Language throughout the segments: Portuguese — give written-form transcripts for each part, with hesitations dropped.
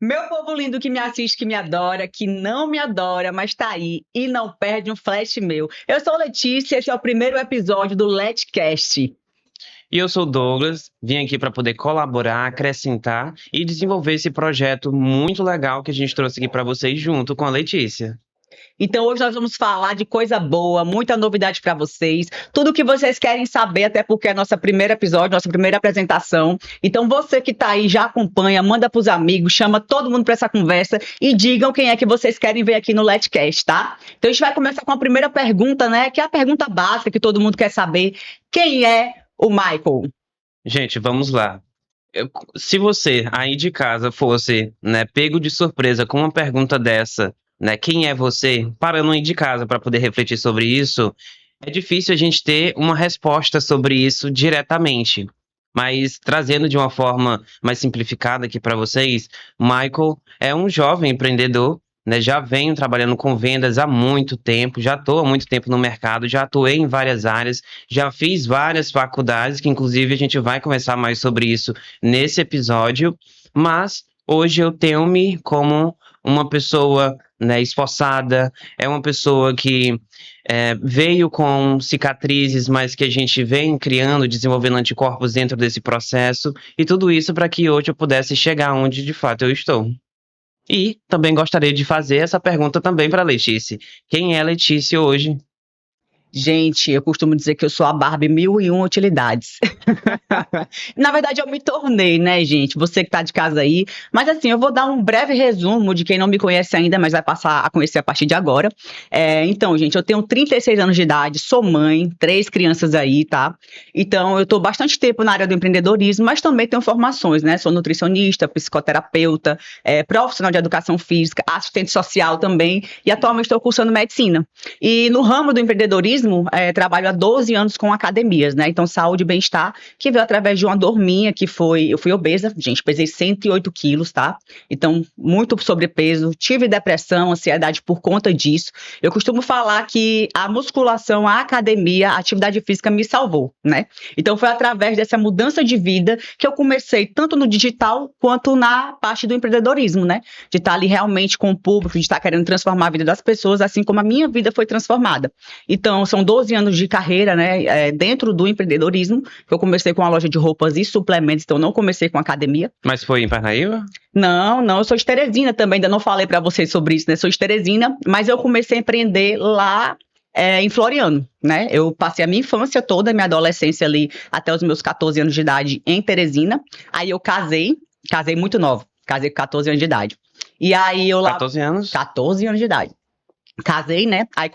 Meu povo lindo que me assiste, que me adora, que não me adora, mas tá aí e não perde um flash meu. Eu sou Letícia, esse é o primeiro episódio do Letcast. E eu sou o Douglas, vim aqui para poder colaborar, acrescentar e desenvolver esse projeto muito legal que a gente trouxe aqui para vocês junto com a Letícia. Então hoje nós vamos falar de coisa boa, muita novidade pra vocês, tudo que vocês querem saber, até porque é nosso primeiro episódio, nossa primeira apresentação. Então você que tá aí já acompanha, manda pros amigos, chama todo mundo pra essa conversa e digam quem é que vocês querem ver aqui no Letcast, tá? Então a gente vai começar com a primeira pergunta, né? Que é a pergunta básica que todo mundo quer saber. Quem é o Michael? Gente, vamos lá. Se você aí de casa fosse, né, pego de surpresa com uma pergunta dessa, né, quem é você? Parando aí de casa para poder refletir sobre isso, é difícil a gente ter uma resposta sobre isso diretamente. Mas trazendo de uma forma mais simplificada aqui para vocês, Michael é um jovem empreendedor, né? Já venho trabalhando com vendas há muito tempo, já estou há muito tempo no mercado, já atuei em várias áreas, já fiz várias faculdades, que inclusive a gente vai conversar mais sobre isso nesse episódio, mas hoje eu tenho-me como uma pessoa, né, esforçada, é uma pessoa que veio com cicatrizes, mas que a gente vem criando, desenvolvendo anticorpos dentro desse processo, e tudo isso para que hoje eu pudesse chegar onde de fato eu estou. E também gostaria de fazer essa pergunta também para Letícia. Quem é Letícia hoje? Gente, eu costumo dizer que eu sou a Barbie mil e uma utilidades. Na verdade, eu me tornei, né, gente? Você que tá de casa aí. Mas assim, eu vou dar um breve resumo de quem não me conhece ainda, mas vai passar a conhecer a partir de agora. Então, gente, eu tenho 36 anos de idade, sou mãe, 3 crianças aí, tá? Então, eu tô bastante tempo na área do empreendedorismo, mas também tenho formações, né? Sou nutricionista, psicoterapeuta, profissional de educação física, assistente social também, e atualmente estou cursando medicina. E no ramo do empreendedorismo, trabalho há 12 anos com academias, né? Então, saúde e bem-estar, que veio através de uma dor minha, eu fui obesa, gente, pesei 108 quilos, tá? Então, muito sobrepeso, tive depressão, ansiedade por conta disso. Eu costumo falar que a musculação, a academia, a atividade física me salvou, né? Então, foi através dessa mudança de vida que eu comecei tanto no digital quanto na parte do empreendedorismo, né? De estar ali realmente com o público, de estar querendo transformar a vida das pessoas, assim como a minha vida foi transformada. Então, são 12 anos de carreira, né, dentro do empreendedorismo. Eu comecei com a loja de roupas e suplementos, então não comecei com academia. Mas foi em Parnaíba? Não, eu sou de Teresina também, ainda não falei para vocês sobre isso, né? Sou de Teresina, mas eu comecei a empreender lá em Floriano, né? Eu passei a minha infância toda, minha adolescência ali, até os meus 14 anos de idade em Teresina. Aí eu casei muito nova, casei com 14 anos de idade. E aí eu lá... 14 anos? 14 anos de idade. Casei, né? Aí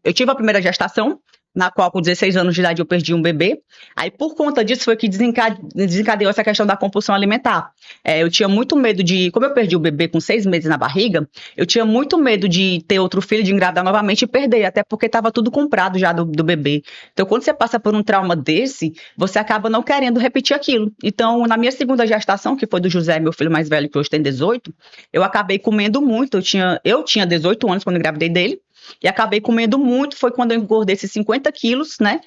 eu tive a primeira gestação, na qual com 16 anos de idade eu perdi um bebê. Aí por conta disso foi que desencadeou essa questão da compulsão alimentar. Eu tinha muito medo como eu perdi o bebê com 6 meses na barriga, eu tinha muito medo de ter outro filho, de engravidar novamente e perder, até porque estava tudo comprado já do bebê. Então quando você passa por um trauma desse, você acaba não querendo repetir aquilo. Então na minha segunda gestação, que foi do José, meu filho mais velho, que hoje tem 18, eu acabei comendo muito. Eu tinha 18 anos quando eu engravidei dele. E acabei comendo muito, foi quando eu engordei esses 50 quilos, né?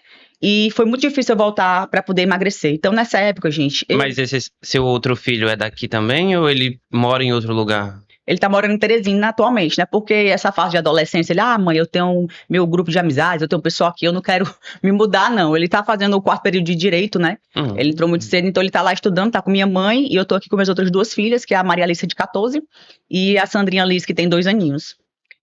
E foi muito difícil eu voltar para poder emagrecer. Então, nessa época, gente... Mas esse seu outro filho é daqui também ou ele mora em outro lugar? Ele tá morando em Teresina atualmente, né? Porque essa fase de adolescência, mãe, eu tenho meu grupo de amizades, eu tenho pessoal aqui, eu não quero me mudar, não. Ele tá fazendo o 4º período de Direito, né? Ele entrou muito cedo, então ele tá lá estudando, tá com minha mãe, e eu tô aqui com minhas outras 2 filhas, que é a Maria Alice, de 14, e a Sandrinha Alice, que tem 2 aninhos.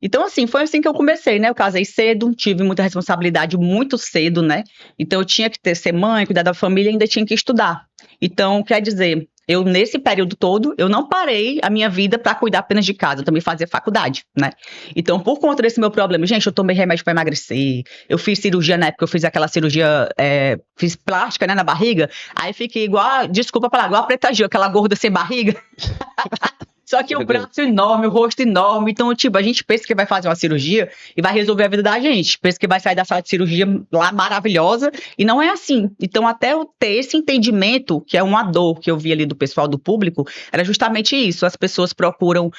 Então, assim, foi assim que eu comecei, né? Eu casei cedo, tive muita responsabilidade muito cedo, né? Então, eu tinha que ser mãe, cuidar da família e ainda tinha que estudar. Então, quer dizer, nesse período todo, eu não parei a minha vida para cuidar apenas de casa, eu também fazia faculdade, né? Então, por conta desse meu problema, gente, eu tomei remédio para emagrecer, eu fiz cirurgia na época, eu fiz aquela cirurgia, fiz plástica, né, na barriga, aí fiquei igual, desculpa a palavra, igual a Preta Gil, aquela gorda sem barriga. Só que o braço enorme, o rosto enorme. Então, tipo, a gente pensa que vai fazer uma cirurgia e vai resolver a vida da gente. Pensa que vai sair da sala de cirurgia lá maravilhosa. E não é assim. Então, até eu ter esse entendimento, que é uma dor que eu vi ali do pessoal, do público, era justamente isso. As pessoas procuram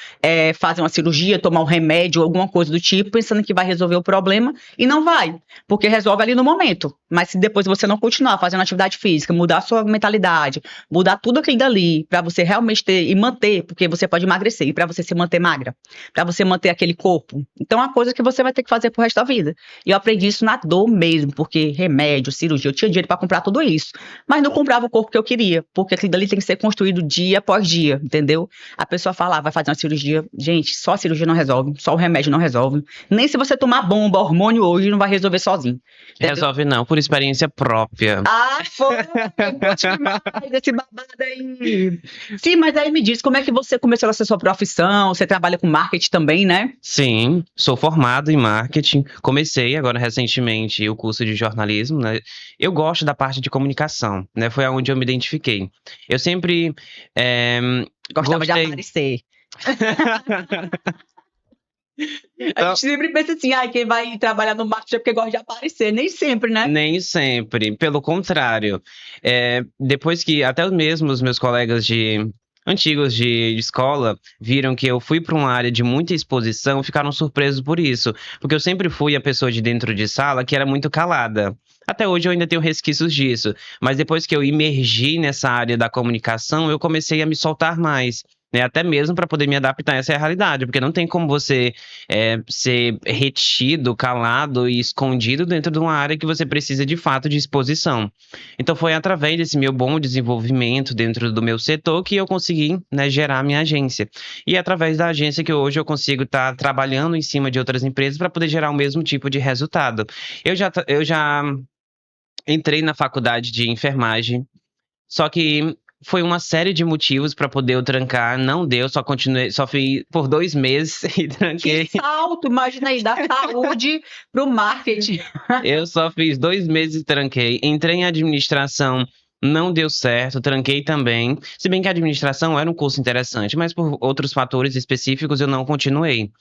fazer uma cirurgia, tomar um remédio, alguma coisa do tipo, pensando que vai resolver o problema. E não vai. Porque resolve ali no momento. Mas se depois você não continuar fazendo atividade física, mudar a sua mentalidade, mudar tudo aquilo dali, pra você realmente ter e manter, porque você pode emagrecer, e pra você se manter magra, pra você manter aquele corpo. Então é uma coisa que você vai ter que fazer pro resto da vida. E eu aprendi isso na dor mesmo, porque remédio, cirurgia, eu tinha dinheiro pra comprar tudo isso, mas não comprava o corpo que eu queria, porque aquilo dali tem que ser construído dia após dia, entendeu? A pessoa fala, vai fazer uma cirurgia. Gente, só a cirurgia não resolve, só o remédio não resolve. Nem se você tomar bomba, hormônio hoje, não vai resolver sozinho. Entendeu? Resolve não, por experiência própria. Ah, foi! Curti demais esse babado aí. Sim, mas aí me diz, como é que você começou essa sua profissão? Você trabalha com marketing também, né? Sim, sou formado em marketing. Comecei agora recentemente o curso de jornalismo, né? Eu gosto da parte de comunicação, né? Foi aonde eu me identifiquei. Eu sempre Gostava de gostei. aparecer. A Então, gente sempre pensa assim, quem vai trabalhar no marketing é porque gosta de aparecer. Nem sempre, né? nem sempre, pelo contrário. Depois que até mesmo os meus colegas antigos de escola viram que eu fui para uma área de muita exposição, ficaram surpresos por isso, porque eu sempre fui a pessoa de dentro de sala que era muito calada. Até hoje eu ainda tenho resquícios disso, mas depois que eu imergi nessa área da comunicação, eu comecei a me soltar mais. Né, até mesmo para poder me adaptar a essa realidade, porque não tem como você ser retido, calado e escondido dentro de uma área que você precisa de fato de exposição. Então foi através desse meu bom desenvolvimento dentro do meu setor que eu consegui, né, gerar a minha agência. E é através da agência que hoje eu consigo estar trabalhando em cima de outras empresas para poder gerar o mesmo tipo de resultado. Eu já entrei na faculdade de enfermagem, só que foi uma série de motivos para poder eu trancar, não deu, só continuei, só fui por 2 meses e tranquei. Que salto, imagina aí, da saúde pro marketing. Eu só fiz 2 meses e tranquei. Entrei em administração, não deu certo, tranquei também. Se bem que a administração era um curso interessante, mas por outros fatores específicos eu não continuei.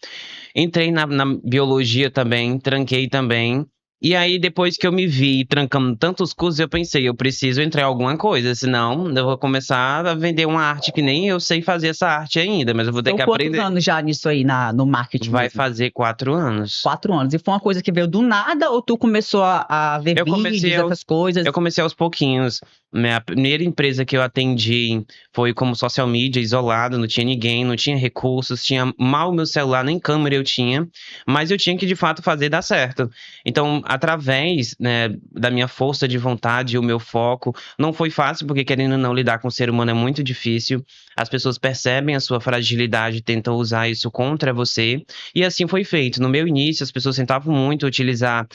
Entrei na biologia também, tranquei também. E aí, depois que eu me vi trancando tantos cursos, eu pensei, eu preciso entrar em alguma coisa, senão eu vou começar a vender uma arte que nem eu sei fazer essa arte ainda, mas eu vou ter São que quantos aprender. anos já nisso aí, no marketing Vai mesmo? fazer 4 anos. 4 anos. E foi uma coisa que veio do nada ou tu começou a ver Eu comecei vídeos, essas coisas? Eu comecei aos pouquinhos. Minha primeira empresa que eu atendi foi como social media, isolado, não tinha ninguém, não tinha recursos, tinha mal meu celular, nem câmera eu tinha, mas eu tinha que de fato fazer dar certo. Então, através, né, da minha força de vontade e o meu foco, não foi fácil, porque querendo ou não lidar com o ser humano é muito difícil. As pessoas percebem a sua fragilidade e tentam usar isso contra você, e assim foi feito. No meu início, as pessoas tentavam muito utilizar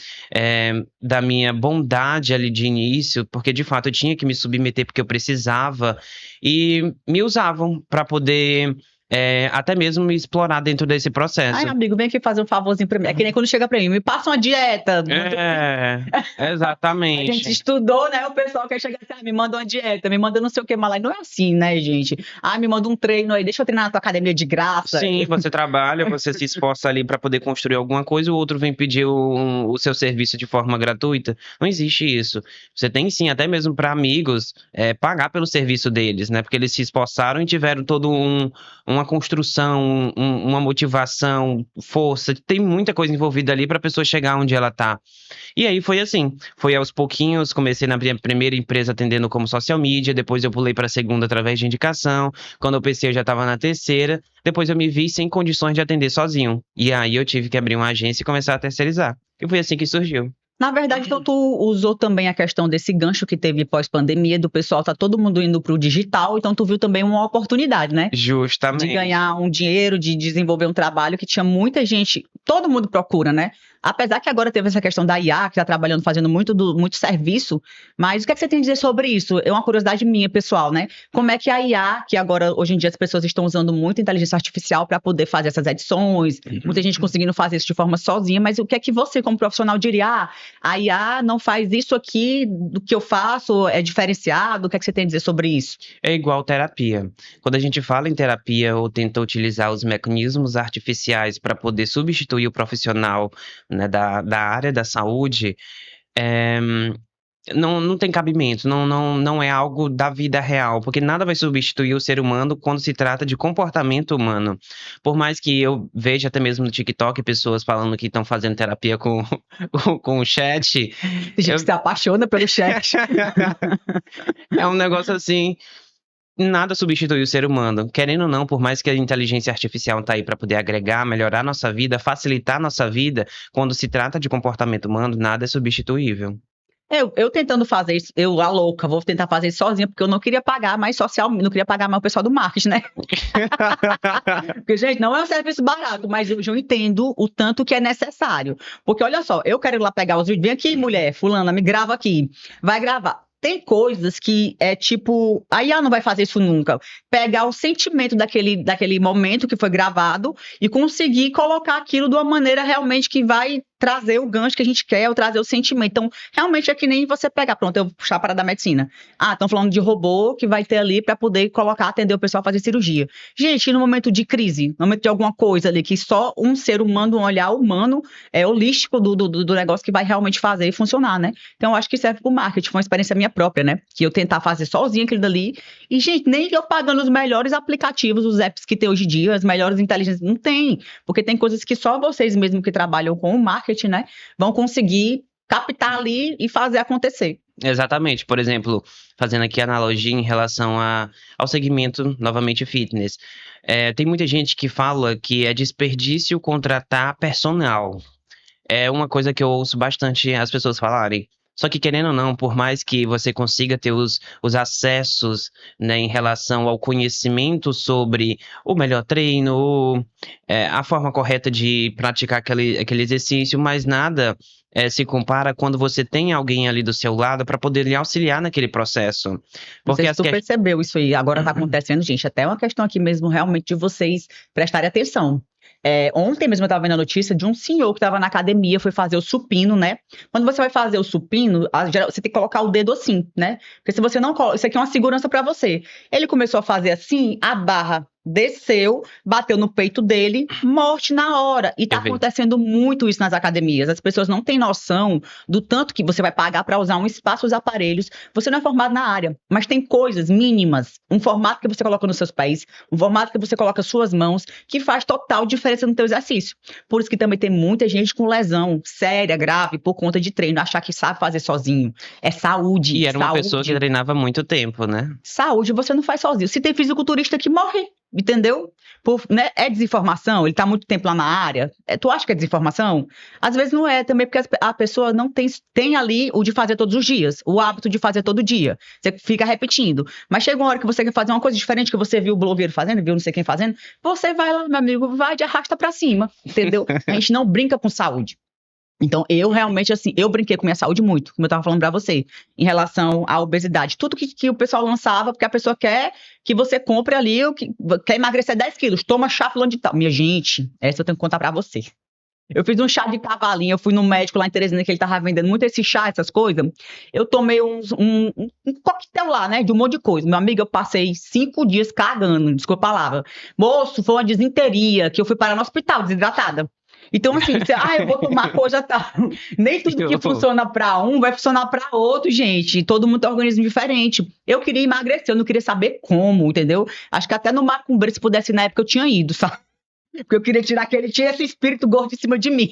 da minha bondade ali de início, porque de fato eu tinha que me submeter porque eu precisava, e me usavam para poder até mesmo me explorar dentro desse Ai, processo. amigo, vem aqui fazer um favorzinho pra mim. É que nem quando chega pra mim, me passa uma dieta. A gente Exatamente. estudou, né? O pessoal quer chegar assim, me manda uma dieta, me manda não sei o que mais lá. E não é assim, né, gente? Me manda um treino aí, deixa eu treinar na tua academia de graça. Sim, você trabalha, você se esforça ali para poder construir alguma coisa, e o outro vem pedir o seu serviço de forma gratuita. Não existe isso. Você tem sim, até mesmo para amigos, pagar pelo serviço deles, né? Porque eles se esforçaram e tiveram todo uma construção, uma motivação, força. Tem muita coisa envolvida ali para a pessoa chegar onde ela tá. E aí foi assim, foi aos pouquinhos, comecei na minha primeira empresa atendendo como social media, depois eu pulei para a segunda através de indicação, quando eu pensei eu já estava na terceira, depois eu me vi sem condições de atender sozinho, e aí eu tive que abrir uma agência e começar a terceirizar, e foi assim que surgiu. Na verdade, então tu usou também a questão desse gancho que teve pós-pandemia, do pessoal, tá todo mundo indo pro digital, então tu viu também uma oportunidade, né? De Justamente. ganhar um dinheiro, de desenvolver um trabalho que tinha muita gente, todo mundo procura, né? Apesar que agora teve essa questão da IA, que tá trabalhando, fazendo muito serviço, mas o que é que você tem a dizer sobre isso? É uma curiosidade minha, pessoal, né? Como é que a IA, que agora, hoje em dia, as pessoas estão usando muito inteligência artificial para poder fazer essas edições, muita gente conseguindo fazer isso de forma sozinha, mas o que é que você, como profissional, diria? A IA não faz isso aqui do que eu faço, é diferenciado? O que é que você tem a dizer sobre isso? É igual terapia. Quando a gente fala em terapia ou tenta utilizar os mecanismos artificiais para poder substituir o profissional, né, da área da saúde, é, não tem cabimento, não é algo da vida real, porque nada vai substituir o ser humano quando se trata de comportamento humano. Por mais que eu veja até mesmo no TikTok pessoas falando que estão fazendo terapia com, com o chat, Tem gente eu- que se apaixona pelo chat. é um negócio assim. Nada substitui o ser humano. Querendo ou não, por mais que a inteligência artificial tá aí para poder agregar, melhorar nossa vida, facilitar nossa vida, quando se trata de comportamento humano, nada é substituível. Eu tentando fazer isso, a louca, vou tentar fazer isso sozinha, porque eu não queria pagar mais social, não queria pagar mais o pessoal do marketing, né? Porque, gente, não é um serviço barato, mas eu entendo o tanto que é necessário. Porque, olha só, eu quero ir lá pegar os vídeos, vem aqui, mulher, fulana, me grava aqui. Vai gravar. Tem coisas que é tipo, a IA não vai fazer isso nunca. Pegar o sentimento daquele momento que foi gravado e conseguir colocar aquilo de uma maneira realmente que vai trazer o gancho que a gente quer, ou trazer o sentimento. Então, realmente é que nem você pegar, pronto, eu vou puxar para da medicina. Ah, estão falando de robô que vai ter ali para poder colocar, atender o pessoal a fazer cirurgia. Gente, no momento de crise, no momento de alguma coisa ali, que só um ser humano, um olhar humano, holístico do negócio que vai realmente fazer funcionar, né? Então, eu acho que serve pro marketing, foi uma experiência minha própria, né? Que eu tentar fazer sozinha aquilo dali. E, gente, nem eu pagando os melhores aplicativos, os apps que tem hoje em dia, as melhores inteligências, não tem. Porque tem coisas que só vocês mesmos que trabalham com o marketing, né, vão conseguir captar ali e fazer acontecer. Exatamente. Por exemplo, fazendo aqui analogia em relação ao segmento, novamente, fitness. Tem muita gente que fala que é desperdício contratar personal. É uma coisa que eu ouço bastante as pessoas falarem. Só que, querendo ou não, por mais que você consiga ter os acessos, né, em relação ao conhecimento sobre o melhor treino, a forma correta de praticar aquele exercício, mas nada se compara quando você tem alguém ali do seu lado para poder lhe auxiliar naquele processo. Não Porque sei se tu percebeu isso aí, agora tá acontecendo, gente, até uma questão aqui mesmo realmente de vocês prestarem atenção. Ontem mesmo eu estava vendo a notícia de um senhor que estava na academia, foi fazer o supino, né? Quando você vai fazer o supino, você tem que colocar o dedo assim, né? Porque se você não coloca, isso aqui é uma segurança para você. Ele começou a fazer assim, a barra desceu, bateu no peito dele, morte na hora. E tá Eu vi. acontecendo muito isso nas academias. As pessoas não têm noção do tanto que você vai pagar para usar um espaço, os aparelhos. Você não é formado na área, mas tem coisas mínimas, um formato que você coloca nos seus pés, um formato que você coloca suas mãos, que faz total diferença no teu exercício. Por isso que também tem muita gente com lesão séria, grave, por conta de treino, achar que sabe fazer sozinho. É saúde. E era uma saúde. pessoa que treinava há muito tempo, né? Saúde você não faz sozinho. Se tem fisiculturista que morre, entendeu? Né? É desinformação? Ele tá muito tempo lá na área? Tu acha que é desinformação? Às vezes não é também, porque a pessoa não tem ali o de fazer todos os dias, o hábito de fazer todo dia. Você fica repetindo. Mas chega uma hora que você quer fazer uma coisa diferente, que você viu o blogueiro fazendo, viu não sei quem fazendo, você vai lá, meu amigo, vai de arrasta pra cima, entendeu? A gente não brinca com saúde. Então, eu realmente, assim, eu brinquei com minha saúde muito, como eu tava falando pra você, em relação à obesidade. Tudo que o pessoal lançava, porque a pessoa quer que você compre ali, quer emagrecer 10 quilos, toma chá fulano de tal. Minha gente, essa eu tenho que contar pra você. Eu fiz um chá de cavalinho, eu fui no médico lá em Teresina, que ele tava vendendo muito esse chá, essas coisas. Eu tomei um coquetel lá, né, de um monte de coisa. Meu amigo, eu passei 5 dias cagando, desculpa a palavra. Moço, foi uma desinteria, que eu fui parar no hospital, desidratada. Então, assim, eu vou tomar coisa tal. Nem tudo que funciona pra um vai funcionar pra outro, gente. Todo mundo tem um organismo diferente. Eu queria emagrecer, eu não queria saber como, entendeu? Acho que até no macumbeiro, se pudesse, na época eu tinha ido, sabe? Porque eu queria tinha esse espírito gordo em cima de mim.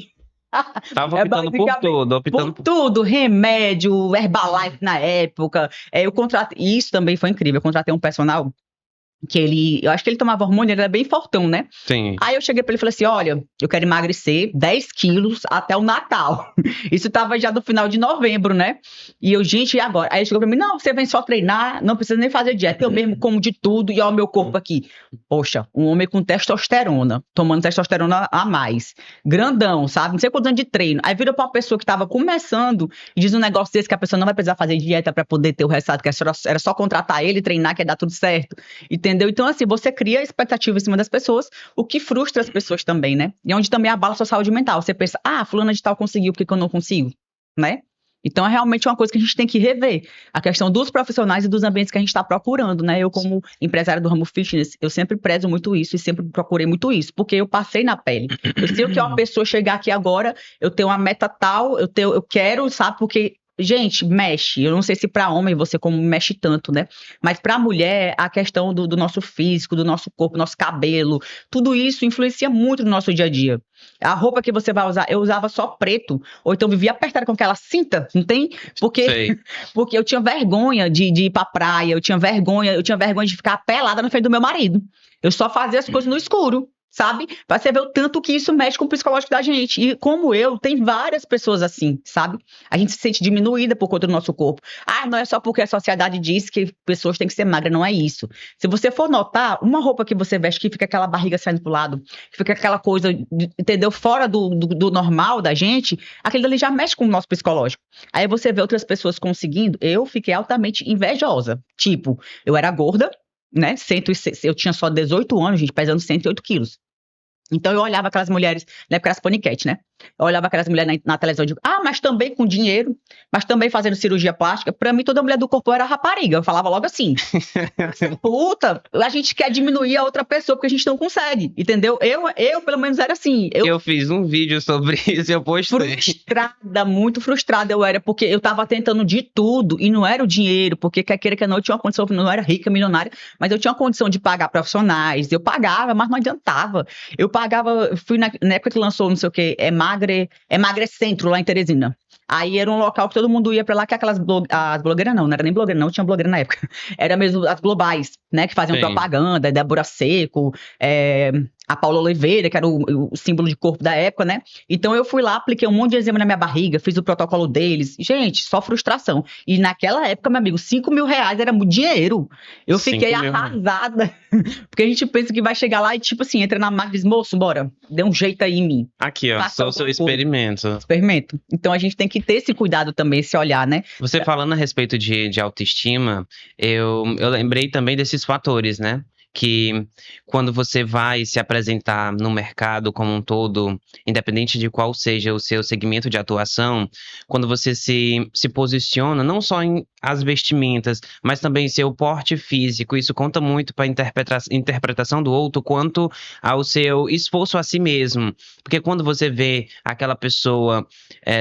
Tava optando por tudo, por tudo, remédio, Herbalife na época. Eu contratei, isso também foi incrível, eu contratei um personal que eu acho que ele tomava hormônio, ele era bem fortão, né? Sim. Aí eu cheguei pra ele e falei assim, olha, eu quero emagrecer 10 quilos até o Natal. Isso tava já no final de novembro, né? E eu, gente, e agora? Aí ele chegou pra mim, não, você vem só treinar, não precisa nem fazer dieta, eu mesmo como de tudo e olha o meu corpo aqui. Poxa, um homem com testosterona, tomando testosterona a mais, grandão, sabe? Não sei quantos anos de treino. Aí vira pra uma pessoa que tava começando e diz um negócio desse que a pessoa não vai precisar fazer dieta pra poder ter o resultado, que era só contratar ele, treinar, que ia dar tudo certo. Entendeu? Então, assim, você cria expectativa em cima das pessoas, o que frustra as pessoas também, né? E onde também abala a sua saúde mental. Você pensa, fulana de tal conseguiu, por que eu não consigo? Né? Então, é realmente uma coisa que a gente tem que rever. A questão dos profissionais e dos ambientes que a gente está procurando, né? Eu, como empresária do ramo fitness, eu sempre prezo muito isso e sempre procurei muito isso, porque eu passei na pele. Eu sei o que é uma pessoa chegar aqui agora, eu tenho uma meta tal, eu quero, sabe? Porque gente, mexe. Eu não sei se pra homem você como mexe tanto, né? Mas pra mulher, a questão do nosso físico, do nosso corpo, nosso cabelo, tudo isso influencia muito no nosso dia a dia. A roupa que você vai usar, eu usava só preto, ou então vivia apertada com aquela cinta, não tem? Porque, Sei. porque eu tinha vergonha de ir pra praia, eu tinha vergonha de ficar pelada na frente do meu marido. Eu só fazia as coisas no escuro. Sabe? Pra você ver o tanto que isso mexe com o psicológico da gente. E como eu, tem várias pessoas assim, sabe? A gente se sente diminuída por conta do nosso corpo. Ah, não é só porque a sociedade diz que pessoas têm que ser magras, não é isso. Se você for notar, uma roupa que você veste que fica aquela barriga saindo pro lado, que fica aquela coisa, entendeu? Fora do normal da gente, aquele ali já mexe com o nosso psicológico. Aí você vê outras pessoas conseguindo, eu fiquei altamente invejosa. Tipo, eu era gorda, né? Eu tinha só 18 anos, gente, pesando 108 quilos. Então eu olhava aquelas mulheres, na época era as paniquete, né? Eu olhava aquelas mulheres na televisão e digo, mas também com dinheiro, mas também fazendo cirurgia plástica. Pra mim, toda mulher do corpo era rapariga. Eu falava logo assim, puta, a gente quer diminuir a outra pessoa porque a gente não consegue, entendeu? Eu pelo menos era assim, Eu fiz um vídeo sobre isso e eu postei. frustrada, muito frustrada eu era, porque eu tava tentando de tudo e não era o dinheiro, porque quer queira que não, eu tinha uma condição, não era rica, milionária, mas eu tinha uma condição de pagar profissionais, eu pagava, mas não adiantava. Eu pagava, fui na época que lançou, não sei o que, é Magrecentro lá em Teresina. Aí era um local que todo mundo ia pra lá, que aquelas as blogueiras não era nem blogueira não, tinha blogueira na época. Era mesmo as globais, né, que faziam Sim. propaganda, Débora Seco, a Paula Oliveira, que era o símbolo de corpo da época, né? Então eu fui lá, apliquei um monte de enzima na minha barriga, fiz o protocolo deles. Gente, só frustração. E naquela época, meu amigo, R$ 5.000 era muito dinheiro. Eu 5 fiquei mil. arrasada. Porque a gente pensa que vai chegar lá e, tipo assim, entra na máquina e diz, moço, bora, dê um jeito aí em mim. Aqui, ó, Faça sou o seu alguma coisa. experimento. Experimento. Então a gente tem que ter esse cuidado também, esse olhar, né? Você falando a respeito de autoestima, eu lembrei também desses fatores, né? Que quando você vai se apresentar no mercado como um todo, independente de qual seja o seu segmento de atuação, quando você se posiciona, não só em as vestimentas, mas também seu porte físico, isso conta muito para a interpretação do outro, quanto ao seu esforço a si mesmo. Porque quando você vê aquela pessoa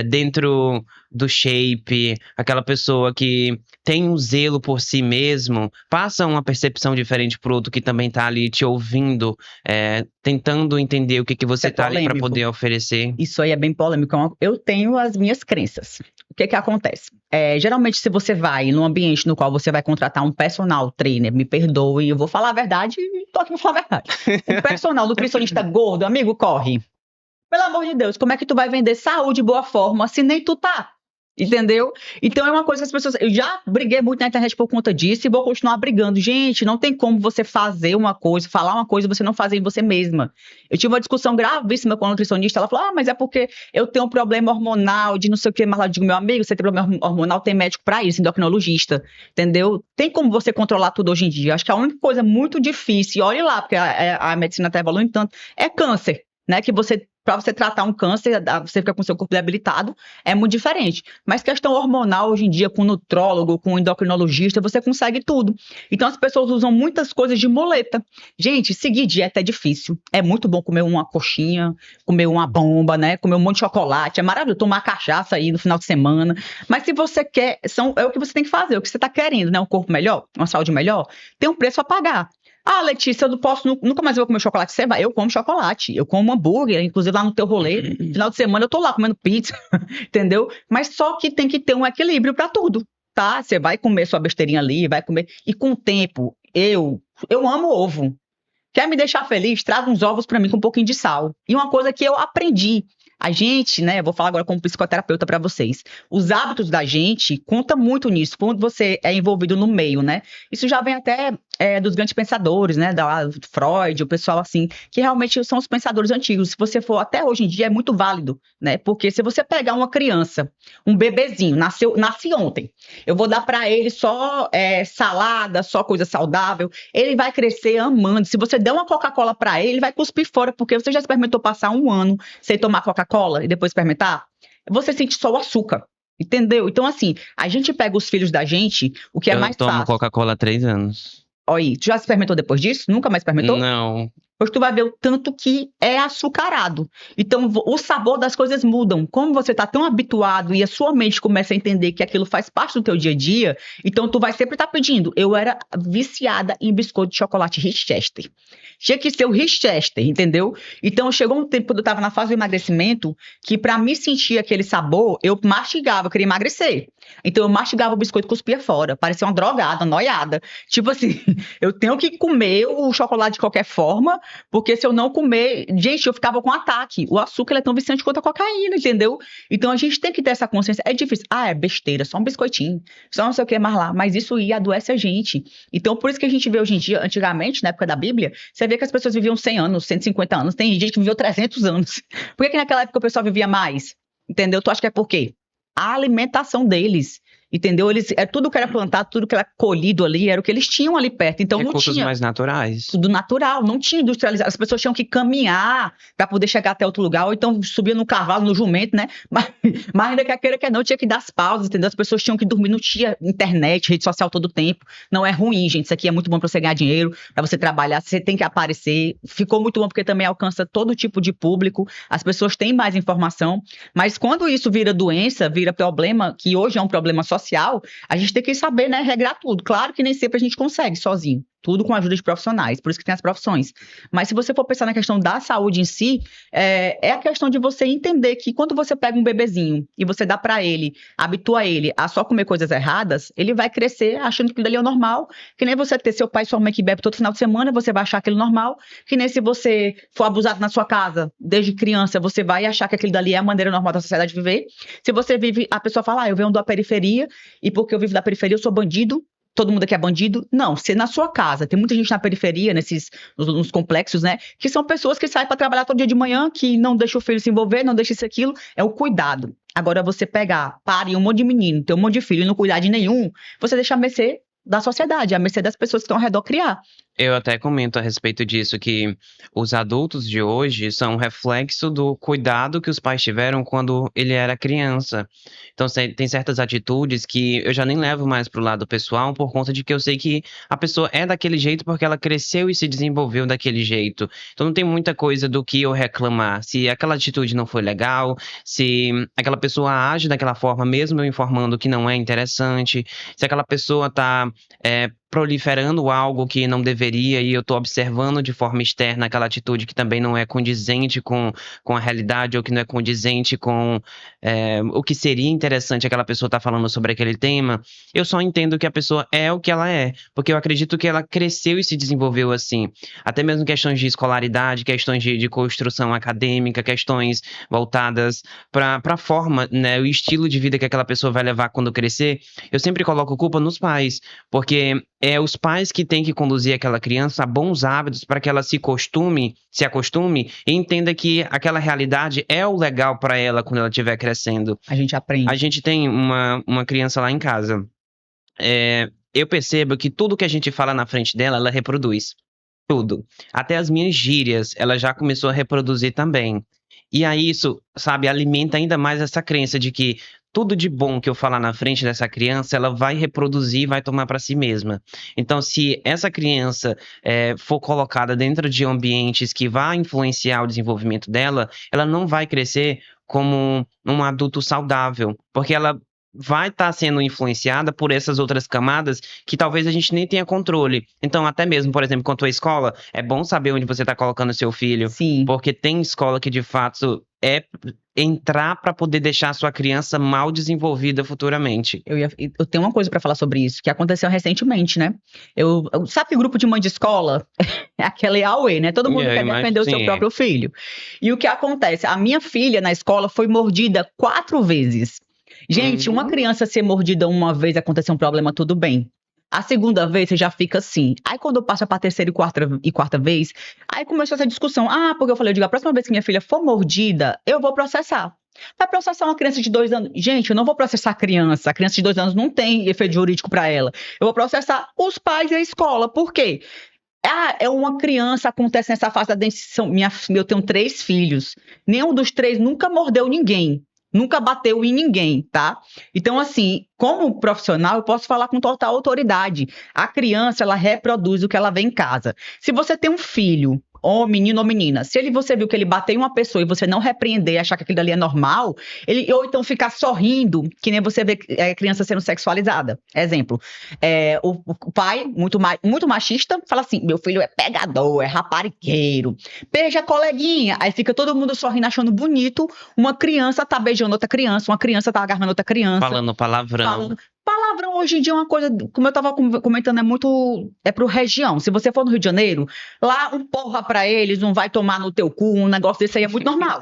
dentro do shape, aquela pessoa que tem um zelo por si mesmo, passa uma percepção diferente pro outro que também tá ali te ouvindo, tentando entender o que você É tá ali para polêmico. poder oferecer. Isso aí é bem polêmico. Eu tenho as minhas crenças. O que acontece? Geralmente, se você vai num ambiente no qual você vai contratar um personal trainer, me perdoe, eu vou falar a verdade e tô aqui pra falar a verdade. Um personal nutricionista gordo, amigo, corre. Pelo amor de Deus, como é que tu vai vender saúde e boa forma se nem tu tá? Entendeu? Então é uma coisa que as pessoas. Eu já briguei muito na internet por conta disso e vou continuar brigando. Gente, não tem como você fazer uma coisa, falar uma coisa e você não fazer em você mesma. Eu tive uma discussão gravíssima com a nutricionista. Ela falou: mas é porque eu tenho um problema hormonal de não sei o que. Mas lá eu digo: meu amigo, você tem problema hormonal, tem médico pra isso, endocrinologista. Entendeu? Tem como você controlar tudo hoje em dia. Acho que a única coisa muito difícil, e olhe lá, porque a medicina está evoluindo tanto, é câncer. Né, que para você tratar um câncer, você fica com seu corpo debilitado, é muito diferente. Mas questão hormonal, hoje em dia, com nutrólogo, com endocrinologista, você consegue tudo. Então, as pessoas usam muitas coisas de muleta. Gente, seguir dieta é difícil. É muito bom comer uma coxinha, comer uma bomba, né? Comer um monte de chocolate. É maravilhoso tomar cachaça aí no final de semana. Mas se você quer, é o que você tem que fazer, é o que você está querendo, né? Um corpo melhor, uma saúde melhor, tem um preço a pagar. Letícia, eu não posso, nunca mais vou comer chocolate. Você vai, eu como chocolate, eu como hambúrguer, inclusive lá no teu rolê. Final de semana eu tô lá comendo pizza, entendeu? Mas só que tem que ter um equilíbrio pra tudo, tá? Você vai comer sua besteirinha ali, vai comer. E com o tempo, eu amo ovo. Quer me deixar feliz? Traga uns ovos pra mim com um pouquinho de sal. E uma coisa que eu aprendi. A gente, né, eu vou falar agora como psicoterapeuta para vocês. Os hábitos da gente conta muito nisso, quando você é envolvido no meio, né? Isso já vem até dos grandes pensadores, né, da Freud, o pessoal assim, que realmente são os pensadores antigos. Se você for até hoje em dia é muito válido, né? Porque se você pegar uma criança, um bebezinho, nasce ontem, eu vou dar para ele só salada, só coisa saudável, ele vai crescer amando. Se você der uma Coca-Cola para ele vai cuspir fora, porque você já experimentou passar um ano sem tomar Coca-Cola e depois experimentar? Você sente só o açúcar. Entendeu? Então, assim, a gente pega os filhos da gente, o que é mais Eu tomo fácil. Coca-Cola há 3 anos. Olha aí, tu já experimentou depois disso? Nunca mais experimentou? Não. Hoje tu vai ver o tanto que é açucarado. Então, o sabor das coisas mudam. Como você está tão habituado e a sua mente começa a entender que aquilo faz parte do teu dia a dia, então tu vai sempre estar pedindo. Eu era viciada em biscoito de chocolate Richester. Tinha que ser o Richester, entendeu? Então, chegou um tempo, quando eu estava na fase do emagrecimento, que para mim sentir aquele sabor, eu mastigava, eu queria emagrecer. Então, eu mastigava o biscoito e cuspia fora. Parecia uma drogada, noiada. Tipo assim, eu tenho que comer o chocolate de qualquer forma, porque se eu não comer, gente, eu ficava com ataque. O açúcar ele é tão viciante quanto a cocaína, entendeu? Então a gente tem que ter essa consciência. É difícil. Ah, é besteira, só um biscoitinho, só não sei o que mais lá. Mas isso aí adoece a gente. Então por isso que a gente vê hoje em dia, antigamente, na época da Bíblia, você vê que as pessoas viviam 100 anos, 150 anos. Tem gente que viveu 300 anos. Por que que naquela época o pessoal vivia mais? Entendeu? Tu acha que é por quê? A alimentação deles. Entendeu? Tudo que era plantado, tudo que era colhido ali, era o que eles tinham ali perto. Então não Recursos tinha. mais naturais. Tudo natural, não tinha industrializado. As pessoas tinham que caminhar para poder chegar até outro lugar, ou então subir no cavalo, no jumento, né? Mas ainda quer queira, quer não, tinha que dar as pausas, entendeu? As pessoas tinham que dormir, não tinha internet, rede social todo o tempo. Não é ruim, gente. Isso aqui é muito bom para você ganhar dinheiro, para você trabalhar, você tem que aparecer. Ficou muito bom porque também alcança todo tipo de público, as pessoas têm mais informação, mas quando isso vira doença, vira problema, que hoje é um problema social, a gente tem que saber, né, regrar tudo. Claro que nem sempre a gente consegue sozinho. Tudo com a ajuda de profissionais, por isso que tem as profissões. Mas se você for pensar na questão da saúde em si, é a questão de você entender que quando você pega um bebezinho e você dá para ele, habitua ele a só comer coisas erradas, ele vai crescer achando que aquilo ali é o normal, que nem você ter seu pai e sua mãe que bebe todo final de semana, você vai achar aquilo normal, que nem se você for abusado na sua casa, desde criança, você vai achar que aquilo dali é a maneira normal da sociedade viver. Se você vive, a pessoa fala, eu venho da periferia, e porque eu vivo da periferia eu sou bandido, todo mundo aqui é bandido. Não, se na sua casa, tem muita gente na periferia, nos complexos, né? Que são pessoas que saem para trabalhar todo dia de manhã, que não deixam o filho se envolver, não deixam isso e aquilo. É o cuidado. Agora, você pegar, pare um monte de menino, ter um monte de filho e não cuidar de nenhum, você deixa a mercê da sociedade, a mercê das pessoas que estão ao redor criar. Eu até comento a respeito disso, que os adultos de hoje são um reflexo do cuidado que os pais tiveram quando ele era criança. Então, tem certas atitudes que eu já nem levo mais pro lado pessoal, por conta de que eu sei que a pessoa é daquele jeito porque ela cresceu e se desenvolveu daquele jeito. Então, não tem muita coisa do que eu reclamar. Se aquela atitude não foi legal, se aquela pessoa age daquela forma, mesmo eu informando que não é interessante, se aquela pessoa tá proliferando algo que não deveria e eu estou observando de forma externa aquela atitude que também não é condizente com a realidade ou que não é condizente com o que seria interessante aquela pessoa estar falando sobre aquele tema, eu só entendo que a pessoa é o que ela é, porque eu acredito que ela cresceu e se desenvolveu assim. Até mesmo questões de escolaridade, questões de construção acadêmica, questões voltadas para a forma, né, o estilo de vida que aquela pessoa vai levar quando crescer, eu sempre coloco culpa nos pais, porque é os pais que têm que conduzir aquela criança a bons hábitos para que ela se acostume e entenda que aquela realidade é o legal para ela quando ela estiver crescendo. A gente aprende. A gente tem uma criança lá em casa. Eu percebo que tudo que a gente fala na frente dela, ela reproduz. Tudo. Até as minhas gírias, ela já começou a reproduzir também. E aí isso, sabe, alimenta ainda mais essa crença de que tudo de bom que eu falar na frente dessa criança, ela vai reproduzir e vai tomar para si mesma. Então, se essa criança for colocada dentro de ambientes que vai influenciar o desenvolvimento dela, ela não vai crescer como um adulto saudável, porque ela vai estar sendo influenciada por essas outras camadas que talvez a gente nem tenha controle. Então, até mesmo, por exemplo, quanto à escola, é bom saber onde você está colocando seu filho. Sim. Porque tem escola que, de fato, é entrar para poder deixar a sua criança mal desenvolvida futuramente. Eu tenho uma coisa para falar sobre isso, que aconteceu recentemente, né? Sabe o grupo de mãe de escola? É aquele AUE, né? Todo mundo quer defender o seu próprio filho. E o que acontece? A minha filha, na escola, foi mordida 4 vezes. Gente, uma criança ser mordida uma vez, acontecer um problema, tudo bem. A segunda vez, você já fica assim. Aí, quando passa pra terceira e quarta vez, aí começou essa discussão. Porque eu digo, a próxima vez que minha filha for mordida, eu vou processar. Vai processar uma criança de 2 anos. Gente, eu não vou processar a criança. A criança de 2 anos não tem efeito jurídico pra ela. Eu vou processar os pais e a escola. Por quê? É uma criança, acontece nessa fase da dentição. Eu tenho 3 filhos. Nenhum dos 3 nunca mordeu ninguém. Nunca bateu em ninguém, tá? Então, assim, como profissional, eu posso falar com total autoridade. A criança, ela reproduz o que ela vê em casa. Se você tem um filho, ou menino ou menina, se você viu que ele bateu em uma pessoa e você não repreender, achar que aquilo ali é normal, ou então ficar sorrindo, que nem você vê criança sendo sexualizada. Exemplo, o pai, muito machista, fala assim, meu filho é pegador, é raparigueiro, beija a coleguinha, aí fica todo mundo sorrindo, achando bonito, uma criança tá beijando outra criança, uma criança tá agarrando outra criança. Falando palavrão. Palavrão hoje em dia é uma coisa, como eu tava comentando, é pro região. Se você for no Rio de Janeiro, lá um porra pra eles, não vai tomar no teu cu, um negócio desse aí é muito normal.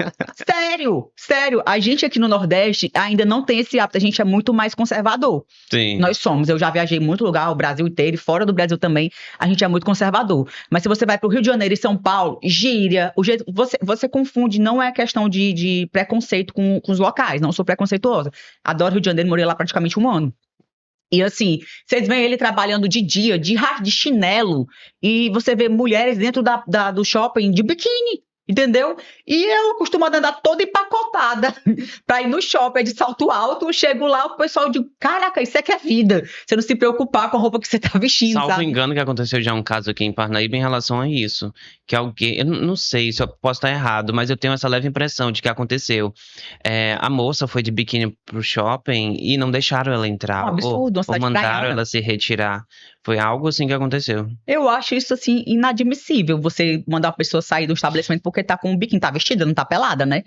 Sério. A gente aqui no Nordeste ainda não tem esse hábito, a gente é muito mais conservador. Sim. Nós somos, eu já viajei muito lugar, o Brasil inteiro e fora do Brasil também, a gente é muito conservador. Mas se você vai pro Rio de Janeiro e São Paulo, gíria, o jeito, você confunde, não é questão de preconceito com os locais, não sou preconceituosa. Adoro Rio de Janeiro, morei lá praticamente um ano. E assim, vocês veem ele trabalhando de dia, de chinelo, e você vê mulheres dentro do shopping de biquíni, entendeu? E eu costumo andar toda empacotada pra ir no shopping de salto alto, chego lá, o pessoal diz, caraca, isso é que é vida. Você não se preocupar com a roupa que você tá vestindo, Salvo sabe? engano, que aconteceu já um caso aqui em Parnaíba em relação a isso. Que alguém, eu não sei se eu posso estar errado, mas eu tenho essa leve impressão de que aconteceu. A moça foi de biquíni pro shopping e não deixaram ela entrar. Um absurdo, uma ou cidade mandaram praiana. ela se retirar. Foi algo assim que aconteceu. Eu acho isso, assim, inadmissível, você mandar a pessoa sair do estabelecimento porque tá com um biquíni, tá vestida, não tá pelada, né?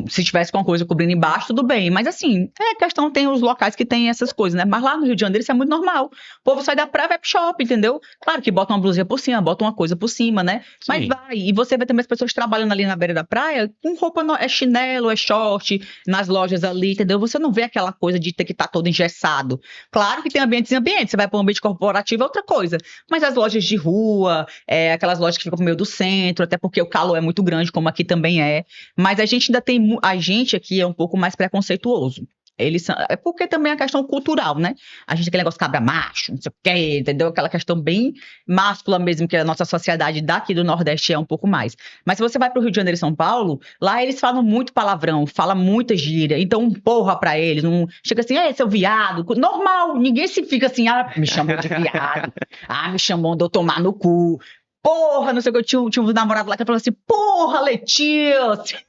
Se tivesse com uma coisa cobrindo embaixo, tudo bem. Mas assim, questão, tem os locais que tem essas coisas, né? Mas lá no Rio de Janeiro isso é muito normal. O povo sai da praia, vai pro shopping, entendeu? Claro que bota uma blusinha por cima, bota uma coisa por cima, né? Mas Sim. vai. E você vê também as pessoas trabalhando ali na beira da praia com roupa, é chinelo, é short, nas lojas ali, entendeu? Você não vê aquela coisa de ter que estar todo engessado. Claro que tem ambientes e ambientes. Você vai para um ambiente corporativo, é outra coisa. Mas as lojas de rua, aquelas lojas que ficam no meio do centro, até porque o calor é muito grande, como aqui também é. Mas a gente ainda tem. A gente aqui é um pouco mais preconceituoso. É porque também é a questão cultural, né? A gente tem aquele negócio cabra macho, não sei o quê, entendeu? Aquela questão bem máscula mesmo, que a nossa sociedade daqui do Nordeste é um pouco mais. Mas se você vai pro Rio de Janeiro e São Paulo, lá eles falam muito palavrão, falam muita gíria, então um porra pra eles, não chega assim, seu viado, normal, ninguém se fica assim, me chamou de viado, me chamou de eu tomar no cu, porra, não sei o que, eu tinha um namorado lá que falou assim, porra, Letícia.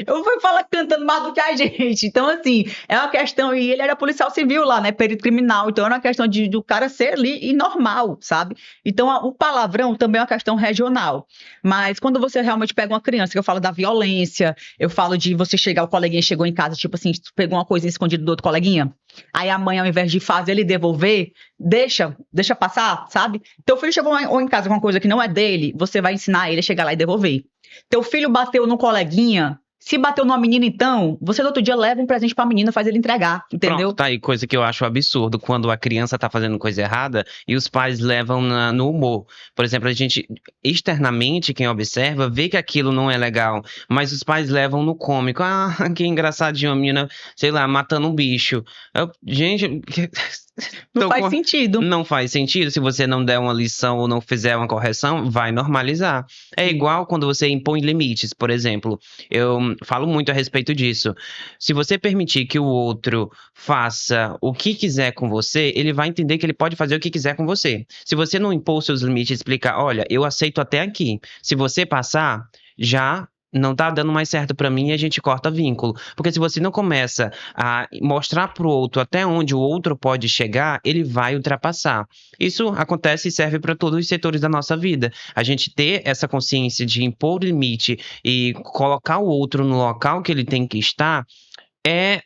Eu fui falar cantando mais do que a gente. Então, assim, é uma questão. E ele era policial civil lá, né? Perito criminal. Então, era uma questão do cara ser ali e normal, sabe? Então, o palavrão também é uma questão regional. Mas quando você realmente pega uma criança, que eu falo da violência, eu falo de você chegar, o coleguinha chegou em casa, tipo assim, pegou uma coisa escondida do outro coleguinha. Aí a mãe, ao invés de fazer ele devolver, deixa passar, sabe? Teu filho chegou em casa com uma coisa que não é dele, você vai ensinar ele a chegar lá e devolver. Teu filho bateu no coleguinha, se bateu numa menina então, você no outro dia leva um presente pra menina, faz ele entregar, entendeu? Pronto, tá aí coisa que eu acho absurdo, quando a criança tá fazendo coisa errada e os pais levam no humor. Por exemplo, a gente, externamente, quem observa, vê que aquilo não é legal, mas os pais levam no cômico. Que engraçadinho, a menina, sei lá, matando um bicho. Gente... Não faz sentido. Não faz sentido. Se você não der uma lição ou não fizer uma correção, vai normalizar. É igual quando você impõe limites, por exemplo. Eu falo muito a respeito disso. Se você permitir que o outro faça o que quiser com você, ele vai entender que ele pode fazer o que quiser com você. Se você não impor seus limites e explicar, olha, eu aceito até aqui. Se você passar, já não tá dando mais certo pra mim e a gente corta vínculo. Porque se você não começa a mostrar pro outro até onde o outro pode chegar, ele vai ultrapassar. Isso acontece e serve para todos os setores da nossa vida. A gente ter essa consciência de impor limite e colocar o outro no local que ele tem que estar é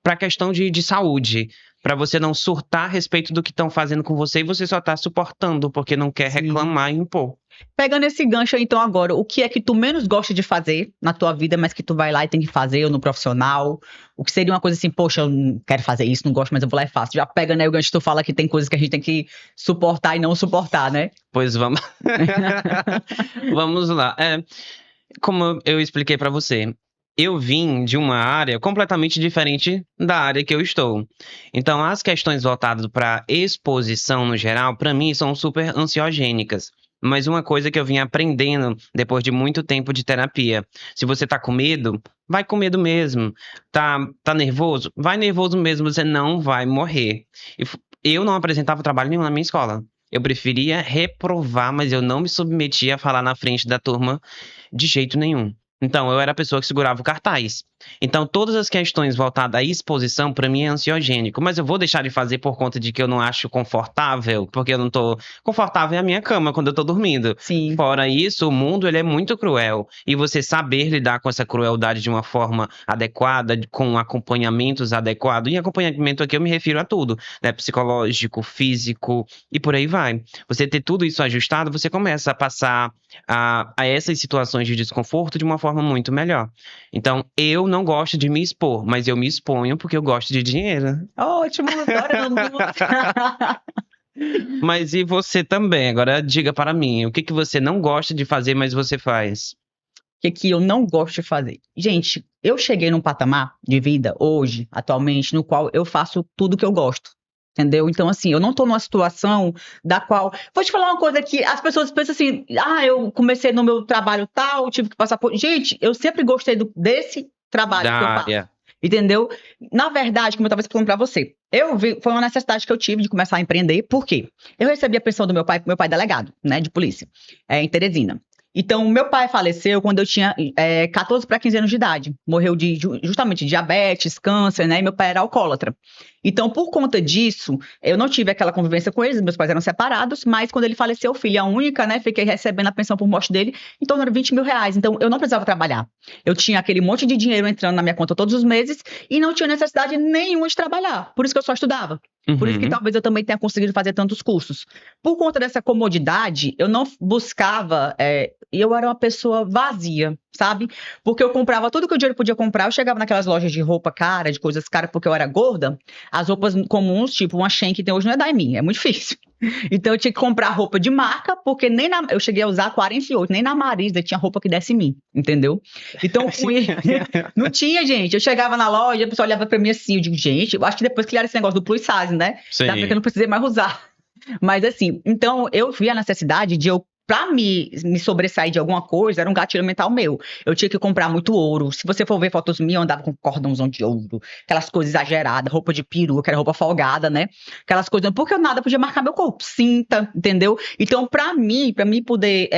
para questão de saúde. Para você não surtar a respeito do que estão fazendo com você e você só tá suportando porque não quer reclamar e impor. Pegando esse gancho então agora, o que é que tu menos gosta de fazer na tua vida, mas que tu vai lá e tem que fazer, ou no profissional? O que seria uma coisa assim, poxa, eu não quero fazer isso, não gosto, mas eu vou lá e faço. Já pega, né, o gancho que tu fala que tem coisas que a gente tem que suportar e não suportar, né? Pois vamos. Vamos lá. Como eu expliquei para você, eu vim de uma área completamente diferente da área que eu estou. Então, as questões voltadas para exposição no geral, para mim, são super ansiogênicas. Mas uma coisa que eu vim aprendendo depois de muito tempo de terapia. Se você tá com medo, vai com medo mesmo. Tá nervoso? Vai nervoso mesmo, você não vai morrer. Eu não apresentava trabalho nenhum na minha escola. Eu preferia reprovar, mas eu não me submetia a falar na frente da turma de jeito nenhum. Então, eu era a pessoa que segurava o cartaz. Então, todas as questões voltadas à exposição, para mim, é ansiogênico. Mas eu vou deixar de fazer por conta de que eu não acho confortável, porque eu não tô confortável na minha cama quando eu tô dormindo. Sim. Fora isso, o mundo ele é muito cruel. E você saber lidar com essa crueldade de uma forma adequada, com acompanhamentos adequados. E acompanhamento aqui eu me refiro a tudo, né? Psicológico, físico e por aí vai. Você ter tudo isso ajustado, você começa a passar a essas situações de desconforto de uma forma muito melhor. Então, eu não gosto de me expor, mas eu me exponho porque eu gosto de dinheiro. Ótimo, agora não. Mas e você também? Agora diga para mim, o que que você não gosta de fazer, mas você faz? Que eu não gosto de fazer. Gente, eu cheguei num patamar de vida hoje, atualmente, no qual eu faço tudo que eu gosto. Entendeu? Então, assim, eu não tô numa situação da qual. Vou te falar uma coisa que as pessoas pensam assim: eu comecei no meu trabalho tal, tive que passar por. Gente, eu sempre gostei desse trabalho Da que eu faço. área. Entendeu? Na verdade, como eu estava explicando para você, foi uma necessidade que eu tive de começar a empreender, por quê? Eu recebi a pensão do meu pai é delegado, né, de polícia, em Teresina. Então, meu pai faleceu quando eu tinha 14 para 15 anos de idade. Morreu justamente de diabetes, câncer, né? E meu pai era alcoólatra. Então, por conta disso, eu não tive aquela convivência com eles, meus pais eram separados, mas quando ele faleceu, filha única, né? Fiquei recebendo a pensão por morte dele, em torno de 20 mil reais. Então, eu não precisava trabalhar. Eu tinha aquele monte de dinheiro entrando na minha conta todos os meses e não tinha necessidade nenhuma de trabalhar. Por isso que eu só estudava. Por isso que talvez eu também tenha conseguido fazer tantos cursos. Por conta dessa comodidade, eu não buscava, eu era uma pessoa vazia, sabe? Porque eu comprava tudo que o dinheiro podia comprar, eu chegava naquelas lojas de roupa cara, de coisas caras, porque eu era gorda, as roupas comuns, tipo uma Shein que tem hoje, não é da mim, é muito difícil. Então eu tinha que comprar roupa de marca, porque eu cheguei a usar 48, nem na Marisa tinha roupa que desse em mim, entendeu? Então não tinha, gente. Eu chegava na loja, a pessoa olhava pra mim assim, eu digo, gente, eu acho que depois criaram esse negócio do plus size, né? Sim. Dá pra que eu não precisei mais usar. Mas assim, então eu vi a necessidade de pra me sobressair de alguma coisa, era um gatilho mental meu. Eu tinha que comprar muito ouro. Se você for ver fotos minhas, eu andava com cordãozão de ouro, aquelas coisas exageradas, roupa de peruca, que era roupa folgada, né? Aquelas coisas, porque eu nada podia marcar meu corpo, cinta, entendeu? Então, pra mim poder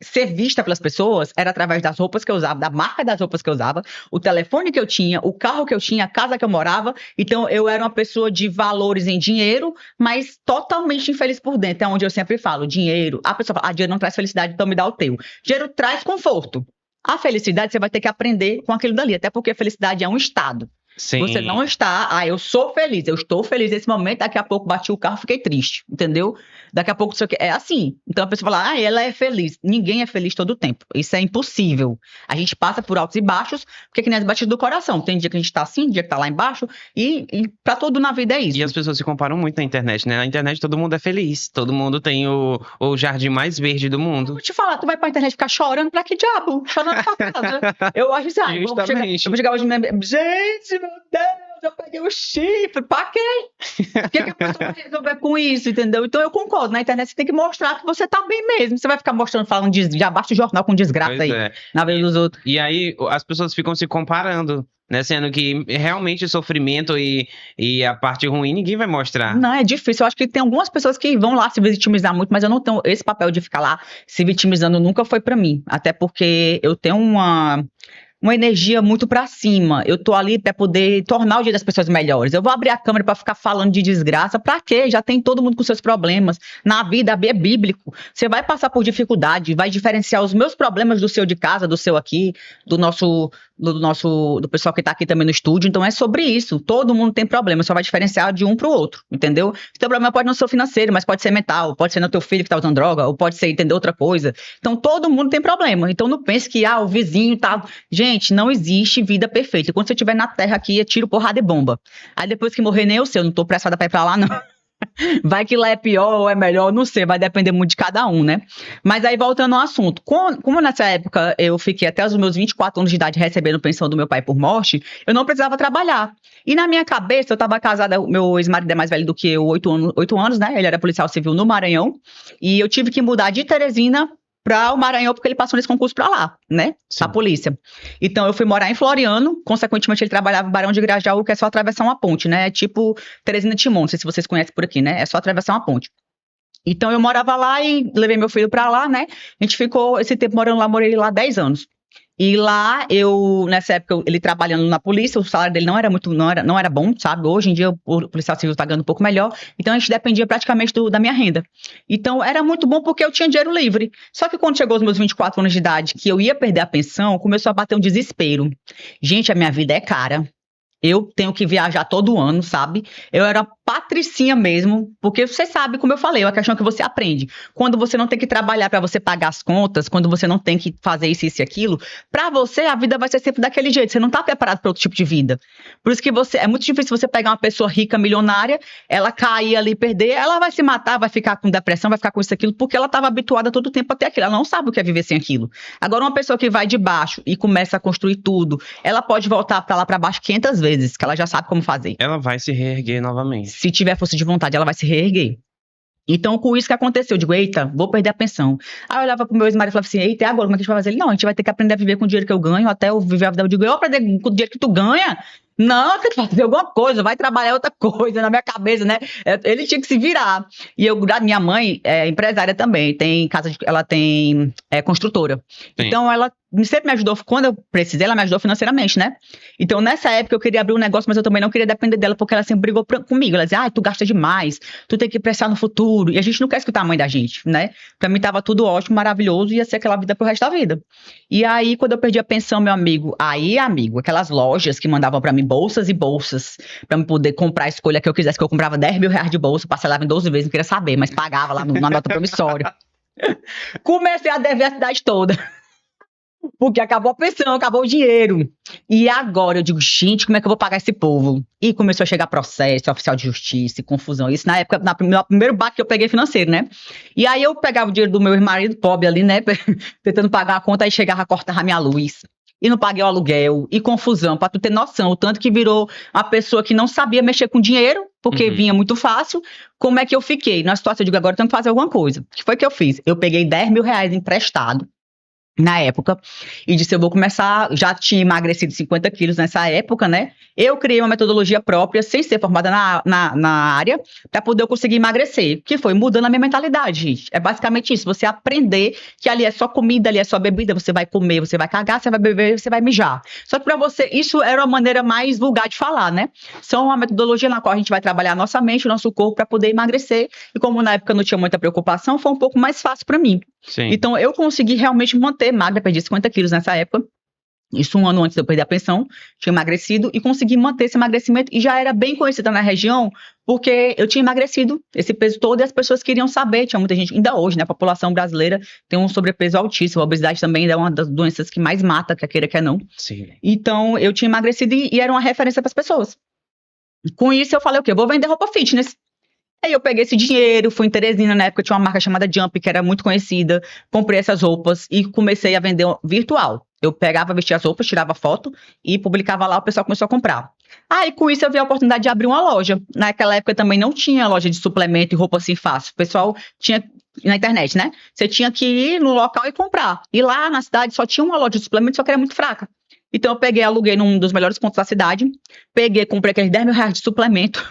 ser vista pelas pessoas, era através das roupas que eu usava, da marca das roupas que eu usava, o telefone que eu tinha, o carro que eu tinha, a casa que eu morava. Então, eu era uma pessoa de valores em dinheiro, mas totalmente infeliz por dentro. É onde eu sempre falo, dinheiro. A pessoa fala, dinheiro não traz felicidade, então me dá o teu. Dinheiro traz conforto. A felicidade você vai ter que aprender com aquilo dali, até porque a felicidade é um estado. Sim. Você não está, eu sou feliz, eu estou feliz nesse momento, daqui a pouco bati o carro, fiquei triste, entendeu? Daqui a pouco isso aqui é assim. Então a pessoa fala, ela é feliz. Ninguém é feliz todo o tempo. Isso é impossível. A gente passa por altos e baixos, porque é que nem as batidas do coração. Tem dia que a gente tá assim, dia que tá lá embaixo, e pra tudo na vida é isso. E as pessoas se comparam muito na internet, né? Na internet todo mundo é feliz, todo mundo tem o jardim mais verde do mundo. Vou te falar, tu vai pra internet ficar chorando pra que diabo? Chorando pra casa. Eu acho assim, eu vou chegar hoje mesmo, gente, meu Deus, eu peguei o chifre, pra quê? O que a pessoa vai resolver com isso, entendeu? Então eu concordo, na internet você tem que mostrar que você tá bem mesmo. Você vai ficar mostrando, falando de abaixo do jornal com desgraça Pois aí, na vez dos outros. E aí as pessoas ficam se comparando, né? Sendo que realmente o sofrimento e a parte ruim ninguém vai mostrar. Não, é difícil. Eu acho que tem algumas pessoas que vão lá se vitimizar muito, mas eu não tenho esse papel de ficar lá se vitimizando, nunca foi pra mim. Até porque eu tenho uma energia muito pra cima. Eu tô ali pra poder tornar o dia das pessoas melhores. Eu vou abrir a câmera pra ficar falando de desgraça. Pra quê? Já tem todo mundo com seus problemas. Na vida, é bíblico. Você vai passar por dificuldade, vai diferenciar os meus problemas do seu de casa, do seu aqui, do pessoal que tá aqui também no estúdio. Então é sobre isso. Todo mundo tem problema, só vai diferenciar de um pro outro, entendeu? O teu problema pode não ser financeiro, mas pode ser mental, pode ser no teu filho que tá usando droga, ou pode ser entender outra coisa. Então todo mundo tem problema. Então não pense que o vizinho tá... Gente, não existe vida perfeita. Quando você estiver na terra aqui, é tiro, porrada e bomba. Aí depois que morrer, nem eu sei, eu não tô pressada pra ir pra lá, não. Vai que lá é pior ou é melhor, não sei, vai depender muito de cada um, né? Mas aí, voltando ao assunto, como nessa época eu fiquei até os meus 24 anos de idade recebendo pensão do meu pai por morte, eu não precisava trabalhar. E na minha cabeça, eu estava casada, meu ex-marido é mais velho do que eu, 8 anos, né? Ele era policial civil no Maranhão, e eu tive que mudar de Teresina para o Maranhão, porque ele passou nesse concurso para lá, né? Sim. A polícia. Então, eu fui morar em Floriano, consequentemente, ele trabalhava em Barão de Grajaú, que é só atravessar uma ponte, né? É tipo Teresina Timon, não sei se vocês conhecem por aqui, né? É só atravessar uma ponte. Então eu morava lá e levei meu filho pra lá, né? A gente ficou esse tempo morando lá, morei lá 10 anos. E lá nessa época, ele trabalhando na polícia, o salário dele não era bom, sabe? Hoje em dia o policial civil tá ganhando um pouco melhor, então a gente dependia praticamente da minha renda. Então era muito bom porque eu tinha dinheiro livre. Só que quando chegou os meus 24 anos de idade, que eu ia perder a pensão, começou a bater um desespero. Gente, a minha vida é cara. Eu tenho que viajar todo ano, sabe? Eu era patricinha mesmo, porque você sabe, como eu falei, é uma questão que você aprende. Quando você não tem que trabalhar para você pagar as contas, quando você não tem que fazer isso e aquilo, para você a vida vai ser sempre daquele jeito. Você não tá preparado para outro tipo de vida. Por isso que é muito difícil você pegar uma pessoa rica, milionária, ela cair ali, perder, ela vai se matar, vai ficar com depressão, vai ficar com isso aquilo, porque ela estava habituada todo o tempo a ter aquilo. Ela não sabe o que é viver sem aquilo. Agora, uma pessoa que vai de baixo e começa a construir tudo, ela pode voltar para lá para baixo 500 vezes, que ela já sabe como fazer. Ela vai se reerguer novamente. Se tiver força de vontade, ela vai se reerguer. Então, com isso que aconteceu, eu digo, eita, vou perder a pensão. Aí eu olhava pro meu ex-marido e falava assim, eita, e agora, como é que a gente vai fazer? Ele, não, a gente vai ter que aprender a viver com o dinheiro que eu ganho, até eu viver a vida. Eu digo, eu aprender com o dinheiro que tu ganha? Não, você tem que fazer alguma coisa, vai trabalhar outra coisa na minha cabeça, né? Ele tinha que se virar. E minha mãe é empresária também, ela tem construtora. Sim. Então, ela sempre me ajudou, quando eu precisei, ela me ajudou financeiramente, né? Então, nessa época, eu queria abrir um negócio, mas eu também não queria depender dela, porque ela sempre brigou comigo. Ela dizia, tu gasta demais, tu tem que prestar no futuro. E a gente não quer escutar a mãe da gente, né? Pra mim, tava tudo ótimo, maravilhoso, ia ser aquela vida pro resto da vida. E aí, quando eu perdi a pensão, meu amigo, aquelas lojas que mandavam pra mim bolsas e bolsas, pra eu poder comprar a escolha que eu quisesse, que eu comprava 10 mil reais de bolsa, parcelava em 12 vezes, não queria saber, mas pagava lá na nota promissória. Comecei a dever a cidade toda. Porque acabou a pensão, acabou o dinheiro. E agora eu digo, gente, como é que eu vou pagar esse povo? E começou a chegar processo, oficial de justiça, confusão. Isso na época, no primeiro baque que eu peguei financeiro, né? E aí eu pegava o dinheiro do meu ex-marido, pobre ali, né? Tentando pagar a conta, aí chegava a cortar a minha luz. E não paguei o aluguel, e confusão, pra tu ter noção. O tanto que virou uma pessoa que não sabia mexer com dinheiro, porque vinha muito fácil. Como é que eu fiquei? Na situação, eu digo, agora eu tenho que fazer alguma coisa. O que foi que eu fiz? Eu peguei 10 mil reais emprestado na época, e disse, eu vou começar, já tinha emagrecido 50 quilos nessa época, né? Eu criei uma metodologia própria, sem ser formada na área, para poder eu conseguir emagrecer, que foi mudando a minha mentalidade, gente. É basicamente isso, você aprender que ali é só comida, ali é só bebida, você vai comer, você vai cagar, você vai beber, você vai mijar. Só que para você, isso era uma maneira mais vulgar de falar, né? São uma metodologia na qual a gente vai trabalhar a nossa mente, o nosso corpo, para poder emagrecer, e como na época eu não tinha muita preocupação, foi um pouco mais fácil para mim. Sim. Então, eu consegui realmente manter magra, perdi 50 quilos nessa época. Isso um ano antes de eu perder a pensão, tinha emagrecido e consegui manter esse emagrecimento. E já era bem conhecida na região, porque eu tinha emagrecido esse peso todo e as pessoas queriam saber. Tinha muita gente, ainda hoje, né? A população brasileira tem um sobrepeso altíssimo. A obesidade também é uma das doenças que mais mata, quer queira, quer não. Sim. Então, eu tinha emagrecido e era uma referência para as pessoas. Com isso, eu falei o quê? Eu vou vender roupa fitness. Aí eu peguei esse dinheiro, fui em Teresina, na época tinha uma marca chamada Jump, que era muito conhecida, comprei essas roupas e comecei a vender virtual. Eu pegava, vestia as roupas, tirava foto e publicava lá, o pessoal começou a comprar. Aí com isso eu vi a oportunidade de abrir uma loja. Naquela época também não tinha loja de suplemento e roupa assim fácil. O pessoal tinha na internet, né? Você tinha que ir no local e comprar. E lá na cidade só tinha uma loja de suplemento, só que era muito fraca. Então eu peguei, aluguei num dos melhores pontos da cidade, comprei aqueles 10 mil reais de suplemento.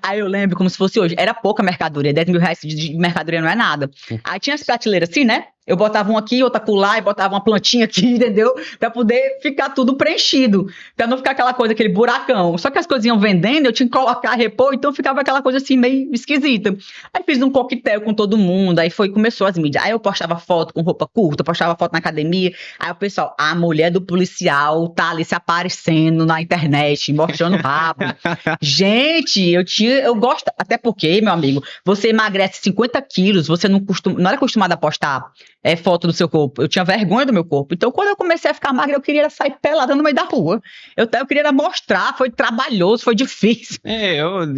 Aí eu lembro como se fosse hoje, era pouca mercadoria, 10 mil reais de mercadoria não é nada. Aí tinha as prateleiras assim, né? Eu botava um aqui, outra acolá, e botava uma plantinha aqui, entendeu? Pra poder ficar tudo preenchido, pra não ficar aquela coisa, aquele buracão. Só que as coisas iam vendendo, eu tinha que colocar, repor, então ficava aquela coisa assim, meio esquisita. Aí fiz um coquetel com todo mundo, aí começou as mídias. Aí eu postava foto com roupa curta, postava foto na academia, aí o pessoal, a mulher do policial tá ali se aparecendo na internet, mostrando o rabo. Gente, eu gosto, até porque, meu amigo, você emagrece 50 quilos, você não era acostumado a postar foto do seu corpo. Eu tinha vergonha do meu corpo. Então, quando eu comecei a ficar magra, eu queria sair pelada no meio da rua. Eu queria mostrar, foi trabalhoso, foi difícil.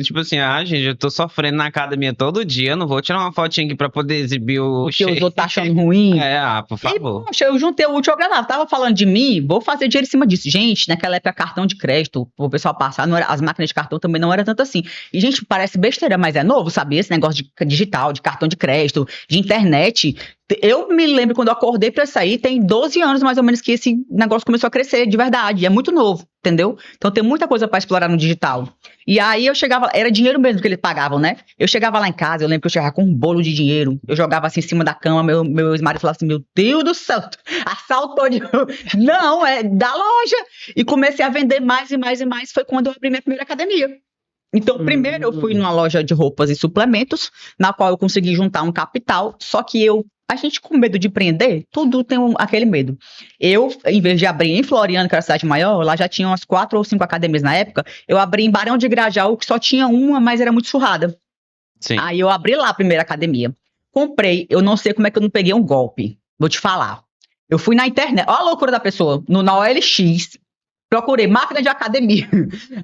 Tipo assim, gente, eu tô sofrendo na academia todo dia, eu não vou tirar uma fotinha aqui pra poder exibir o porque os outros tá achando ruim. Por favor. E, poxa, eu juntei o útil ao agradável. Tava falando de mim, vou fazer dinheiro em cima disso. Gente, naquela época, cartão de crédito, o pessoal passar, as máquinas de cartão também não era tanto assim. E, gente, parece besteira, mas é novo, sabe? Esse negócio de digital, de cartão de crédito, de internet. Eu me lembro quando eu acordei pra sair, tem 12 anos mais ou menos que esse negócio começou a crescer de verdade. É muito novo, entendeu? Então tem muita coisa pra explorar no digital. E aí eu chegava, era dinheiro mesmo que eles pagavam, né? Eu chegava lá em casa, eu lembro que eu chegava com um bolo de dinheiro. Eu jogava assim em cima da cama, meu ex-marido falava assim: Meu Deus do céu, assaltou de. Não, é da loja. E comecei a vender mais e mais e mais. Foi quando eu abri minha primeira academia. Então, primeiro eu fui numa loja de roupas e suplementos, na qual eu consegui juntar um capital, só que a gente com medo de empreender, tudo tem aquele medo. Eu, em vez de abrir em Floriano, que era a cidade maior, lá já tinha umas 4 ou 5 academias na época, eu abri em Barão de Grajaú, que só tinha uma, mas era muito surrada. Sim. Aí eu abri lá a primeira academia. Comprei, eu não sei como é que eu não peguei um golpe, vou te falar. Eu fui na internet, olha a loucura da pessoa, na OLX, procurei máquina de academia.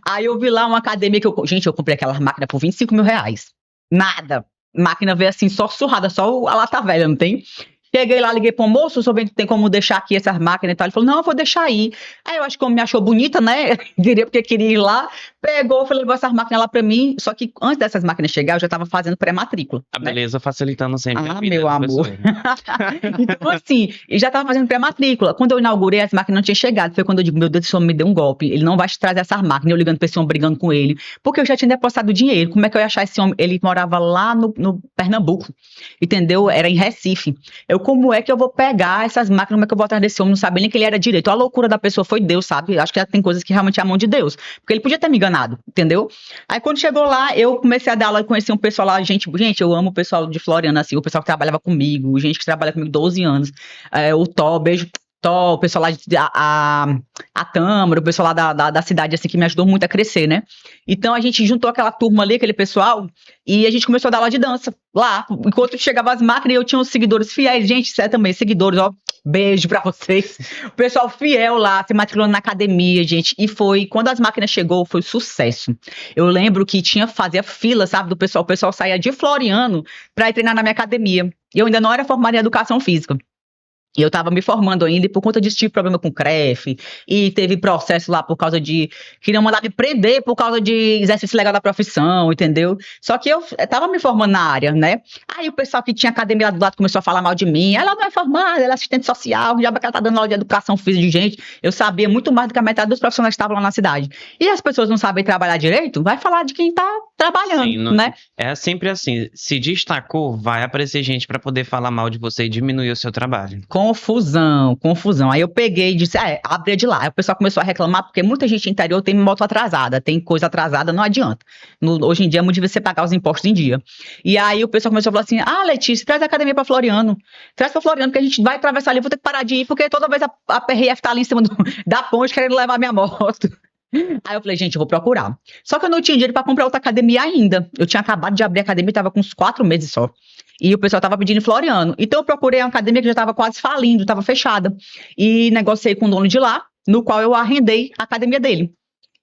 Aí eu vi lá uma academia gente, eu comprei aquela máquina por 25 mil reais. Nada. Máquina veio assim, só surrada, só a lata velha, não tem? Cheguei lá, liguei pro moço, só vendo que tem como deixar aqui essas máquinas e tal. Ele falou, não, eu vou deixar aí. Aí eu acho que como me achou bonita, né? Queria porque queria ir lá. Pegou, falei, levou essas máquinas lá pra mim. Só que antes dessas máquinas chegar, eu já tava fazendo pré-matrícula. A né? beleza facilitando sempre a vida meu da amor. pessoa. Então, assim, eu já tava fazendo pré-matrícula. Quando eu inaugurei, as máquinas não tinham chegado. Foi quando eu digo, meu Deus, esse homem me deu um golpe. Ele não vai te trazer essas máquinas. Eu ligando pra esse homem, brigando com ele. Porque eu já tinha depositado dinheiro. Como é que eu ia achar esse homem? Ele morava lá no Pernambuco. Entendeu? Era em Recife. Como é que eu vou pegar essas máquinas? Como é que eu vou atrás desse homem? Não sabia nem que ele era direito. A loucura da pessoa foi Deus, sabe? Acho que já tem coisas que realmente é a mão de Deus. Porque ele podia ter me enganado, entendeu? Aí quando chegou lá, eu comecei a dar aula e conheci um pessoal lá, gente, eu amo o pessoal de Floriana, assim, o pessoal que trabalhava comigo, gente que trabalha comigo 12 anos, o Tó, beijo, Tó, o pessoal lá, a Tâmara, o pessoal lá da cidade, assim, que me ajudou muito a crescer, né? Então a gente juntou aquela turma ali, aquele pessoal, e a gente começou a dar aula de dança, lá, enquanto chegava as máquinas, eu tinha uns seguidores fiéis, gente, isso é também, seguidores, ó, beijo pra vocês. O pessoal fiel lá, se matriculando na academia, gente. E foi, quando as máquinas chegou, foi sucesso. Eu lembro que fazia fila, sabe, do pessoal. O pessoal saía de Floriano pra ir treinar na minha academia. E eu ainda não era formada em educação física. E eu tava me formando ainda, e por conta disso tive problema com CREF, e teve processo lá por causa de... Queriam mandar me prender por causa de exercício legal da profissão, entendeu? Só que eu tava me formando na área, né? Aí o pessoal que tinha academia lá do lado começou a falar mal de mim. Ela não é formada, ela é assistente social, já que ela tá dando aula de educação física de gente. Eu sabia muito mais do que a metade dos profissionais que estavam lá na cidade. E as pessoas não sabem trabalhar direito, vai falar de quem tá trabalhando, Sim, né? É sempre assim, se destacou, vai aparecer gente pra poder falar mal de você e diminuir o seu trabalho. Confusão. Aí eu peguei e disse, abre de lá. Aí o pessoal começou a reclamar, porque muita gente interior tem moto atrasada, tem coisa atrasada, não adianta. Hoje em dia é muito difícil você pagar os impostos em dia. E aí o pessoal começou a falar assim, Letícia, traz a academia pra Floriano. Traz pra Floriano, porque a gente vai atravessar ali, vou ter que parar de ir, porque toda vez a PRF tá ali em cima da ponte querendo levar minha moto. Aí eu falei, gente, eu vou procurar. Só que eu não tinha dinheiro pra comprar outra academia ainda. Eu tinha acabado de abrir a academia, tava com uns 4 meses só. E o pessoal tava pedindo em Floriano. Então eu procurei uma academia que já tava quase falindo, tava fechada. E negociei com o dono de lá, no qual eu arrendei a academia dele.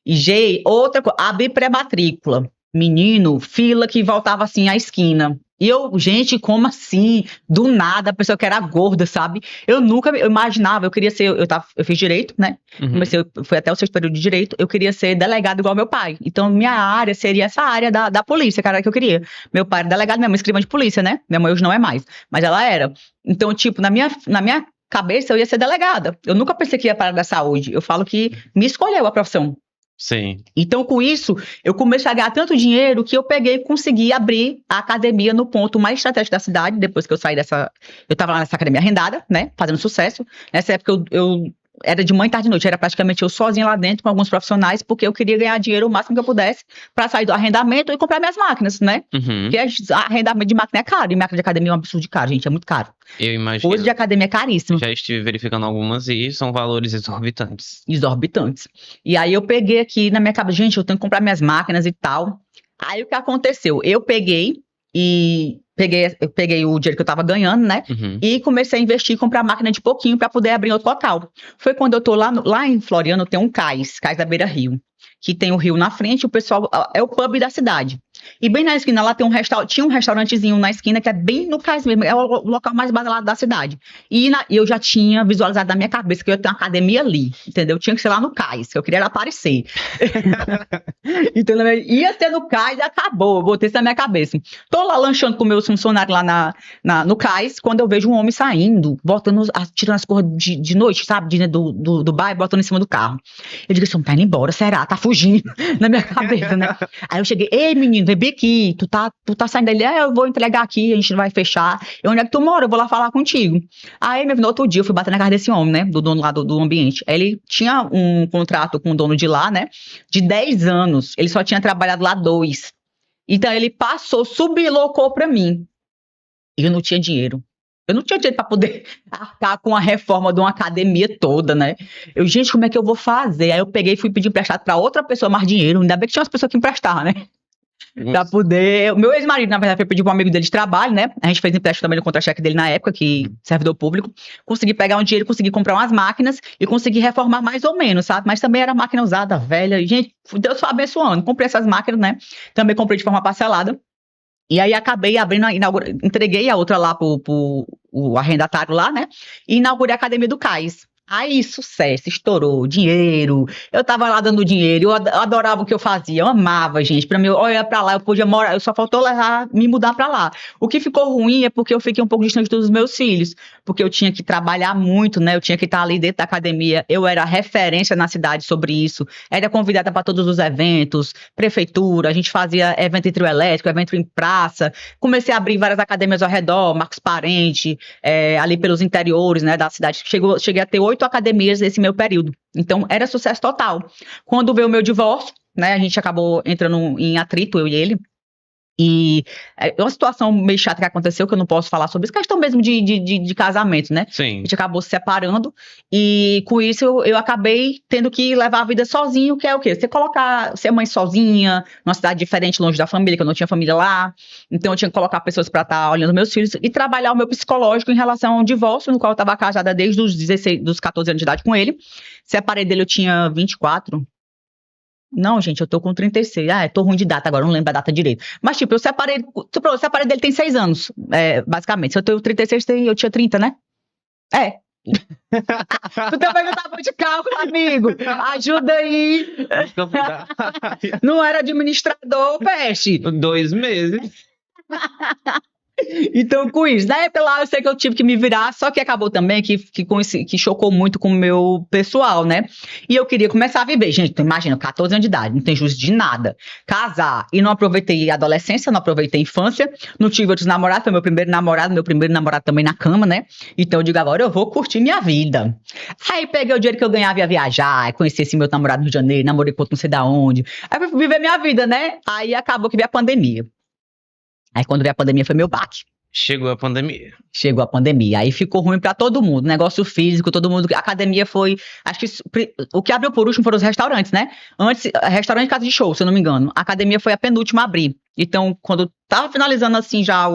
E outra coisa, abri pré-matrícula. Menino, fila que voltava assim à esquina. E eu, gente, como assim? Do nada, a pessoa que era gorda, sabe? Eu imaginava, eu queria ser, eu fiz direito, né? Fui até o 6º período de direito, eu queria ser delegado igual meu pai. Então, minha área seria essa área da polícia, cara, que eu queria. Meu pai era delegado, minha mãe escrivã de polícia, né? Minha mãe hoje não é mais, mas ela era. Então, tipo, na minha cabeça, eu ia ser delegada. Eu nunca pensei que ia para a área da saúde. Eu falo que me escolheu a profissão. Sim. Então, com isso, eu comecei a ganhar tanto dinheiro que eu peguei e consegui abrir a academia no ponto mais estratégico da cidade, depois que eu saí dessa... Eu estava lá nessa academia arrendada, né, fazendo sucesso. Nessa época, eu era de manhã, tarde e noite, era praticamente eu sozinha lá dentro com alguns profissionais, porque eu queria ganhar dinheiro o máximo que eu pudesse para sair do arrendamento e comprar minhas máquinas, né? Porque arrendamento de máquina é caro, e máquina de academia é um absurdo de caro, gente, é muito caro. Eu imagino. Coisa de academia é caríssimo. Já estive verificando algumas e são valores exorbitantes. E aí eu peguei aqui na minha cabeça, gente, eu tenho que comprar minhas máquinas e tal. Aí o que aconteceu? Eu peguei o dinheiro que eu tava ganhando, né? E comecei a investir e comprar máquina de pouquinho para poder abrir outro local. Foi quando eu tô lá em Floriano, tem um cais da Beira Rio, que tem o rio na frente, o pessoal, é o pub da cidade. E bem na esquina lá tinha um restaurantezinho na esquina que é bem no cais mesmo, é o local mais badalado da cidade. E eu já tinha visualizado na minha cabeça que eu ia ter uma academia ali, entendeu? Tinha que ser lá no cais, que eu queria era aparecer. Então, ia ser no cais e acabou, eu botei isso na minha cabeça. Tô lá lanchando com meus funcionários lá no cais, quando eu vejo um homem saindo, tirando as coisas de noite, sabe, do bairro, botando em cima do carro. Eu digo assim, tá indo embora, será? Tá fugindo na minha cabeça, né? Aí eu cheguei, ei menino, vem bem aqui, tu tá saindo dali, eu vou entregar aqui, a gente vai fechar. Onde é que tu mora? Eu vou lá falar contigo. Aí, no outro dia, eu fui bater na casa desse homem, né, do dono lá do ambiente. Ele tinha um contrato com o dono de lá, né, de 10 anos, ele só tinha trabalhado lá 2. Então, ele sublocou pra mim. E eu não tinha dinheiro. Eu não tinha dinheiro para poder arcar com a reforma de uma academia toda, né? Gente, como é que eu vou fazer? Aí eu peguei e fui pedir emprestado para outra pessoa mais dinheiro. Ainda bem que tinha umas pessoas que emprestavam, né? Pra poder. O meu ex-marido, na verdade, foi pedir para um amigo dele de trabalho, né? A gente fez empréstimo também no contra-cheque dele na época, que servidor público. Consegui pegar um dinheiro, consegui comprar umas máquinas e consegui reformar mais ou menos, sabe? Mas também era máquina usada, velha. Gente, Deus foi abençoando. Comprei essas máquinas, né? Também comprei de forma parcelada. E aí acabei abrindo, entreguei a outra lá pro o arrendatário lá, né? E inaugurei a Academia do Cais. Aí, sucesso, estourou, dinheiro. Eu tava lá dando dinheiro, eu adorava o que eu fazia, eu amava, gente. Pra mim, eu ia pra lá, eu podia morar, eu só faltou me mudar pra lá. O que ficou ruim é porque eu fiquei um pouco distante dos meus filhos, porque eu tinha que trabalhar muito, né? Eu tinha que estar ali dentro da academia, eu era referência na cidade sobre isso, era convidada para todos os eventos, prefeitura, a gente fazia evento em trio elétrico, evento em praça, comecei a abrir várias academias ao redor, Marcos Parente, ali pelos interiores, né, da cidade. Cheguei a ter 8 academias nesse meu período. Então, era sucesso total. Quando veio o meu divórcio, né, a gente acabou entrando em atrito, eu e ele. E é uma situação meio chata que aconteceu, que eu não posso falar sobre isso, questão mesmo de casamento, né? Sim. A gente acabou se separando, e com isso eu acabei tendo que levar a vida sozinho, que é o quê? Ser mãe sozinha, numa cidade diferente, longe da família, que eu não tinha família lá, então eu tinha que colocar pessoas para estar olhando meus filhos, e trabalhar o meu psicológico em relação ao divórcio, no qual eu estava casada desde dos 14 anos de idade com ele. Separei dele, eu tinha 24. Não, gente, eu tô com 36. Tô ruim de data agora, não lembro a data direito. Mas, tipo, eu separei dele tem 6 anos, basicamente. Se eu tenho 36, eu tinha 30, né? É. Tu também não tá bom de cálculo, amigo. Ajuda aí. Não era administrador, peste. 2 meses. Então, com isso, na época lá eu sei que eu tive que me virar, só que acabou também que chocou muito com o meu pessoal, né? E eu queria começar a viver. Gente, tu imagina, 14 anos de idade, não tem juízo de nada. Casar, e não aproveitei a adolescência, não aproveitei a infância, não tive outros namorados, foi meu primeiro namorado também na cama, né? Então eu digo, agora eu vou curtir minha vida. Aí peguei o dinheiro que eu ganhava e ia viajar, conheci esse meu namorado no Rio de Janeiro, namorei com outro não sei da onde. Aí fui viver minha vida, né? Aí acabou que veio a pandemia. Aí quando veio a pandemia foi meu baque. Chegou a pandemia. Chegou a pandemia. Aí ficou ruim pra todo mundo. Negócio físico, todo mundo. A academia foi. Acho que o que abriu por último foram os restaurantes, né? Antes, restaurante e casa de show, se eu não me engano. A academia foi a penúltima a abrir. Então, quando tava finalizando assim já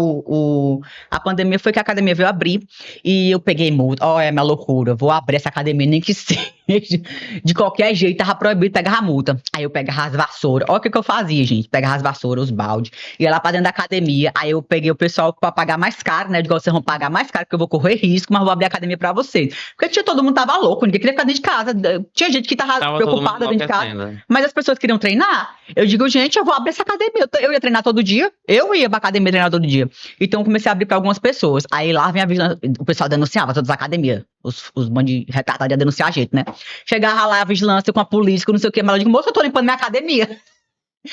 a pandemia, foi que a academia veio abrir. E eu peguei multa. É minha loucura. Vou abrir essa academia, nem que seja. De qualquer jeito, tava proibido pegar a multa. Aí eu pegava as vassouras. Olha o que eu fazia, gente. Pegava as vassouras, os baldes. Ia lá pra dentro da academia. Aí eu peguei o pessoal pra pagar mais caro, né? Eu digo, vocês vão pagar mais caro, porque eu vou correr risco, mas vou abrir a academia pra vocês. Porque todo mundo tava louco, ninguém queria ficar dentro de casa. Tinha gente que tava preocupada dentro de casa. Mas as pessoas queriam treinar. Eu digo, gente, eu vou abrir essa academia. Eu ia treinar todo dia. Eu ia pra academia treinar todo dia. Então eu comecei a abrir pra algumas pessoas. Aí lá vem a vigilância. O pessoal denunciava todas as academias. Os bandos retardados iam denunciar a gente, né? Chegava lá a vigilância com a polícia, com não sei o que. Mas eu digo, moça, eu tô limpando minha academia.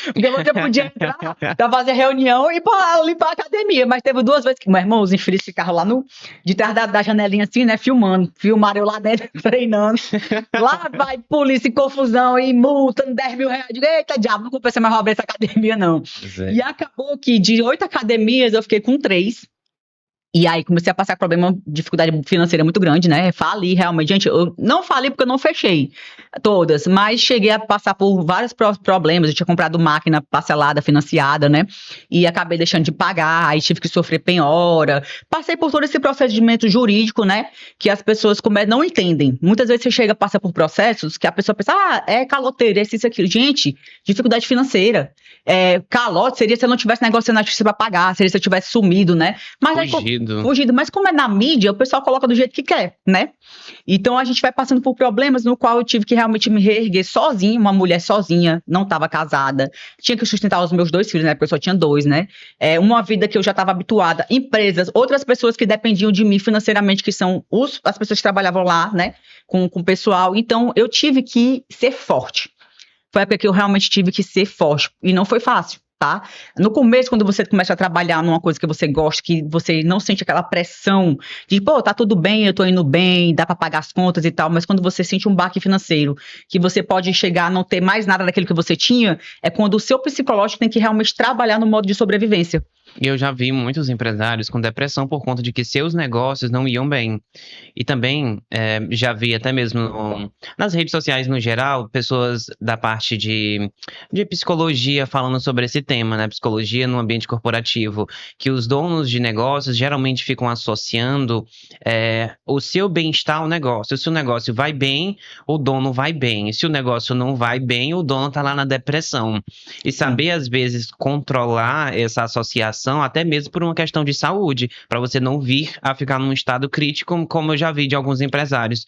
Porque você podia entrar pra fazer reunião e pra limpar a academia. Mas teve 2 vezes que, meu irmão, os infelizes ficaram lá de trás da janelinha assim, né, filmando. Filmaram eu lá dentro, treinando. Lá vai polícia e confusão e multa, 10 mil reais. Eu digo, eita, diabo, não compensa mais abrir essa academia, não. E acabou que de 8 academias eu fiquei com 3. E aí comecei a passar problema, dificuldade financeira muito grande, né? Fali realmente. Gente, eu não falei porque eu não fechei todas, mas cheguei a passar por vários problemas. Eu tinha comprado máquina parcelada, financiada, né? E acabei deixando de pagar, aí tive que sofrer penhora. Passei por todo esse procedimento jurídico, né? Que as pessoas não entendem. Muitas vezes você chega a passar por processos que a pessoa pensa, é caloteiro, isso, aquilo. Gente, dificuldade financeira. Calote seria se eu não tivesse negociando a justiça pra pagar, seria se eu tivesse sumido, né? Mas fugido. Mas como é na mídia, o pessoal coloca do jeito que quer, né? Então a gente vai passando por problemas no qual eu tive que realmente me reerguer sozinha, uma mulher sozinha, não estava casada, tinha que sustentar os meus 2 filhos, né? Porque eu só tinha 2, né? Uma vida que eu já estava habituada, empresas, outras pessoas que dependiam de mim financeiramente, que são as pessoas que trabalhavam lá, né? Com o pessoal. Então eu tive que ser forte. Foi a época que eu realmente tive que ser forte. E não foi fácil, tá? No começo, quando você começa a trabalhar numa coisa que você gosta, que você não sente aquela pressão de, pô, tá tudo bem, eu tô indo bem, dá pra pagar as contas e tal, mas quando você sente um baque financeiro, que você pode chegar a não ter mais nada daquilo que você tinha, é quando o seu psicológico tem que realmente trabalhar no modo de sobrevivência. E eu já vi muitos empresários com depressão por conta de que seus negócios não iam bem. E também já vi até mesmo nas redes sociais no geral, pessoas da parte de psicologia falando sobre esse tema, né? Psicologia no ambiente corporativo, que os donos de negócios geralmente ficam associando o seu bem-estar ao negócio. Se o negócio vai bem, o dono vai bem. E se o negócio não vai bem, o dono tá lá na depressão. E saber, às vezes, controlar essa associação, até mesmo por uma questão de saúde, para você não vir a ficar num estado crítico, como eu já vi de alguns empresários.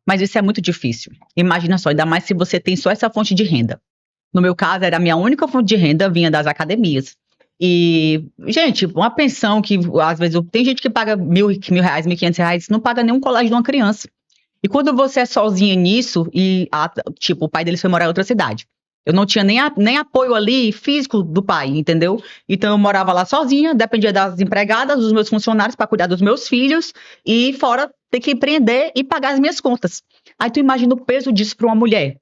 Mas isso é muito difícil. Imagina só, ainda mais se você tem só essa fonte de renda. No meu caso, era a minha única fonte de renda, vinha das academias. E, gente, uma pensão que, às vezes, tem gente que paga R$1.000, R$1.500, não paga nem um colégio de uma criança. E quando você é sozinha nisso, tipo, o pai deles foi morar em outra cidade. Eu não tinha nem apoio ali físico do pai, entendeu? Então eu morava lá sozinha, dependia das empregadas, dos meus funcionários para cuidar dos meus filhos e fora ter que empreender e pagar as minhas contas. Aí tu imagina o peso disso para uma mulher.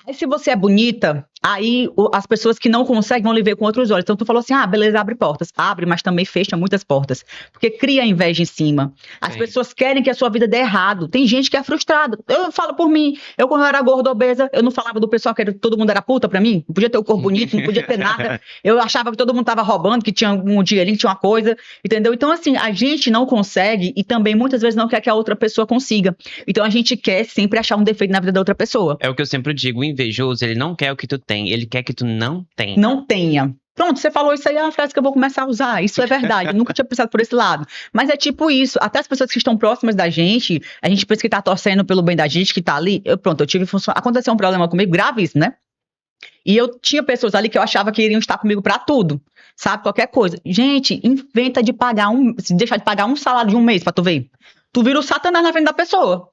Aí se você é bonita, aí as pessoas que não conseguem vão lhe ver com outros olhos. Então tu falou assim, beleza, abre portas. Abre, mas também fecha muitas portas. Porque cria inveja em cima. As pessoas querem que a sua vida dê errado. Tem gente que é frustrada. Eu falo por mim. Eu quando eu era gorda, obesa, eu não falava do pessoal que todo mundo era puta pra mim. Não podia ter o corpo bonito, não podia ter nada. Eu achava que todo mundo tava roubando, que tinha um dinheirinho, que tinha uma coisa. Entendeu? Então assim, a gente não consegue e também muitas vezes não quer que a outra pessoa consiga. Então a gente quer sempre achar um defeito na vida da outra pessoa. É o que eu sempre digo, o invejoso, ele não quer o que tu tem, ele quer que tu não tenha. Não tenha. Pronto, você falou isso aí, é uma frase que eu vou começar a usar. Isso é verdade, eu nunca tinha pensado por esse lado. Mas é tipo isso, até as pessoas que estão próximas da gente, a gente pensa que tá torcendo pelo bem da gente, que tá ali. Aconteceu um problema comigo, gravíssimo, né? E eu tinha pessoas ali que eu achava que iriam estar comigo pra tudo, sabe? Qualquer coisa. Gente, inventa de deixar de pagar um salário de um mês pra tu ver. Tu vira o Satanás na frente da pessoa.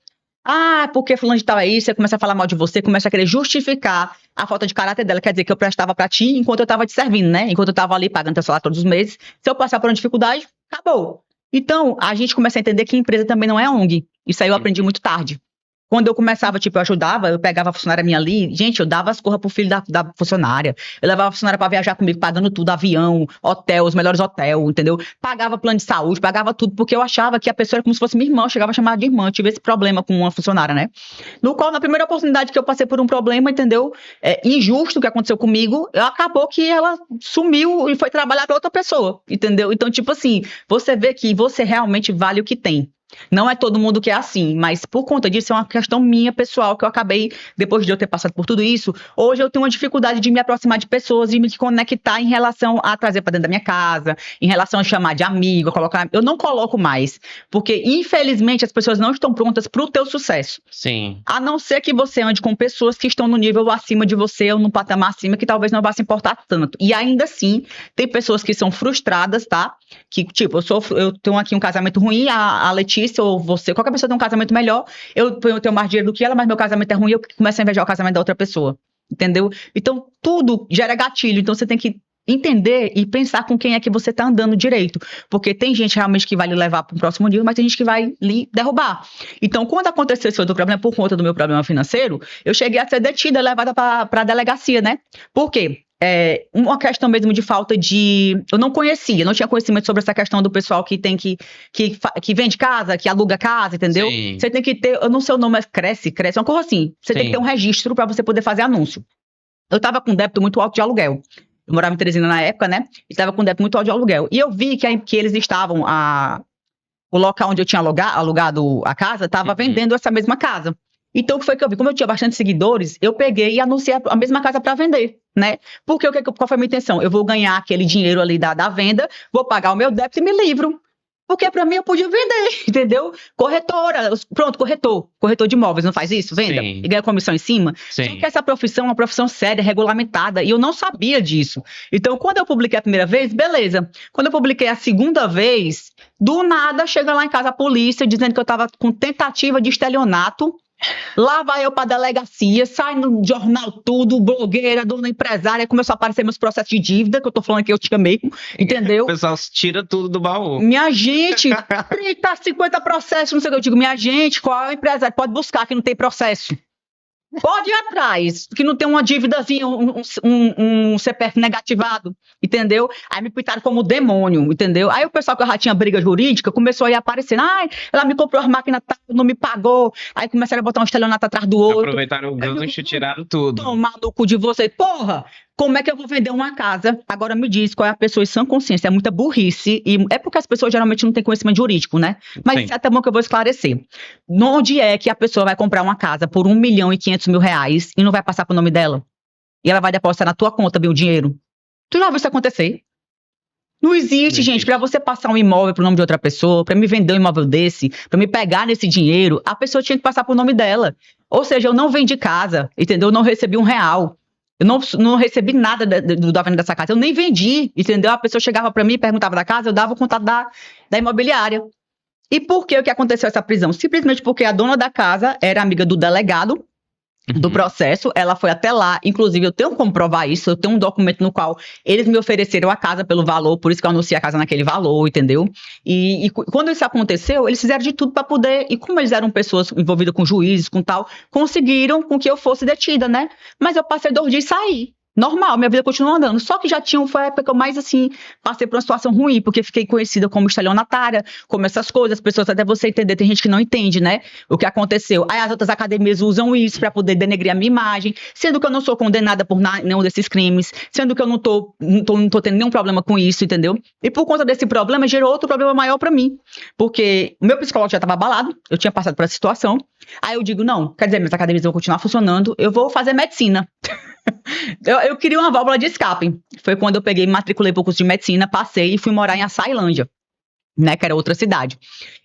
Porque fulano de tal é isso, você começa a falar mal de você, começa a querer justificar a falta de caráter dela, quer dizer que eu prestava pra ti enquanto eu tava te servindo, né? Enquanto eu tava ali pagando teu salário todos os meses, se eu passar por uma dificuldade, acabou. Então, a gente começa a entender que empresa também não é ONG. Isso aí eu aprendi muito tarde. Quando eu começava, tipo, eu ajudava, eu pegava a funcionária minha ali, gente, eu dava as corras pro filho da funcionária, eu levava a funcionária pra viajar comigo, pagando tudo, avião, hotel, os melhores hotéis, entendeu? Pagava plano de saúde, pagava tudo, porque eu achava que a pessoa era como se fosse minha irmã, eu chegava a chamar de irmã, eu tive esse problema com uma funcionária, né? No qual, na primeira oportunidade que eu passei por um problema, entendeu? Injusto que aconteceu comigo, acabou que ela sumiu e foi trabalhar pra outra pessoa, entendeu? Então, tipo assim, você vê que você realmente vale o que tem. Não é todo mundo que é assim, mas por conta disso é uma questão minha pessoal que eu acabei, depois de eu ter passado por tudo isso, hoje eu tenho uma dificuldade de me aproximar de pessoas e me conectar em relação a trazer para dentro da minha casa, em relação a chamar de amigo, eu não coloco mais, porque infelizmente as pessoas não estão prontas para o teu sucesso. Sim. A não ser que você ande com pessoas que estão no nível acima de você ou no patamar acima que talvez não vá se importar tanto. E ainda assim, tem pessoas que são frustradas, tá? Que tipo, eu tenho aqui um casamento ruim, a Letícia ou você, qualquer pessoa tem um casamento melhor, eu tenho mais dinheiro do que ela, mas meu casamento é ruim, eu começo a invejar o casamento da outra pessoa, entendeu? Então, tudo gera gatilho, então você tem que entender e pensar com quem é que você tá andando direito, porque tem gente realmente que vai lhe levar para o próximo nível, mas tem gente que vai lhe derrubar. Então, quando aconteceu esse outro problema, por conta do meu problema financeiro, eu cheguei a ser detida, levada para a delegacia, né? Por quê? uma questão mesmo de falta de... Eu não conhecia, não tinha conhecimento sobre essa questão do pessoal que tem que vende casa, que aluga casa, entendeu? Sim. Você tem que ter, eu não sei o nome, mas cresce, uma coisa assim. Você tem Sim. que ter um registro para você poder fazer anúncio. Eu tava com um débito muito alto de aluguel. Eu morava em Teresina na época, né? E tava com um débito muito alto de aluguel. E eu vi que eles estavam, o local onde eu tinha alugado a casa, tava vendendo essa mesma casa. Então, o que foi que eu vi? Como eu tinha bastante seguidores, eu peguei e anunciei a mesma casa para vender, né? Porque qual foi a minha intenção? Eu vou ganhar aquele dinheiro ali da venda, vou pagar o meu débito e me livro. Porque para mim eu podia vender, entendeu? Corretora, pronto, corretor de imóveis, não faz isso? Venda Sim. e ganha comissão em cima. Sim. Só que essa profissão é uma profissão séria, regulamentada, e eu não sabia disso. Então, quando eu publiquei a primeira vez, beleza. Quando eu publiquei a segunda vez, do nada, chega lá em casa a polícia dizendo que eu estava com tentativa de estelionato. Lá vai eu pra delegacia, sai no jornal tudo, blogueira, dona empresária, começou a aparecer meus processos de dívida, que eu tô falando que eu tinha mesmo, entendeu? O pessoal tira tudo do baú. Minha gente, 30, 50 processos, não sei o que eu digo. Minha gente, qual é o empresário? Pode buscar que não tem processo. Pode ir atrás, que não tem uma dívidazinha, um CPF negativado, entendeu? Aí me pintaram como demônio, entendeu? Aí o pessoal que já tinha briga jurídica começou a ir aparecendo. Ai, ela me comprou as máquinas, não me pagou. Aí começaram a botar um estelionato atrás do outro. Aproveitaram o gancho e tiraram tudo. Tomar no cu de vocês. Porra, como é que eu vou vender uma casa? Agora me diz qual é a pessoa em sã consciência. É muita burrice. E é porque as pessoas geralmente não têm conhecimento jurídico, né? Mas Sim. isso é até bom que eu vou esclarecer. Onde é que a pessoa vai comprar uma casa por R$1.500.000 e não vai passar pro nome dela? E ela vai depositar na tua conta, o dinheiro? Tu já viu isso acontecer? Não existe, gente. Para você passar um imóvel pro nome de outra pessoa, para me vender um imóvel desse, para me pegar nesse dinheiro, a pessoa tinha que passar pro nome dela. Ou seja, eu não vendi casa, entendeu? Eu não recebi R$1. Eu não recebi nada da venda dessa casa. Eu nem vendi, entendeu? A pessoa chegava para mim, perguntava da casa, eu dava o contato da imobiliária. E por que o que aconteceu essa prisão? Simplesmente porque a dona da casa era amiga do delegado do processo, ela foi até lá, inclusive eu tenho como provar isso, eu tenho um documento no qual eles me ofereceram a casa pelo valor, por isso que eu anunciei a casa naquele valor, entendeu? E quando isso aconteceu, eles fizeram de tudo para poder, e como eles eram pessoas envolvidas com juízes, com tal, conseguiram com que eu fosse detida, né? Mas eu passei 2 dias e saí. Normal, minha vida continuou andando. Só que foi a época que eu mais, assim, passei por uma situação ruim, porque fiquei conhecida como estelionatária, como essas coisas, as pessoas, até você entender, tem gente que não entende, né, o que aconteceu. Aí as outras academias usam isso pra poder denegrir a minha imagem, sendo que eu não sou condenada por nenhum desses crimes, sendo que eu não tô tendo nenhum problema com isso, entendeu? E por conta desse problema, gerou outro problema maior pra mim, porque o meu psicólogo já estava abalado, eu tinha passado por essa situação. Aí eu digo, não, quer dizer, minhas academias vão continuar funcionando, eu vou fazer medicina. Eu queria uma válvula de escape. Foi quando eu peguei, me matriculei para o curso de medicina, passei e fui morar em Açailândia, né, que era outra cidade.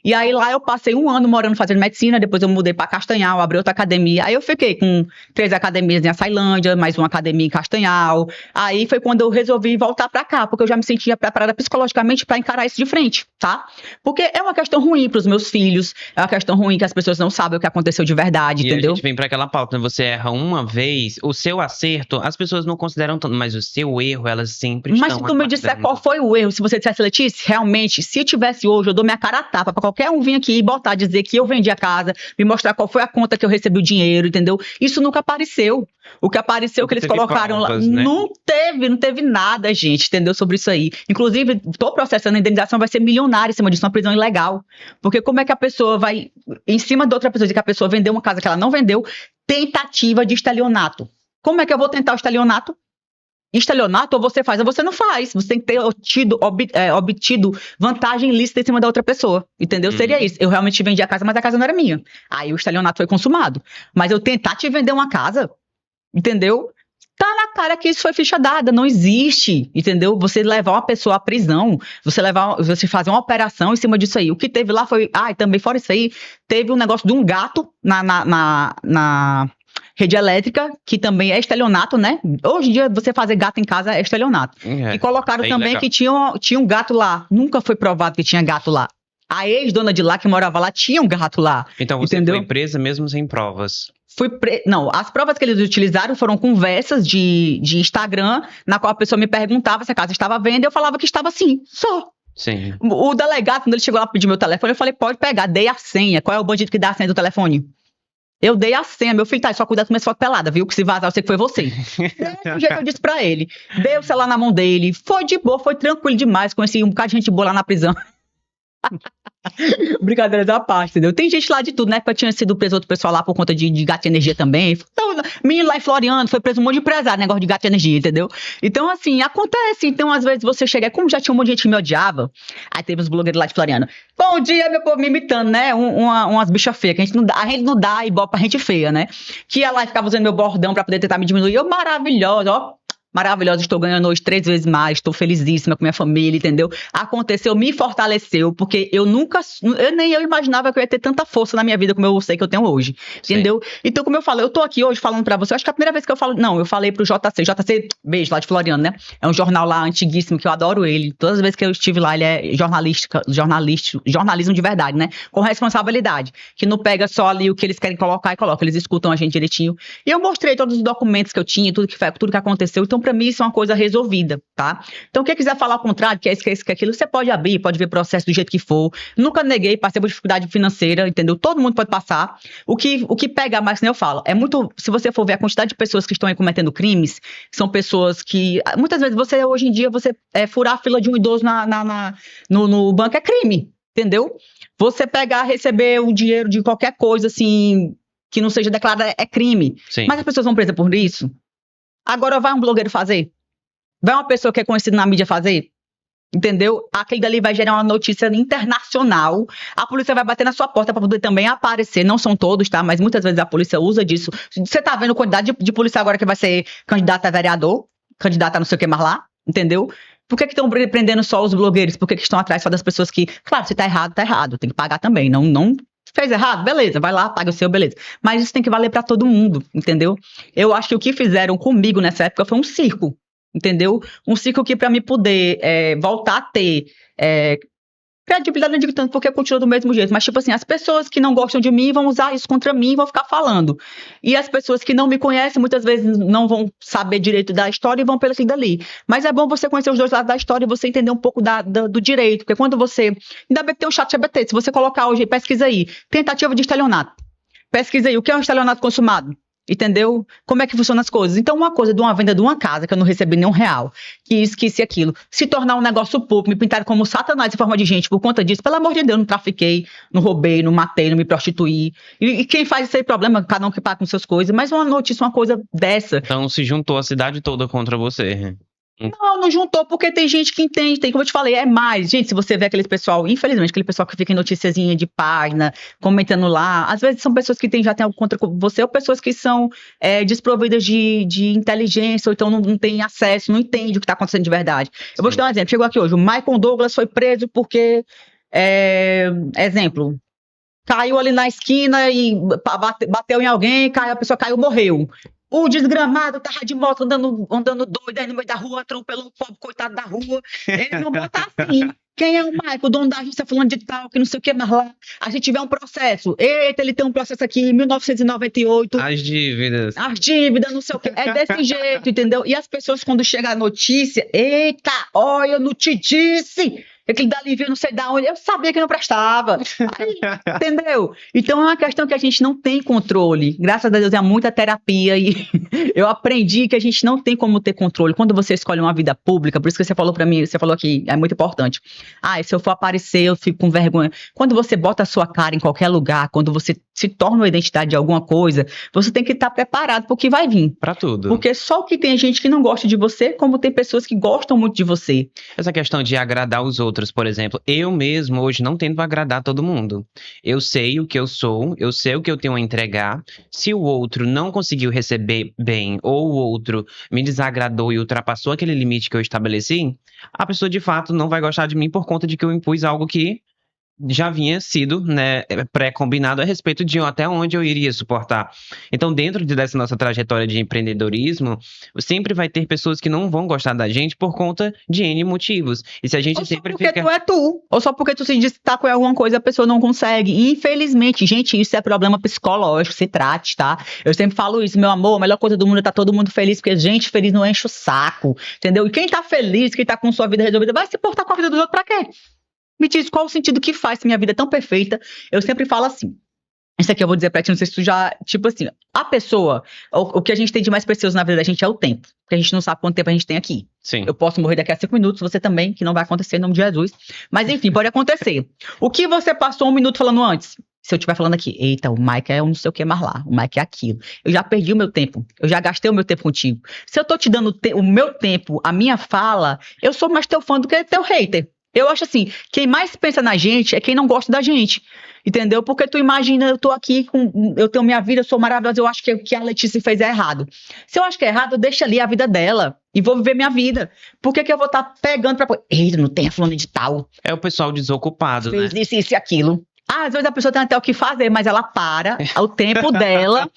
E aí lá eu passei 1 ano morando fazendo medicina, depois eu mudei para Castanhal, abri outra academia. Aí eu fiquei com 3 academias em Açailândia, mais uma academia em Castanhal. Aí foi quando eu resolvi voltar para cá, porque eu já me sentia preparada psicologicamente para encarar isso de frente, tá? Porque é uma questão ruim para os meus filhos, é uma questão ruim que as pessoas não sabem o que aconteceu de verdade, E entendeu? a gente vem para aquela pauta, né? Você erra uma vez, o seu acerto, as pessoas não consideram tanto, mas o seu erro, elas sempre Mas estão se tu me disser aguardando. qual foi o erro, se você dissesse, Letícia, realmente, se tivesse hoje, eu dou minha cara a tapa pra qualquer um vir aqui e botar, dizer que eu vendi a casa, me mostrar qual foi a conta que eu recebi o dinheiro, entendeu? Isso nunca apareceu. O que apareceu, que eles Teve colocaram lá, provas, né? não teve nada, gente, entendeu? Sobre isso aí. Inclusive, tô processando, a indenização vai ser milionária em cima disso, uma prisão ilegal. Porque como é que a pessoa vai, em cima de outra pessoa, dizer que a pessoa vendeu uma casa que ela não vendeu, tentativa de estelionato. Como é que eu vou tentar o estelionato? Estelionato ou você faz ou você não faz. Você tem que ter obtido vantagem ilícita em cima da outra pessoa. Entendeu? Seria isso. Eu realmente vendi a casa, mas a casa não era minha. Aí o estelionato foi consumado. Mas eu tentar te vender uma casa, entendeu? Tá na cara que isso foi ficha dada, não existe, entendeu? Você levar uma pessoa à prisão, você fazer uma operação em cima disso aí. O que teve lá foi, e também fora isso aí, teve um negócio de um gato na rede elétrica, que também é estelionato, né? Hoje em dia, você fazer gato em casa é estelionato. E colocaram também ilegal. que tinha um gato lá. Nunca foi provado que tinha gato lá. A ex-dona de lá, que morava lá, tinha um gato lá. Então você entendeu? foi presa mesmo sem provas. Não, as provas que eles utilizaram foram conversas de Instagram, na qual a pessoa me perguntava se a casa estava à venda, e eu falava que estava sim, só. Sim. O delegado, quando ele chegou lá para pedir meu telefone, eu falei, pode pegar, dei a senha. Qual é o bandido que dá a senha do telefone? Eu dei a senha, meu filho, tá, só cuidado com minhas fotos peladas, viu? Que se vazar, eu sei que foi você. Desse jeito eu disse pra ele. Dei o celular na mão dele, foi de boa, foi tranquilo demais, conheci um bocado de gente boa lá na prisão. Brincadeira da parte, entendeu? Tem gente lá de tudo, né? Porque tinha sido preso outro pessoal lá por conta de gato de energia também. Então, menino lá em Floriano, foi preso um monte de empresário, negócio de gato de energia, entendeu? Então, assim, acontece. Então, às vezes você chega, como já tinha um monte de gente que me odiava, aí teve os blogueiros lá de Floriano. Bom dia, meu povo, me imitando, né? Umas bichas feias, que a gente não dá ibope pra gente feia, né? Que ia lá e ficava usando meu bordão pra poder tentar me diminuir. Eu, maravilhosa, ó. Maravilhosa, estou ganhando hoje 3 vezes mais, estou felizíssima com minha família, entendeu? Aconteceu, me fortaleceu, porque nem eu imaginava que eu ia ter tanta força na minha vida como eu sei que eu tenho hoje, entendeu? Então, como eu falei, eu tô aqui hoje falando pra você, eu acho que é a primeira vez que eu falo, não, eu falei pro JC, beijo, lá de Floriano, né? É um jornal lá antiguíssimo, que eu adoro ele, todas as vezes que eu estive lá, ele é jornalismo de verdade, né? Com responsabilidade, que não pega só ali o que eles querem colocar e coloca, eles escutam a gente direitinho. E eu mostrei todos os documentos que eu tinha, tudo que aconteceu, então pra mim isso é uma coisa resolvida, tá? Então quem quiser falar ao contrário, que é isso, que é isso, que é aquilo, você pode abrir, pode ver processo do jeito que for. Nunca neguei, passei por dificuldade financeira, entendeu? Todo mundo pode passar. O que pega mais, como eu falo, é muito, se você for ver a quantidade de pessoas que estão aí cometendo crimes, são pessoas que, muitas vezes hoje em dia, furar a fila de um idoso no banco é crime, entendeu? Você pegar, receber o dinheiro de qualquer coisa, assim, que não seja declarada, é crime. Sim. Mas as pessoas vão presas por isso? Agora vai um blogueiro fazer? Vai uma pessoa que é conhecida na mídia fazer? Entendeu? Aquele dali vai gerar uma notícia internacional. A polícia vai bater na sua porta para poder também aparecer. Não são todos, tá? Mas muitas vezes a polícia usa disso. Você tá vendo a quantidade de polícia agora que vai ser candidata a vereador, candidata a não sei o que mais lá? Entendeu? Por que estão prendendo só os blogueiros? Por que estão atrás só das pessoas que... Claro, se tá errado. Tem que pagar também. Não fez errado? Beleza, vai lá, paga o seu, beleza. Mas isso tem que valer pra todo mundo, entendeu? Eu acho que o que fizeram comigo nessa época foi um circo, entendeu? Um circo que pra mim poder voltar a ter credibilidade, não digo tanto porque continua do mesmo jeito, mas tipo assim, as pessoas que não gostam de mim vão usar isso contra mim e vão ficar falando. E as pessoas que não me conhecem muitas vezes não vão saber direito da história e vão pelo aquilo dali. Mas é bom você conhecer os dois lados da história e você entender um pouco do direito, porque quando você... Ainda bem que tem o chat GPT, se você colocar hoje, pesquisa aí, tentativa de estelionato. Pesquisa aí, o que é um estelionato consumado? Entendeu? Como é que funcionam as coisas? Então, uma coisa de uma venda de uma casa, que eu não recebi nenhum real, que esqueci aquilo, se tornar um negócio público, me pintaram como satanás em forma de gente por conta disso, pelo amor de Deus, não trafiquei, não roubei, não matei, não me prostituí. E quem faz isso aí, problema, cada um que paga com suas coisas, mas uma notícia, uma coisa dessa. Então se juntou a cidade toda contra você. Não juntou, porque tem gente que entende, como eu te falei, é mais. Gente, se você vê aquele pessoal, infelizmente, aquele pessoal que fica em noticiazinha de página, comentando lá, às vezes são pessoas que já tem algo contra você, ou pessoas que são desprovidas de inteligência, ou então não têm acesso, não entendem o que está acontecendo de verdade. Eu vou te dar um exemplo, chegou aqui hoje, o Michael Douglas foi preso porque, exemplo, caiu ali na esquina e bateu em alguém, a pessoa caiu, morreu. O desgramado tava de moto andando doido aí no meio da rua, atropelou o pobre coitado da rua. Eles vão botar assim. Quem é o Michael, o dono da agência fulano de tal, que não sei o que mais lá. A gente tiver um processo. Eita, ele tem um processo aqui em 1998. As dívidas, não sei o que. É desse jeito, entendeu? E as pessoas, quando chega a notícia, eita, olha, eu não te disse. Aquele dali viu não sei de onde, eu sabia que não prestava. Aí, entendeu? Então é uma questão que a gente não tem controle. Graças a Deus é muita terapia e eu aprendi que a gente não tem como ter controle. Quando você escolhe uma vida pública, por isso que você falou pra mim, você falou que é muito importante. Se eu for aparecer, eu fico com vergonha. Quando você bota a sua cara em qualquer lugar, quando você se torna uma identidade de alguma coisa, você tem que estar preparado pro que vai vir. pra tudo. Porque só que tem gente que não gosta de você, como tem pessoas que gostam muito de você. Essa questão de agradar os outros, por exemplo, eu mesmo hoje não tento agradar todo mundo. Eu sei o que eu sou, eu sei o que eu tenho a entregar. Se o outro não conseguiu receber bem, ou o outro me desagradou e ultrapassou aquele limite que eu estabeleci, a pessoa de fato não vai gostar de mim por conta de que eu impus algo que já vinha sido, né, pré-combinado a respeito de até onde eu iria suportar. Então, dentro dessa nossa trajetória de empreendedorismo, sempre vai ter pessoas que não vão gostar da gente por conta de N motivos. E se a gente sempre fica... Ou só porque tu é tu, ou só porque tu se destaca em alguma coisa, a pessoa não consegue. Infelizmente, gente, isso é problema psicológico, se trate, tá? Eu sempre falo isso, meu amor, a melhor coisa do mundo é tá todo mundo feliz, porque gente feliz não enche o saco, entendeu? E quem tá feliz, quem tá com sua vida resolvida, vai se importar com a vida dos outros pra quê? Me diz qual o sentido que faz se minha vida é tão perfeita. Eu sempre falo assim, Isso aqui eu vou dizer pra ti, não sei se tu já, tipo assim, a pessoa, o que a gente tem de mais precioso na vida da gente é o tempo, porque a gente não sabe quanto tempo a gente tem aqui. Sim. Eu posso morrer daqui a 5 minutos, você também, que não vai acontecer em nome de Jesus. Mas enfim, pode acontecer. O que você passou 1 minuto falando antes? Se eu estiver falando aqui, eita, o Mike é um não sei o que mais lá, o Mike é aquilo. Eu já perdi o meu tempo, eu já gastei o meu tempo contigo. Se eu tô te dando o meu tempo, a minha fala, eu sou mais teu fã do que teu hater. Eu acho assim, quem mais pensa na gente é quem não gosta da gente. Entendeu? Porque tu imagina, eu tô aqui, eu tenho minha vida, eu sou maravilhosa, eu acho que o que a Letícia fez é errado. Se eu acho que é errado, eu deixo ali a vida dela e vou viver minha vida. Por que eu vou estar pegando pra... Eita, não tem a fulana de tal. É o pessoal desocupado, Fez né? isso e aquilo. Às vezes a pessoa tem até o que fazer, mas ela para o tempo dela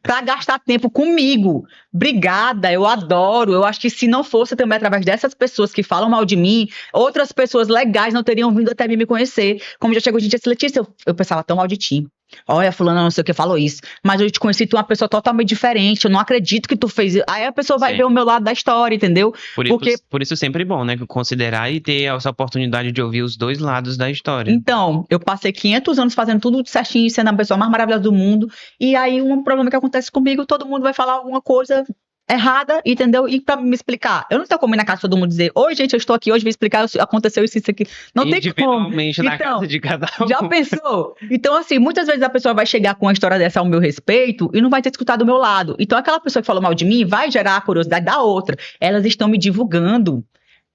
pra gastar tempo comigo. Obrigada, eu adoro. Eu acho que se não fosse também através dessas pessoas que falam mal de mim, outras pessoas legais não teriam vindo até mim me conhecer. Como já chegou gente e disse, Letícia, eu pensava tão mal de ti. Olha, fulana não sei o que falou isso, mas eu te conheci, tu é uma pessoa totalmente diferente, eu não acredito que tu fez isso. Aí a pessoa vai Sim. ver o meu lado da história, entendeu? Por isso é sempre bom, né? Considerar e ter essa oportunidade de ouvir os dois lados da história. Então, eu passei 500 anos fazendo tudo certinho, sendo a pessoa mais maravilhosa do mundo, e aí um problema que acontece comigo, todo mundo vai falar alguma coisa errada, entendeu? E pra me explicar, eu não tenho como ir na casa de todo mundo dizer, oi gente, eu estou aqui hoje, vou explicar, aconteceu isso aqui. Não tem como. Individualmente na Então, casa de cada um. já pensou? Então, assim, muitas vezes a pessoa vai chegar com uma história dessa ao meu respeito e não vai ter escutado o meu lado. Então, aquela pessoa que falou mal de mim vai gerar a curiosidade da outra. Elas estão me divulgando.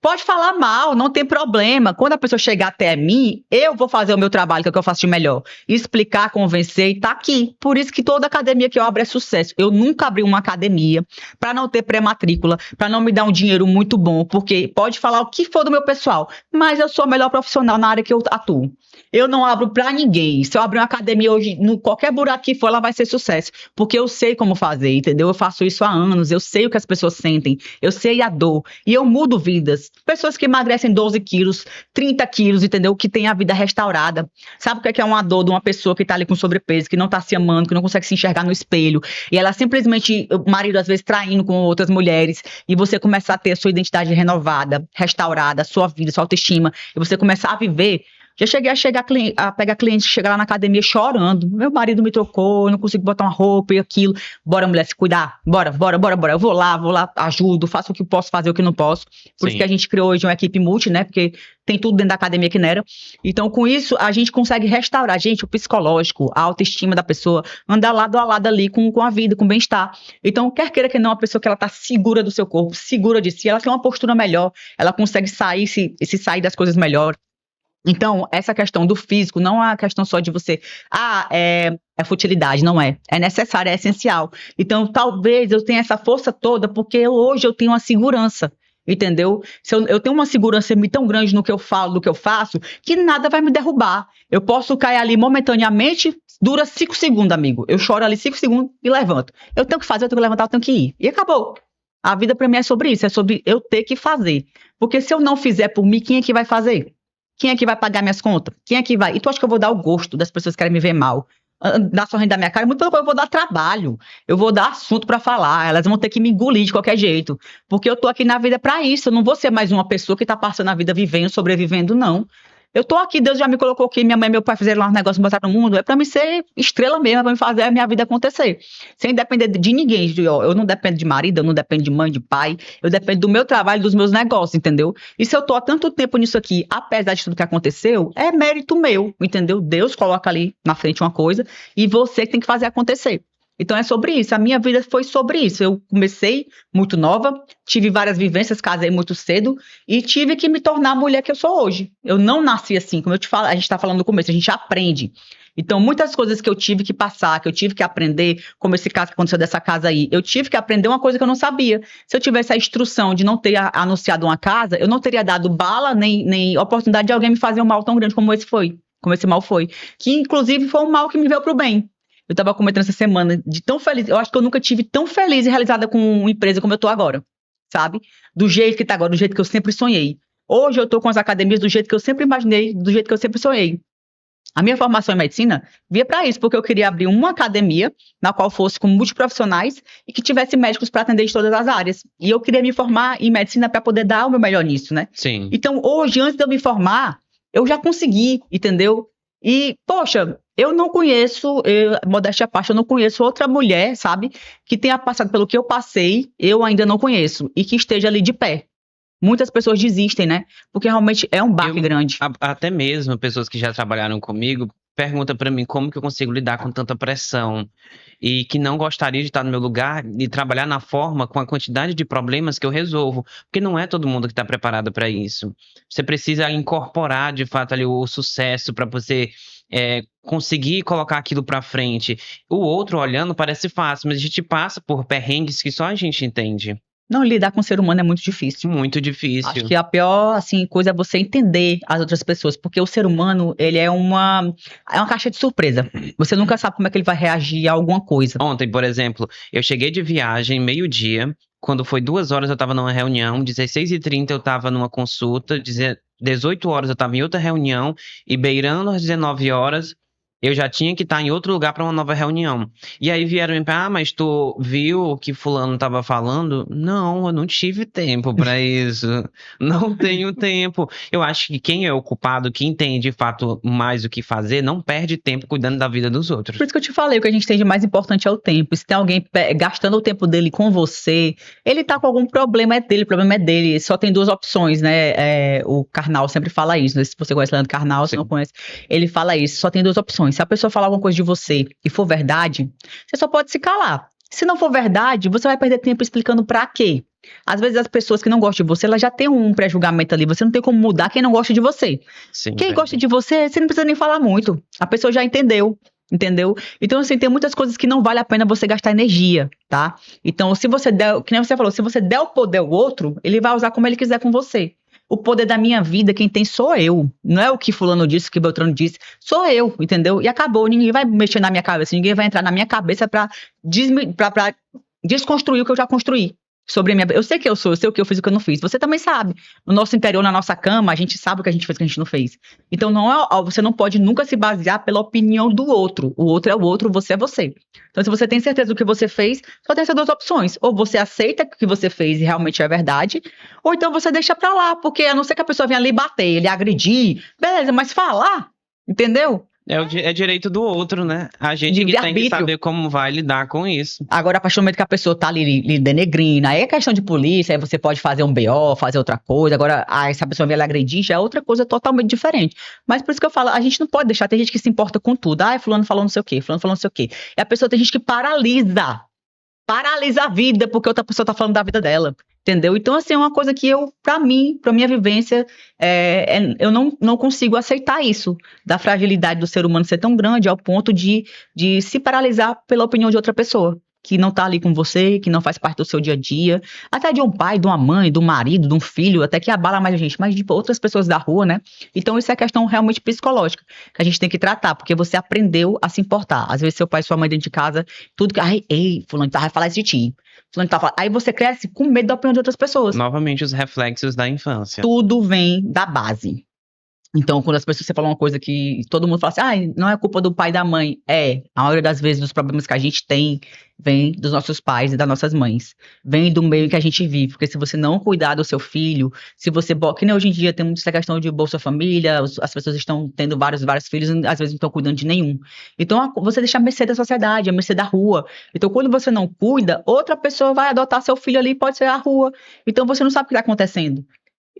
Pode falar mal, não tem problema. Quando a pessoa chegar até mim, eu vou fazer o meu trabalho, que é o que eu faço de melhor. Explicar, convencer e tá aqui. Por isso que toda academia que eu abro é sucesso. Eu nunca abri uma academia para não ter pré-matrícula, para não me dar um dinheiro muito bom, porque pode falar o que for do meu pessoal, mas eu sou a melhor profissional na área que eu atuo. Eu não abro para ninguém. Se eu abrir uma academia hoje, no qualquer buraco que for, ela vai ser sucesso. Porque eu sei como fazer, entendeu? Eu faço isso há anos, eu sei o que as pessoas sentem, eu sei a dor. E eu mudo vidas. Pessoas que emagrecem 12 quilos, 30 quilos, entendeu? Que tem a vida restaurada. Sabe o que é uma dor de uma pessoa que tá ali com sobrepeso, que não tá se amando, que não consegue se enxergar no espelho. E ela simplesmente, o marido às vezes traindo com outras mulheres. E você começar a ter a sua identidade renovada, restaurada, a sua vida, a sua autoestima. E você começar a viver. Já cheguei a pegar cliente, chegar lá na academia chorando. Meu marido me trocou, eu não consigo botar uma roupa e aquilo. Bora, mulher, se cuidar. Bora. Eu vou lá, ajudo, faço o que posso fazer, o que não posso. Por isso que a gente criou hoje uma equipe multi, né? Porque tem tudo dentro da academia que não era. Então, com isso, a gente consegue restaurar, gente, o psicológico, a autoestima da pessoa, andar lado a lado ali com a vida, com o bem-estar. Então, quer queira que não, a pessoa que ela tá segura do seu corpo, segura de si, ela tem uma postura melhor, ela consegue sair, se sair das coisas melhor. Então, essa questão do físico não é uma questão só de você, é futilidade, não é. É necessário, é essencial. Então, talvez eu tenha essa força toda porque hoje eu tenho uma segurança, entendeu? Eu tenho uma segurança tão grande no que eu falo, no que eu faço, que nada vai me derrubar. Eu posso cair ali momentaneamente, dura 5 segundos, amigo. Eu choro ali 5 segundos e levanto. Eu tenho que fazer, eu tenho que levantar, eu tenho que ir. E acabou. A vida pra mim é sobre isso, é sobre eu ter que fazer. Porque se eu não fizer por mim, quem é que vai fazer? Quem é que vai pagar minhas contas? Quem é que vai? E tu acha que eu vou dar o gosto das pessoas que querem me ver mal? Dar sorrindo da minha cara? Muito pelo contrário, eu vou dar trabalho. Eu vou dar assunto pra falar. Elas vão ter que me engolir de qualquer jeito. Porque eu tô aqui na vida pra isso. Eu não vou ser mais uma pessoa que tá passando a vida vivendo, sobrevivendo, não. Eu tô aqui, Deus já me colocou aqui, minha mãe e meu pai fizeram lá um negócio, me botaram no mundo, é pra me ser estrela mesmo, é pra me fazer a minha vida acontecer. Sem depender de ninguém, eu não dependo de marido, eu não dependo de mãe, de pai, eu dependo do meu trabalho, dos meus negócios, entendeu? E se eu tô há tanto tempo nisso aqui, apesar de tudo que aconteceu, é mérito meu, entendeu? Deus coloca ali na frente uma coisa e você que tem que fazer acontecer. Então é sobre isso, a minha vida foi sobre isso. Eu comecei muito nova, tive várias vivências, casei muito cedo e tive que me tornar a mulher que eu sou hoje. Eu não nasci assim, como eu te falo, a gente está falando no começo, a gente aprende. Então muitas coisas que eu tive que passar, que eu tive que aprender, como esse caso que aconteceu dessa casa aí, eu tive que aprender uma coisa que eu não sabia. Se eu tivesse a instrução de não ter anunciado uma casa, eu não teria dado bala nem oportunidade de alguém me fazer um mal tão grande como esse mal foi. Que inclusive foi um mal que me veio pro bem. Eu tava comentando essa semana de tão feliz. Eu acho que eu nunca tive tão feliz e realizada com uma empresa como eu tô agora, sabe? Do jeito que tá agora, do jeito que eu sempre sonhei. Hoje eu tô com as academias do jeito que eu sempre imaginei, do jeito que eu sempre sonhei. A minha formação em medicina via para isso, porque eu queria abrir uma academia na qual fosse com multiprofissionais e que tivesse médicos para atender de todas as áreas. E eu queria me formar em medicina para poder dar o meu melhor nisso, né? Sim. Então, hoje, antes de eu me formar, eu já consegui, entendeu? E, poxa, eu não conheço, modéstia à parte, eu não conheço outra mulher, sabe, que tenha passado pelo que eu passei, eu ainda não conheço, e que esteja ali de pé. Muitas pessoas desistem, né? Porque realmente é um baque grande. Até mesmo pessoas que já trabalharam comigo perguntam pra mim como que eu consigo lidar com tanta pressão e que não gostaria de estar no meu lugar e trabalhar na forma com a quantidade de problemas que eu resolvo, porque não é todo mundo que está preparado para isso. Você precisa incorporar de fato ali o sucesso para você conseguir colocar aquilo para frente. O outro olhando parece fácil, mas a gente passa por perrengues que só a gente entende. Não, lidar com o ser humano é muito difícil. Muito Acho difícil. que a pior, assim, coisa é você entender as outras pessoas, porque o ser humano, ele é uma caixa de surpresa. Você nunca sabe como é que ele vai reagir a alguma coisa. Ontem, por exemplo, eu cheguei de viagem meio-dia, quando foi 2 horas eu estava numa reunião, 16h30 eu estava numa consulta, 18 horas eu estava em outra reunião, e beirando às 19 horas eu já tinha que estar em outro lugar para uma nova reunião. E aí vieram me perguntar, mas tu viu o que fulano estava falando? Não, eu não tive tempo para isso. Não tenho tempo. Eu acho que quem é ocupado, quem tem de fato mais o que fazer, não perde tempo cuidando da vida dos outros. Por isso que eu te falei, o que a gente tem de mais importante é o tempo. Se tem alguém gastando o tempo dele com você, ele tá com algum problema, é dele, o problema é dele. Só tem duas opções, né? O Karnal sempre fala isso, né? Se você conhece Leandro Karnal, se não conhece, ele fala isso, só tem duas opções. Se a pessoa falar alguma coisa de você e for verdade, você só pode se calar. Se não for verdade, você vai perder tempo explicando pra quê? Às vezes as pessoas que não gostam de você, elas já têm um pré-julgamento ali, você não tem como mudar quem não gosta de você. Sim, Quem verdade. gosta de você, você não precisa nem falar muito. A pessoa já entendeu. Entendeu? Então, assim, tem muitas coisas que não vale a pena você gastar energia, tá? Então, se você der, que nem você falou, se você der o poder ao outro, ele vai usar como ele quiser com você. O poder da minha vida, quem tem sou eu. Não é o que fulano disse, o que Beltrano disse. Sou eu, entendeu? E acabou. Ninguém vai mexer na minha cabeça, ninguém vai entrar na minha cabeça pra desconstruir o que eu já construí. Sobre a minha. Eu sei que eu sou, eu sei o que eu fiz e o que eu não fiz. Você também sabe. No nosso interior, na nossa cama, a gente sabe o que a gente fez e o que a gente não fez. Então, você não pode nunca se basear pela opinião do outro. O outro é o outro, você é você. Então, se você tem certeza do que você fez, só tem essas duas opções. Ou você aceita que o que você fez e realmente é verdade, ou então você deixa pra lá, porque a não ser que a pessoa venha ali bater, ele agredir, beleza, mas falar, entendeu? É direito do outro, né? A gente que tem que Livre-arbítrio. saber como vai lidar com isso. Agora, a partir do momento que a pessoa tá ali lhe denegrindo, aí é questão de polícia, aí você pode fazer um BO, fazer outra coisa. Agora, se a pessoa vier lhe agredir, já é outra coisa totalmente diferente. Mas por isso que eu falo, a gente não pode deixar, tem gente que se importa com tudo. Fulano falou não sei o quê, fulano falou não sei o quê. E a pessoa tem gente que paralisa a vida, porque outra pessoa tá falando da vida dela. Entendeu? Então, assim, é uma coisa que pra minha vivência, eu não consigo aceitar isso, da fragilidade do ser humano ser tão grande ao ponto de se paralisar pela opinião de outra pessoa, que não tá ali com você, que não faz parte do seu dia a dia, até de um pai, de uma mãe, de um marido, de um filho, até que abala mais a gente, mas de outras pessoas da rua, né? Então, isso é questão realmente psicológica, que a gente tem que tratar, porque você aprendeu a se importar. Às vezes, seu pai e sua mãe dentro de casa, tudo que, fulano vai falar isso de ti. Aí você cresce com medo da opinião de outras pessoas. Novamente, os reflexos da infância. Tudo vem da base. Então, quando as pessoas, você fala uma coisa que todo mundo fala assim, não é culpa do pai e da mãe. A maioria das vezes os problemas que a gente tem vem dos nossos pais e das nossas mães. Vem do meio que a gente vive. Porque se você não cuidar do seu filho, se você... Que nem hoje em dia tem muita questão de Bolsa Família, as pessoas estão tendo vários filhos e às vezes não estão cuidando de nenhum. Então, você deixa a mercê da sociedade, a mercê da rua. Então, quando você não cuida, outra pessoa vai adotar seu filho ali, pode ser a rua. Então, você não sabe o que está acontecendo.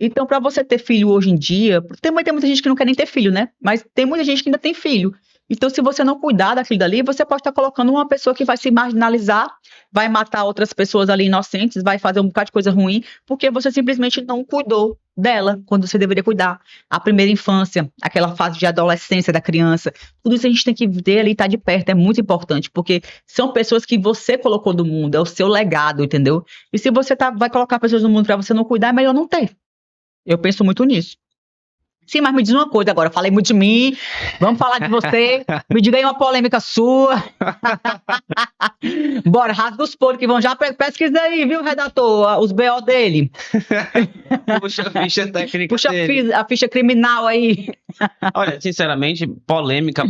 Então, para você ter filho hoje em dia, tem muita gente que não quer nem ter filho, né? Mas tem muita gente que ainda tem filho. Então, se você não cuidar daquilo dali, você pode estar colocando uma pessoa que vai se marginalizar, vai matar outras pessoas ali inocentes, vai fazer um bocado de coisa ruim, porque você simplesmente não cuidou dela quando você deveria cuidar. A primeira infância, aquela fase de adolescência da criança, tudo isso a gente tem que ver ali e estar de perto, é muito importante, porque são pessoas que você colocou no mundo, é o seu legado, entendeu? E se você vai colocar pessoas no mundo para você não cuidar, é melhor não ter. Eu penso muito nisso. Sim, mas me diz uma coisa agora, eu falei muito de mim, vamos falar de você, me diga aí uma polêmica sua. Bora, rasga os podres que vão já, pesquisa aí, viu, redator, os BO dele. Puxa a ficha técnica Puxa dele. a ficha criminal aí. Olha, sinceramente, polêmica,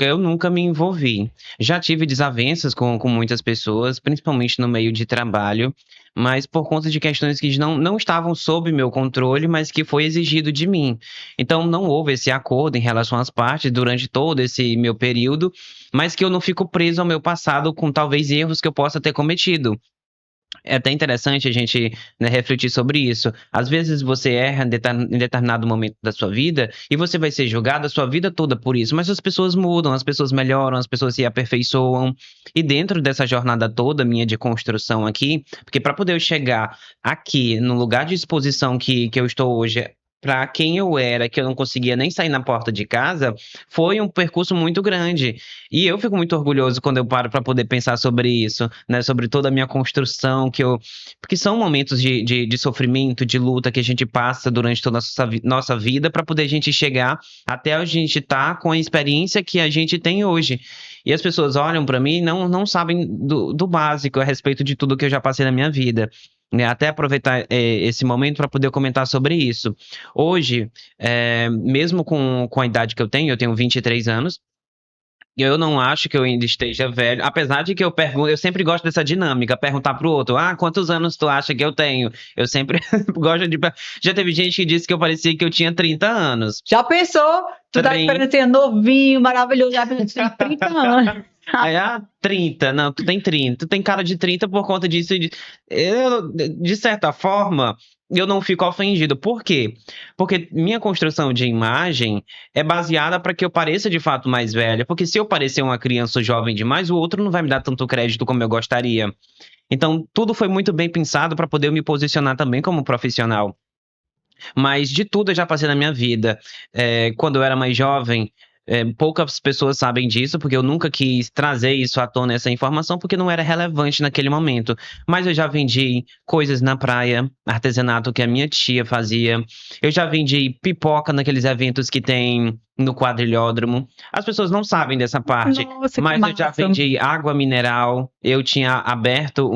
eu nunca me envolvi. Já tive desavenças com muitas pessoas, principalmente no meio de trabalho, mas por conta de questões que não estavam sob meu controle, mas que foi exigido de mim. Então, não houve esse acordo em relação às partes durante todo esse meu período, mas que eu não fico preso ao meu passado com talvez erros que eu possa ter cometido. É até interessante a gente, né, refletir sobre isso. Às vezes você erra em determinado momento da sua vida e você vai ser julgado a sua vida toda por isso, mas as pessoas mudam, as pessoas melhoram, as pessoas se aperfeiçoam. E dentro dessa jornada toda minha de construção aqui, porque para poder eu chegar aqui no lugar de exposição que eu estou hoje, para quem eu era, que eu não conseguia nem sair na porta de casa, foi um percurso muito grande. E eu fico muito orgulhoso quando eu paro para poder pensar sobre isso, né? Sobre toda a minha construção, porque são momentos de sofrimento, de luta que a gente passa durante toda a nossa vida para poder a gente chegar até a gente estar com a experiência que a gente tem hoje. E as pessoas olham para mim e não sabem do básico a respeito de tudo que eu já passei na minha vida. Né, até aproveitar esse momento para poder comentar sobre isso. Hoje, mesmo com a idade que eu tenho 23 anos, eu não acho que eu ainda esteja velho, apesar de que eu pergunto, eu sempre gosto dessa dinâmica, perguntar pro outro, quantos anos tu acha que eu tenho? Eu sempre gosto de... Já teve gente que disse que eu parecia que eu tinha 30 anos. Já pensou? Tu tá esperando ser novinho, maravilhoso, já tem 30 anos. Aí, 30, não, tu tem 30, tu tem cara de 30 por conta disso. De certa forma, eu não fico ofendido. Por quê? Porque minha construção de imagem é baseada para que eu pareça de fato mais velha. Porque se eu parecer uma criança jovem demais, o outro não vai me dar tanto crédito como eu gostaria. Então, tudo foi muito bem pensado para poder eu me posicionar também como profissional. Mas de tudo eu já passei na minha vida. Quando eu era mais jovem, poucas pessoas sabem disso, porque eu nunca quis trazer isso à tona, essa informação, porque não era relevante naquele momento. Mas eu já vendi coisas na praia, artesanato que a minha tia fazia. Eu já vendi pipoca naqueles eventos que tem no quadrilhódromo. As pessoas não sabem dessa parte, Nossa, mas que eu já massa. vendi água mineral. Eu tinha aberto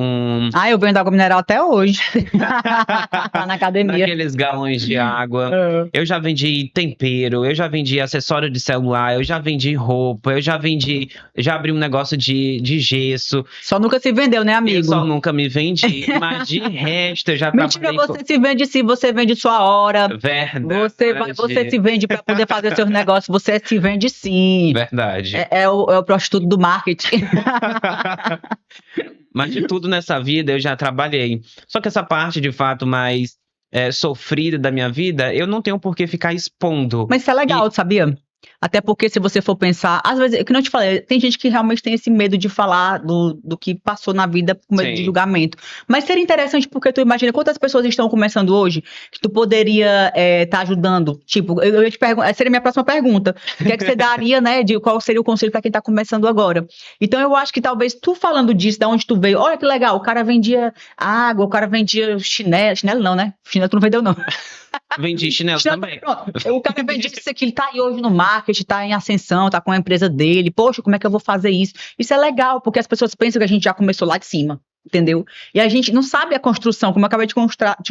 Eu vendo água mineral até hoje. Na academia. naqueles galões de água. Eu já vendi tempero, eu já vendi acessório de celular, eu já vendi roupa, já abri um negócio de gesso. Só nunca se vendeu, né, amigo? Eu só nunca me vendi, mas de resto eu já Mentira, trabalhei você se vende sim, você vende sua hora. Verdade. Você se vende para poder fazer seus negócios, você se vende sim. Verdade. É o prostituto do marketing. Mas de tudo nessa vida eu já trabalhei. Só que essa parte, de fato, mais sofrida da minha vida, eu não tenho por que ficar expondo. Mas isso é legal, sabia? Até porque se você for pensar, às vezes, que não te falei, tem gente que realmente tem esse medo de falar do que passou na vida com medo de julgamento. Mas seria interessante porque tu imagina quantas pessoas estão começando hoje que tu poderia estar ajudando. Tipo, eu ia te perguntar, seria a minha próxima pergunta. O que é que você daria, né? De qual seria o conselho para quem tá começando agora? Então eu acho que talvez tu falando disso, da onde tu veio, olha que legal, o cara vendia água, o cara vendia chinelo não, né? Chinelo tu não vendeu, não. Vendi chinelo também. Pronto. O cara vende isso aqui, ele tá aí hoje no marketing, tá em ascensão, tá com a empresa dele. Poxa, como é que eu vou fazer isso? Isso é legal, porque as pessoas pensam que a gente já começou lá de cima. Entendeu? E a gente não sabe a construção, como eu acabei de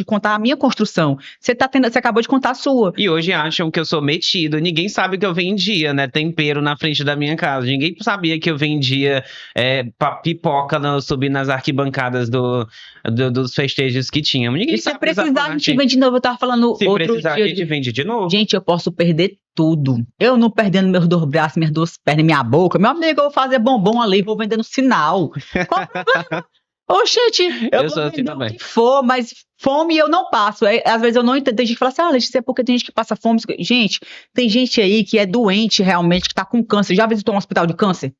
contar a minha construção. Você acabou de contar a sua. E hoje acham que eu sou metido. Ninguém sabe que eu vendia, né? Tempero na frente da minha casa. Ninguém sabia que eu vendia pipoca subindo nas arquibancadas dos festejos que tínhamos. Ninguém se sabe precisar, a gente vende de novo. Eu tava falando se outro precisar, dia. A gente vende de novo. Gente, eu posso perder tudo. Eu não perdendo meus 2 braços, minhas 2 pernas, minha boca. Meu amigo, eu vou fazer bombom ali, vou vender no sinal. Qual o problema? Oxente, eu sou assim também. O que for, mas fome eu não passo. Às vezes eu não entendo. Tem gente que fala assim, Letícia, é porque tem gente que passa fome. Gente, tem gente aí que é doente realmente, que tá com câncer. Já visitou um hospital de câncer?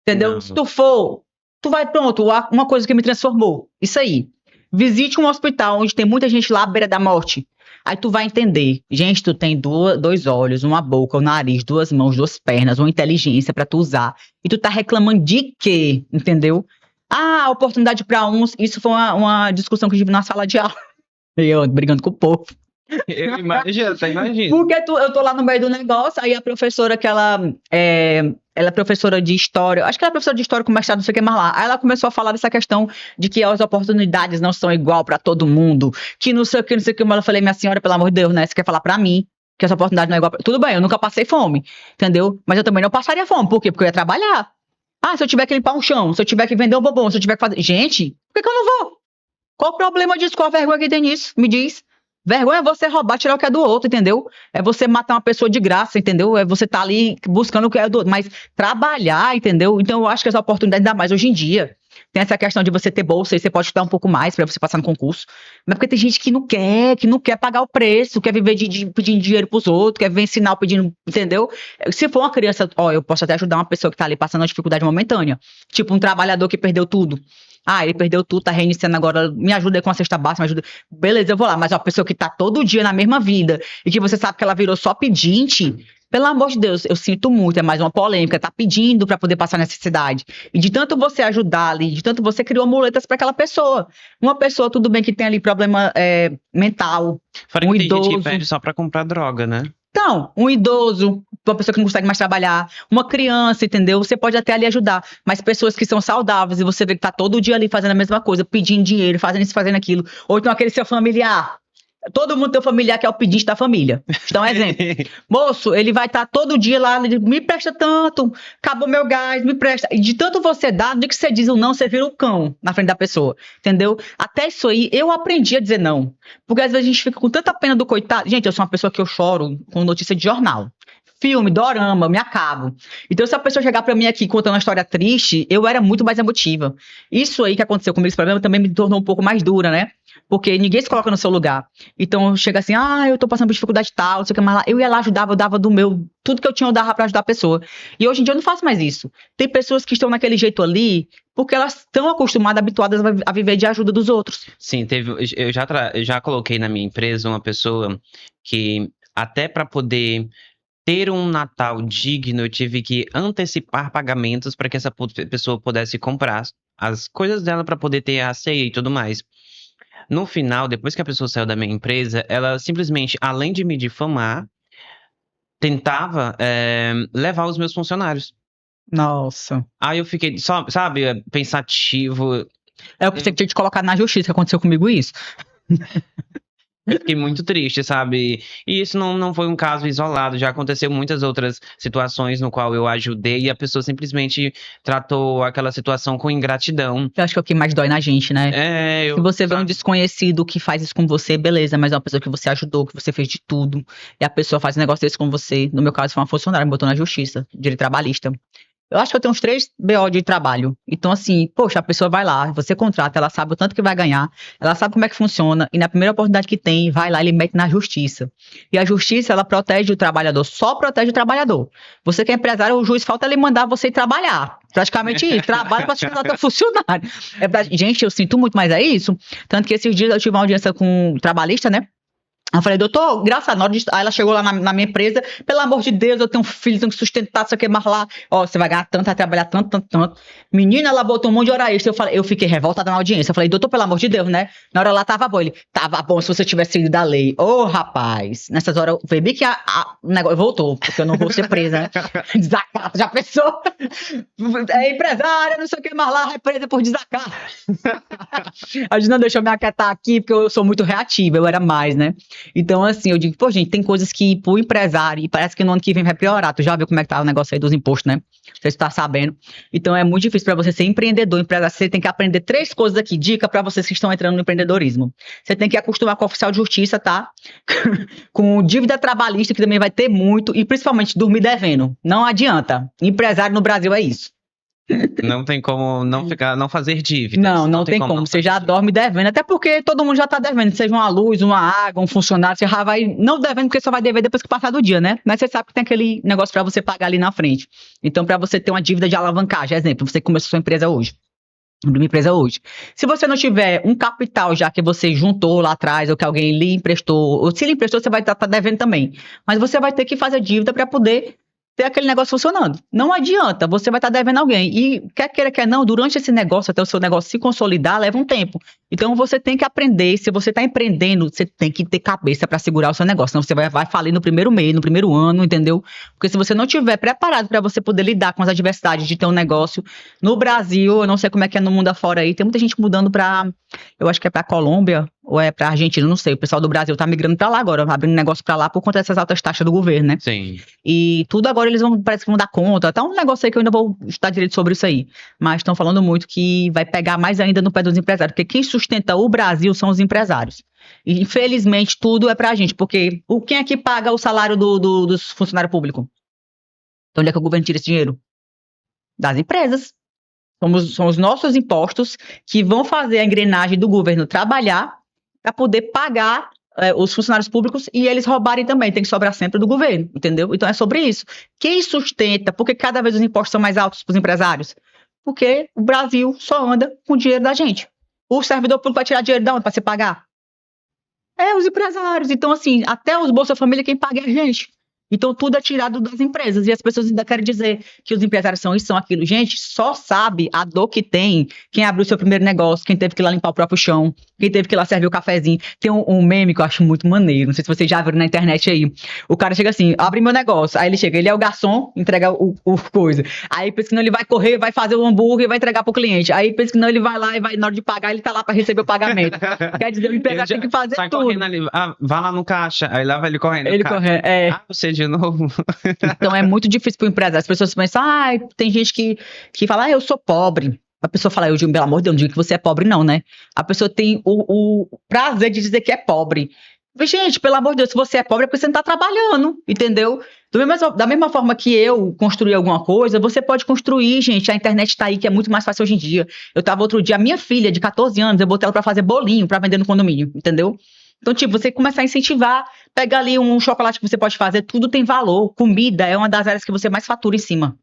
Entendeu? Não. Se tu for, tu vai pronto. Uma coisa que me transformou. Isso aí. Visite um hospital onde tem muita gente lá à beira da morte. Aí tu vai entender. Gente, tu tem 2 olhos, uma boca, um nariz, 2 mãos, 2 pernas, uma inteligência pra tu usar. E tu tá reclamando de quê? Entendeu? Oportunidade para uns. Isso foi uma discussão que eu tive na sala de aula. Eu brigando com o povo. Eu imagino, você imagina. Porque eu tô lá no meio do negócio, aí a professora que ela é professora de história, acho que ela é professora de história com mestrado, não sei o que mais lá. Aí ela começou a falar dessa questão de que as oportunidades não são igual para todo mundo, que não sei o que, não sei o que. Mas eu falei, minha senhora, pelo amor de Deus, né? Você quer falar para mim? que essa oportunidade não é igual. Tudo bem, eu nunca passei fome, entendeu? Mas eu também não passaria fome. Por quê? Porque eu ia trabalhar. Ah, se eu tiver que limpar um chão, se eu tiver que vender um bombom, se eu tiver que fazer. Gente, por que eu não vou? Qual o problema disso? Qual a vergonha que tem nisso? Me diz. Vergonha é você roubar, tirar o que é do outro, entendeu? É você matar uma pessoa de graça, entendeu? É você estar ali buscando o que é do outro. Mas trabalhar, entendeu? Então eu acho que essa oportunidade dá mais hoje em dia. Tem essa questão de você ter bolsa e você pode estudar um pouco mais para você passar no concurso. Mas porque tem gente que não quer pagar o preço, quer viver de pedindo dinheiro pros outros, quer ver sinal pedindo, entendeu? Se for uma criança, ó, eu posso até ajudar uma pessoa que tá ali passando uma dificuldade momentânea. Tipo um trabalhador que perdeu tudo. Ah, ele perdeu tudo, tá reiniciando agora, me ajuda aí com a cesta básica, me ajuda. Beleza, eu vou lá. Mas uma pessoa que tá todo dia na mesma vida e que você sabe que ela virou só pedinte, pelo amor de Deus, eu sinto muito, é mais uma polêmica, tá pedindo pra poder passar necessidade. E de tanto você ajudar ali, de tanto você criou muletas pra aquela pessoa. Uma pessoa, tudo bem que tem ali problema mental, Fora um que tem gente idoso. que pede só pra comprar droga, né? Então, um idoso, uma pessoa que não consegue mais trabalhar, uma criança, entendeu? Você pode até ali ajudar, mas pessoas que são saudáveis e você vê que tá todo dia ali fazendo a mesma coisa, pedindo dinheiro, fazendo isso, fazendo aquilo. Ou então aquele seu familiar. Todo mundo tem um familiar que é o pedinte da família. Vou te dar um exemplo. Moço, ele vai estar todo dia lá, ele diz, me presta tanto, acabou meu gás, me presta. E de tanto você dar, no dia que você diz o não, você vira um cão na frente da pessoa, entendeu? Até isso aí, eu aprendi a dizer não. Porque às vezes a gente fica com tanta pena do coitado. Gente, eu sou uma pessoa que eu choro com notícia de jornal. Filme, dorama, me acabo. Então, se a pessoa chegar pra mim aqui contando uma história triste, eu era muito mais emotiva. Isso aí que aconteceu comigo, esse problema também me tornou um pouco mais dura, né? Porque ninguém se coloca no seu lugar. Então, chega assim, eu tô passando por dificuldade tal, não sei o que mais lá. Eu ia lá, ajudava, eu dava do meu, tudo que eu tinha eu dava pra ajudar a pessoa. E hoje em dia eu não faço mais isso. Tem pessoas que estão naquele jeito ali, porque elas estão acostumadas, habituadas a viver de ajuda dos outros. Sim, eu já coloquei na minha empresa uma pessoa que até para poder ter um Natal digno, eu tive que antecipar pagamentos para que essa pessoa pudesse comprar as coisas dela para poder ter a ceia e tudo mais. No final, depois que a pessoa saiu da minha empresa, ela simplesmente, além de me difamar, tentava levar os meus funcionários. Nossa. Aí eu fiquei, sabe, pensativo. É o que você tinha de colocar na justiça, que aconteceu comigo isso. Eu fiquei muito triste, sabe? E isso não foi um caso isolado, já aconteceu muitas outras situações no qual eu ajudei e a pessoa simplesmente tratou aquela situação com ingratidão. Eu acho que é o que mais dói na gente, né? Se você vê um sabe? desconhecido que faz isso com você, beleza, mas é uma pessoa que você ajudou, que você fez de tudo, e a pessoa faz um negócio desse com você. No meu caso, foi uma funcionária, me botou na justiça, direito trabalhista. Eu acho que eu tenho uns 3 BO de trabalho. Então, assim, poxa, a pessoa vai lá, você contrata, ela sabe o tanto que vai ganhar, ela sabe como é que funciona, e na primeira oportunidade que tem, vai lá e ele mete na justiça. E a justiça, ela protege o trabalhador, só protege o trabalhador. Você que é empresário, o juiz falta ele mandar você ir trabalhar. Praticamente isso, trabalho para sustentar teu funcionário. Gente, eu sinto muito, mas é isso. Tanto que esses dias eu tive uma audiência com um trabalhista, né? Eu falei, doutor, graças a Deus, aí ela chegou lá na minha empresa, pelo amor de Deus, eu tenho um filho, tenho que sustentar, isso aqui, mas lá, ó, você vai ganhar tanto, vai trabalhar tanto, tanto, tanto. Menina, ela botou um monte de hora extra, eu fiquei revoltada na audiência, eu falei, doutor, pelo amor de Deus, né? Na hora lá tava bom, ele, tava bom se você tivesse seguido a lei. Ô, rapaz, nessas horas, eu falei, bem que o negócio voltou, porque eu não vou ser presa, né? Desacato, já pensou? É empresária, não sei o que, mas lá, é presa por desacato. A gente não deixou eu me aquietar aqui, porque eu sou muito reativa, eu era mais, né? Então, assim, eu digo, pô, gente, tem coisas que pro empresário, e parece que no ano que vem vai piorar. Tu já viu como é que tá o negócio aí dos impostos, né? Você está sabendo. Então, é muito difícil para você ser empreendedor, empresário. Você tem que aprender 3 coisas aqui. Dica para vocês que estão entrando no empreendedorismo. Você tem que acostumar com o oficial de justiça, tá? Com dívida trabalhista, que também vai ter muito, e principalmente dormir devendo. Não adianta. Empresário no Brasil é isso. Não tem como não fazer dívidas. Não tem como. Você já dorme devendo, até porque todo mundo já tá devendo, seja uma luz, uma água, um funcionário, você já vai, não devendo porque só vai dever depois que passar do dia, né? Mas você sabe que tem aquele negócio pra você pagar ali na frente. Então, pra você ter uma dívida de alavancagem, exemplo, você começou sua empresa hoje. Uma empresa hoje. Se você não tiver um capital já que você juntou lá atrás ou que alguém lhe emprestou, ou se lhe emprestou, você vai estar devendo também. Mas você vai ter que fazer dívida para poder ter aquele negócio funcionando. Não adianta, você vai estar devendo alguém. E quer queira, quer não, durante esse negócio, até o seu negócio se consolidar, leva um tempo. Então você tem que aprender, se você está empreendendo, você tem que ter cabeça para segurar o seu negócio, senão você vai falir no primeiro mês, no primeiro ano, entendeu? Porque se você não tiver preparado para você poder lidar com as adversidades de ter um negócio no Brasil, eu não sei como é que é no mundo afora aí, tem muita gente mudando eu acho que é para Colômbia ou é para Argentina, não sei, o pessoal do Brasil tá migrando para lá agora, abrindo negócio para lá por conta dessas altas taxas do governo, né? Sim. E tudo agora parece que vão dar conta. Tá um negócio aí que eu ainda vou estudar direito sobre isso aí. Mas estão falando muito que vai pegar mais ainda no pé dos empresários. Porque quem sustenta o Brasil são os empresários. E infelizmente tudo é pra gente. Porque quem é que paga o salário dos funcionários públicos? Então onde é que o governo tira esse dinheiro? Das empresas. São os nossos impostos que vão fazer a engrenagem do governo trabalhar para poder pagar os funcionários públicos e eles roubarem também, tem que sobrar sempre do governo, entendeu? Então é sobre isso. Quem sustenta, porque cada vez os impostos são mais altos para os empresários? Porque o Brasil só anda com o dinheiro da gente. O servidor público vai tirar dinheiro de onde para se pagar? É os empresários. Então, assim, até os Bolsa Família quem paga é a gente. Então, tudo é tirado das empresas. E as pessoas ainda querem dizer que os empresários são isso, são aquilo. Gente, só sabe a dor que tem quem abriu seu primeiro negócio, quem teve que ir lá limpar o próprio chão, quem teve que ir lá servir o cafezinho. Tem um meme que eu acho muito maneiro. Não sei se vocês já viram na internet aí. O cara chega assim, abre meu negócio. Aí ele chega, ele é o garçom, entrega o coisa. Aí pensa que não, ele vai correr, vai fazer o hambúrguer e vai entregar pro cliente. Aí pensa que não, ele vai lá e vai, na hora de pagar, ele tá lá pra receber o pagamento. Quer dizer, o empresário tem que fazer sai tudo. correndo ali, vai lá no caixa, aí lá vai ele correndo. Ele correndo, você de novo. Então é muito difícil pro empresário. As pessoas pensam, tem gente que fala, eu sou pobre. A pessoa fala, eu digo, pelo amor de Deus, não digo que você é pobre não, né? A pessoa tem o prazer de dizer que é pobre. Gente, pelo amor de Deus, se você é pobre é porque você não tá trabalhando, entendeu? Da mesma forma que eu construí alguma coisa, você pode construir, gente. A internet tá aí, que é muito mais fácil hoje em dia. Eu tava outro dia, a minha filha de 14 anos, eu botei ela pra fazer bolinho pra vender no condomínio, entendeu? Então, tipo, você começar a incentivar, pega ali um chocolate que você pode fazer, tudo tem valor. Comida é uma das áreas que você mais fatura em cima.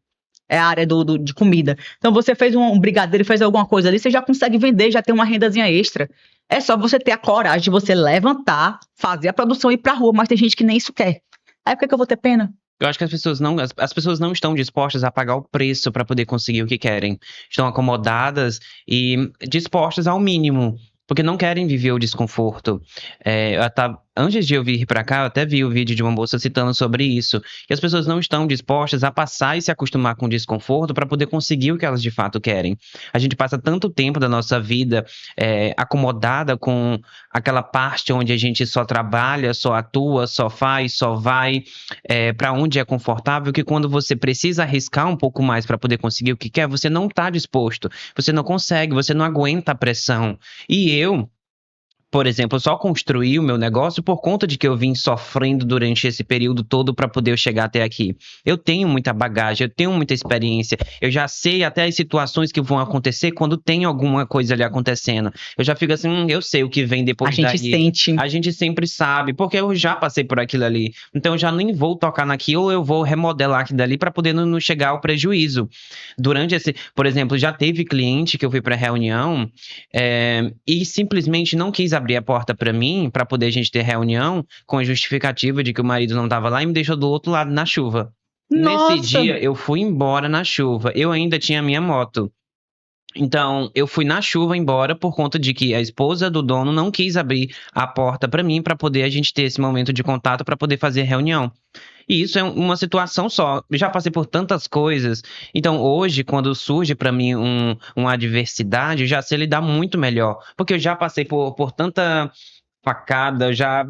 É a área de comida. Então, você fez um brigadeiro, fez alguma coisa ali, você já consegue vender, já tem uma rendazinha extra. É só você ter a coragem de você levantar, fazer a produção e ir pra rua, mas tem gente que nem isso quer. Aí por que eu vou ter pena? Eu acho que as pessoas não estão dispostas a pagar o preço para poder conseguir o que querem. Estão acomodadas e dispostas ao mínimo, porque não querem viver o desconforto. Antes de eu vir para cá, eu até vi o vídeo de uma moça citando sobre isso, que as pessoas não estão dispostas a passar e se acostumar com o desconforto para poder conseguir o que elas de fato querem. A gente passa tanto tempo da nossa vida acomodada com aquela parte onde a gente só trabalha, só atua, só faz, só vai para onde é confortável, que quando você precisa arriscar um pouco mais para poder conseguir o que quer, você não está disposto, você não consegue, você não aguenta a pressão. E eu, por exemplo, só construí o meu negócio por conta de que eu vim sofrendo durante esse período todo para poder chegar até aqui. Eu tenho muita bagagem, eu tenho muita experiência, eu já sei até as situações que vão acontecer quando tem alguma coisa ali acontecendo. Eu já fico assim, eu sei o que vem depois daí. A gente sente. A gente sempre sabe, porque eu já passei por aquilo ali. Então eu já nem vou tocar naquilo, eu vou remodelar aquilo ali para poder não chegar ao prejuízo. Por exemplo, já teve cliente que eu fui para reunião e simplesmente não quis abrir a porta para mim, para poder a gente ter reunião, com a justificativa de que o marido não estava lá e me deixou do outro lado na chuva. Nossa. Nesse dia, eu fui embora na chuva. Eu ainda tinha a minha moto. Então, eu fui na chuva embora por conta de que a esposa do dono não quis abrir a porta para mim, para poder a gente ter esse momento de contato, para poder fazer reunião. E isso é uma situação só. Eu já passei por tantas coisas. Então, hoje, quando surge para mim uma adversidade, eu já sei lidar muito melhor. Porque eu já passei por tanta facada, já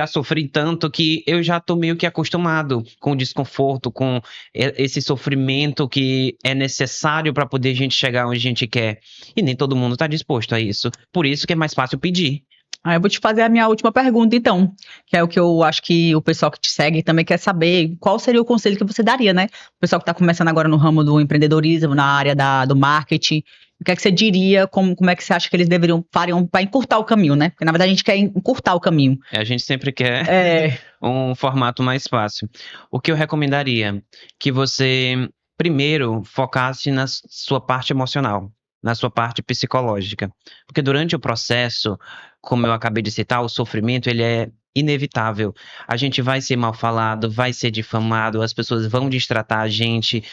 sofri tanto que eu já tô meio que acostumado com o desconforto, com esse sofrimento que é necessário para poder a gente chegar onde a gente quer. E nem todo mundo tá disposto a isso. Por isso que é mais fácil pedir. Eu vou te fazer a minha última pergunta, então, que é o que eu acho que o pessoal que te segue também quer saber. Qual seria o conselho que você daria, né? O pessoal que está começando agora no ramo do empreendedorismo, na área do marketing. O que é que você diria, como é que você acha que eles fariam para encurtar o caminho, né? Porque, na verdade, a gente quer encurtar o caminho. A gente sempre quer um formato mais fácil. O que eu recomendaria? Que você, primeiro, focasse na sua parte emocional, na sua parte psicológica. Porque durante o processo, como eu acabei de citar, o sofrimento, ele é inevitável. A gente vai ser mal falado, vai ser difamado, as pessoas vão destratar a gente.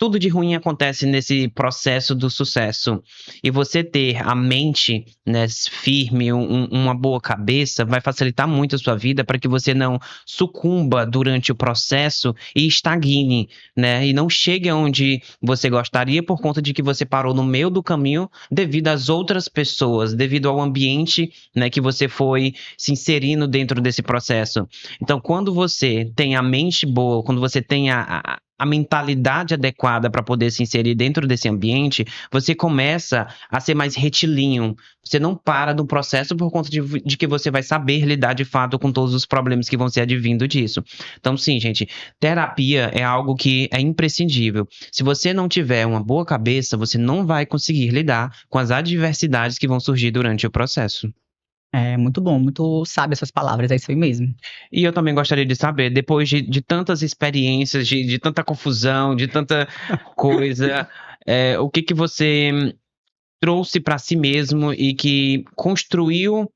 tudo de ruim acontece nesse processo do sucesso. E você ter a mente, né, firme, uma boa cabeça, vai facilitar muito a sua vida para que você não sucumba durante o processo e estagne, né? E não chegue aonde você gostaria por conta de que você parou no meio do caminho devido às outras pessoas, devido ao ambiente, né, que você foi se inserindo dentro desse processo. Então, quando você tem a mente boa, quando você tem a mentalidade adequada para poder se inserir dentro desse ambiente, você começa a ser mais retilíneo. Você não para no processo por conta de que você vai saber lidar de fato com todos os problemas que vão ser advindo disso. Então, sim, gente, terapia é algo que é imprescindível. Se você não tiver uma boa cabeça, você não vai conseguir lidar com as adversidades que vão surgir durante o processo. É muito bom, muito sábio essas palavras, é isso aí mesmo. E eu também gostaria de saber, depois de tantas experiências, de tanta confusão, de tanta coisa, o que que você trouxe para si mesmo e que construiu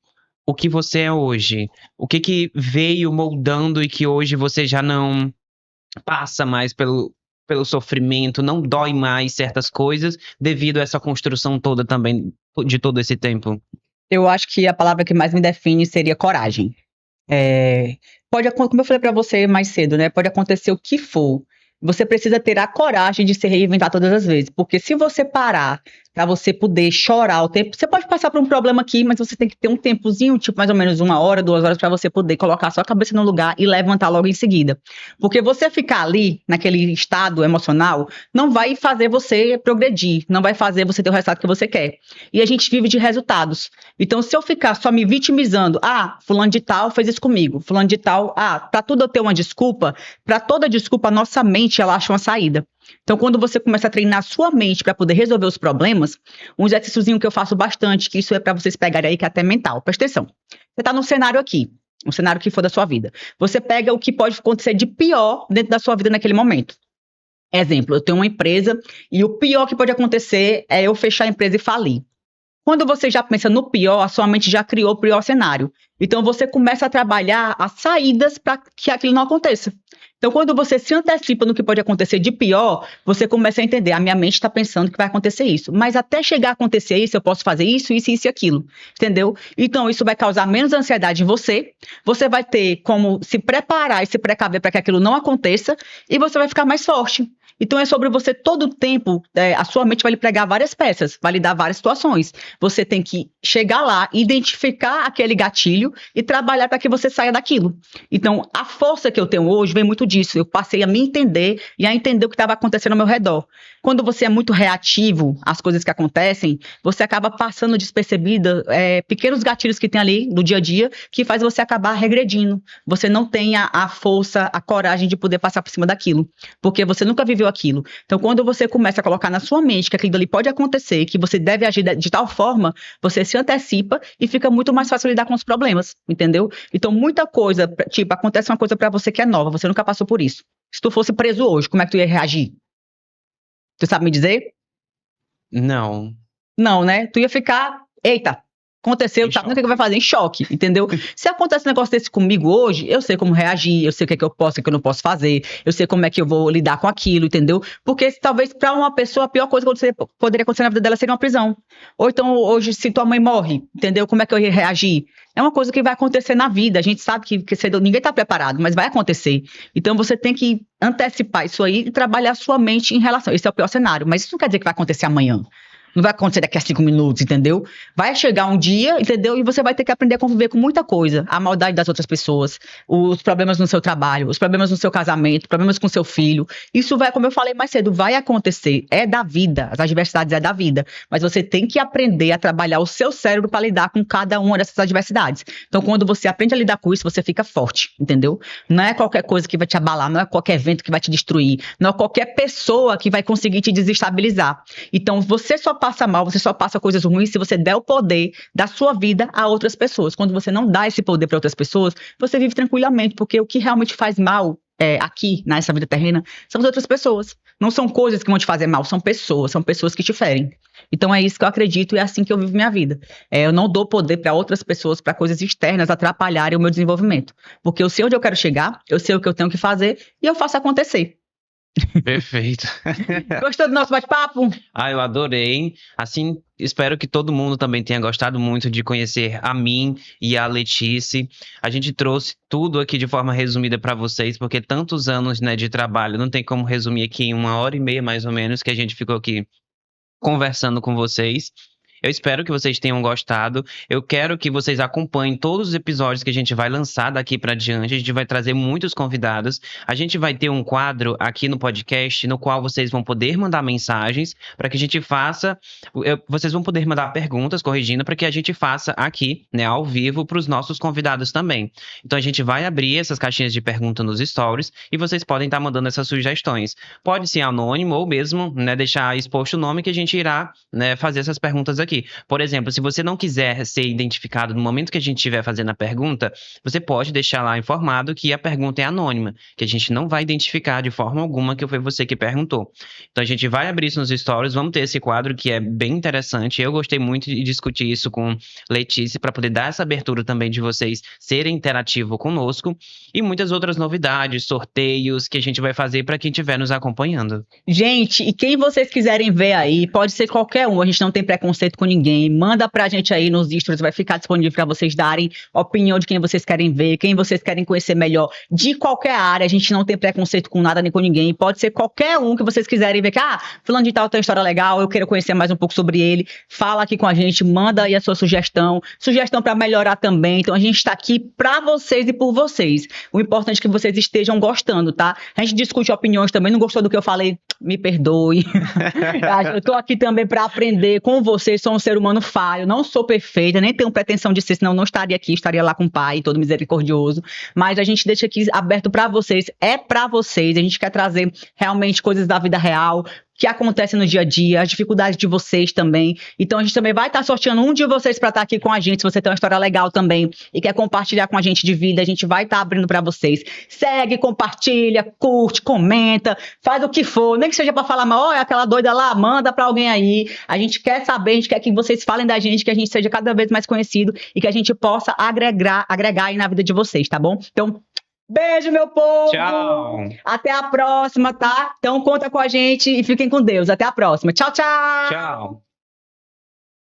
o que você é hoje? O que que veio moldando e que hoje você já não passa mais pelo sofrimento, não dói mais certas coisas devido a essa construção toda também de todo esse tempo? Eu acho que a palavra que mais me define seria coragem. Como eu falei pra você mais cedo, né? Pode acontecer o que for. Você precisa ter a coragem de se reinventar todas as vezes. Porque se você parar pra você poder chorar o tempo, você pode passar por um problema aqui, mas você tem que ter um tempozinho, tipo mais ou menos 1 hora, 2 horas, pra você poder colocar a sua cabeça no lugar e levantar logo em seguida. Porque você ficar ali, naquele estado emocional, não vai fazer você progredir, não vai fazer você ter o resultado que você quer. E a gente vive de resultados. Então, se eu ficar só me vitimizando, fulano de tal fez isso comigo, fulano de tal, pra tudo eu ter uma desculpa, pra toda desculpa, a nossa mente, ela acha uma saída. Então, quando você começa a treinar a sua mente para poder resolver os problemas, um exercíciozinho que eu faço bastante, que isso é para vocês pegarem aí, que é até mental. Presta atenção. Você está num cenário aqui, um cenário que for da sua vida. Você pega o que pode acontecer de pior dentro da sua vida naquele momento. Exemplo, eu tenho uma empresa e o pior que pode acontecer é eu fechar a empresa e falir. Quando você já pensa no pior, a sua mente já criou o pior cenário. Então, você começa a trabalhar as saídas para que aquilo não aconteça. Então, quando você se antecipa no que pode acontecer de pior, você começa a entender, a minha mente está pensando que vai acontecer isso. Mas até chegar a acontecer isso, eu posso fazer isso, isso, isso e aquilo. Entendeu? Então, isso vai causar menos ansiedade em você. Você vai ter como se preparar e se precaver para que aquilo não aconteça. E você vai ficar mais forte. Então, é sobre você todo o tempo, a sua mente vai lhe pregar várias peças, vai lhe dar várias situações. Você tem que chegar lá, identificar aquele gatilho e trabalhar para que você saia daquilo. Então, a força que eu tenho hoje vem muito disso. Eu passei a me entender e a entender o que estava acontecendo ao meu redor. Quando você é muito reativo às coisas que acontecem, você acaba passando despercebida pequenos gatilhos que tem ali do dia a dia que faz você acabar regredindo. Você não tem a força, a coragem de poder passar por cima daquilo, porque você nunca viveu aquilo. Então, quando você começa a colocar na sua mente que aquilo ali pode acontecer, que você deve agir de tal forma, você se antecipa e fica muito mais fácil lidar com os problemas, entendeu? Então, muita coisa, tipo, acontece uma coisa pra você que é nova, você nunca passou por isso. Se tu fosse preso hoje, como é que tu ia reagir? Tu sabe me dizer? Não. Não, né? Tu ia ficar, eita, aconteceu, Em tá, o que choque. que vai fazer? Em choque, entendeu? Se acontece um negócio desse comigo hoje, eu sei como reagir, eu sei o que é que eu posso, o que é que eu não posso fazer, eu sei como é que eu vou lidar com aquilo, entendeu? Porque talvez pra uma pessoa a pior coisa que poderia acontecer na vida dela seria uma prisão. Ou então hoje se tua mãe morre, entendeu? Como é que eu ia reagir? É uma coisa que vai acontecer na vida, a gente sabe que cedo, ninguém tá preparado, mas vai acontecer. Então você tem que antecipar isso aí e trabalhar a sua mente em relação. Esse é o pior cenário, mas isso não quer dizer que vai acontecer amanhã. Não vai acontecer daqui a 5 minutos, entendeu? Vai chegar um dia, entendeu? E você vai ter que aprender a conviver com muita coisa. A maldade das outras pessoas, os problemas no seu trabalho, os problemas no seu casamento, problemas com seu filho. Isso vai, como eu falei mais cedo, vai acontecer. É da vida. As adversidades é da vida. Mas você tem que aprender a trabalhar o seu cérebro para lidar com cada uma dessas adversidades. Então, quando você aprende a lidar com isso, você fica forte, entendeu? Não é qualquer coisa que vai te abalar, não é qualquer evento que vai te destruir, não é qualquer pessoa que vai conseguir te desestabilizar. Então, você só passa mal, você só passa coisas ruins se você der o poder da sua vida a outras pessoas. Quando você não dá esse poder para outras pessoas, você vive tranquilamente, porque o que realmente faz mal aqui, nessa vida terrena, são as outras pessoas. Não são coisas que vão te fazer mal, são pessoas que te ferem. Então é isso que eu acredito e é assim que eu vivo minha vida. Eu não dou poder para outras pessoas, para coisas externas atrapalharem o meu desenvolvimento. Porque eu sei onde eu quero chegar, eu sei o que eu tenho que fazer e eu faço acontecer. Perfeito. Gostou do nosso bate-papo? Eu adorei. Assim, espero que todo mundo também tenha gostado muito de conhecer a mim e a Letice. A gente trouxe tudo aqui de forma resumida para vocês, porque tantos anos, né, de trabalho, não tem como resumir aqui em 1 hora e meia, mais ou menos, que a gente ficou aqui conversando com vocês. Eu espero que vocês tenham gostado. Eu quero que vocês acompanhem todos os episódios que a gente vai lançar daqui para diante. A gente vai trazer muitos convidados. A gente vai ter um quadro aqui no podcast no qual vocês vão poder mandar mensagens para que a gente faça. Vocês vão poder mandar perguntas, corrigindo, para que a gente faça aqui, né, ao vivo, para os nossos convidados também. Então a gente vai abrir essas caixinhas de pergunta nos stories e vocês podem estar mandando essas sugestões. Pode ser anônimo ou mesmo, né, deixar exposto o nome que a gente irá, né, fazer essas perguntas aqui. Por exemplo, se você não quiser ser identificado no momento que a gente estiver fazendo a pergunta, você pode deixar lá informado que a pergunta é anônima, que a gente não vai identificar de forma alguma que foi você que perguntou. Então a gente vai abrir isso nos stories, vamos ter esse quadro que é bem interessante. Eu gostei muito de discutir isso com Letícia para poder dar essa abertura também de vocês serem interativos conosco e muitas outras novidades, sorteios que a gente vai fazer para quem estiver nos acompanhando. Gente, e quem vocês quiserem ver aí, pode ser qualquer um, a gente não tem preconceito com ninguém. Manda pra gente aí nos stories, vai ficar disponível pra vocês darem opinião de quem vocês querem ver, quem vocês querem conhecer melhor, de qualquer área. A gente não tem preconceito com nada nem com ninguém. Pode ser qualquer um que vocês quiserem ver que, fulano de tal tem uma história legal, eu quero conhecer mais um pouco sobre ele. Fala aqui com a gente, manda aí a sua sugestão pra melhorar também. Então a gente tá aqui pra vocês e por vocês. O importante é que vocês estejam gostando, tá? A gente discute opiniões também, não gostou do que eu falei? Me perdoe. Eu tô aqui também pra aprender com vocês, sou um ser humano falho, não sou perfeita, nem tenho pretensão de ser, senão eu não estaria aqui, estaria lá com o Pai, todo misericordioso, mas a gente deixa aqui aberto pra vocês, é pra vocês, a gente quer trazer realmente coisas da vida real, que acontecem no dia a dia, as dificuldades de vocês também. Então a gente também vai estar sorteando um de vocês para estar aqui com a gente, se você tem uma história legal também e quer compartilhar com a gente de vida, a gente vai estar abrindo para vocês. Segue, compartilha, curte, comenta, faz o que for, nem que seja para falar mal, olha aquela doida lá, manda para alguém aí. A gente quer saber, a gente quer que vocês falem da gente, que a gente seja cada vez mais conhecido e que a gente possa agregar aí na vida de vocês, tá bom? Então, beijo, meu povo! Tchau! Até a próxima, tá? Então conta com a gente e fiquem com Deus. Até a próxima. Tchau, tchau! Tchau!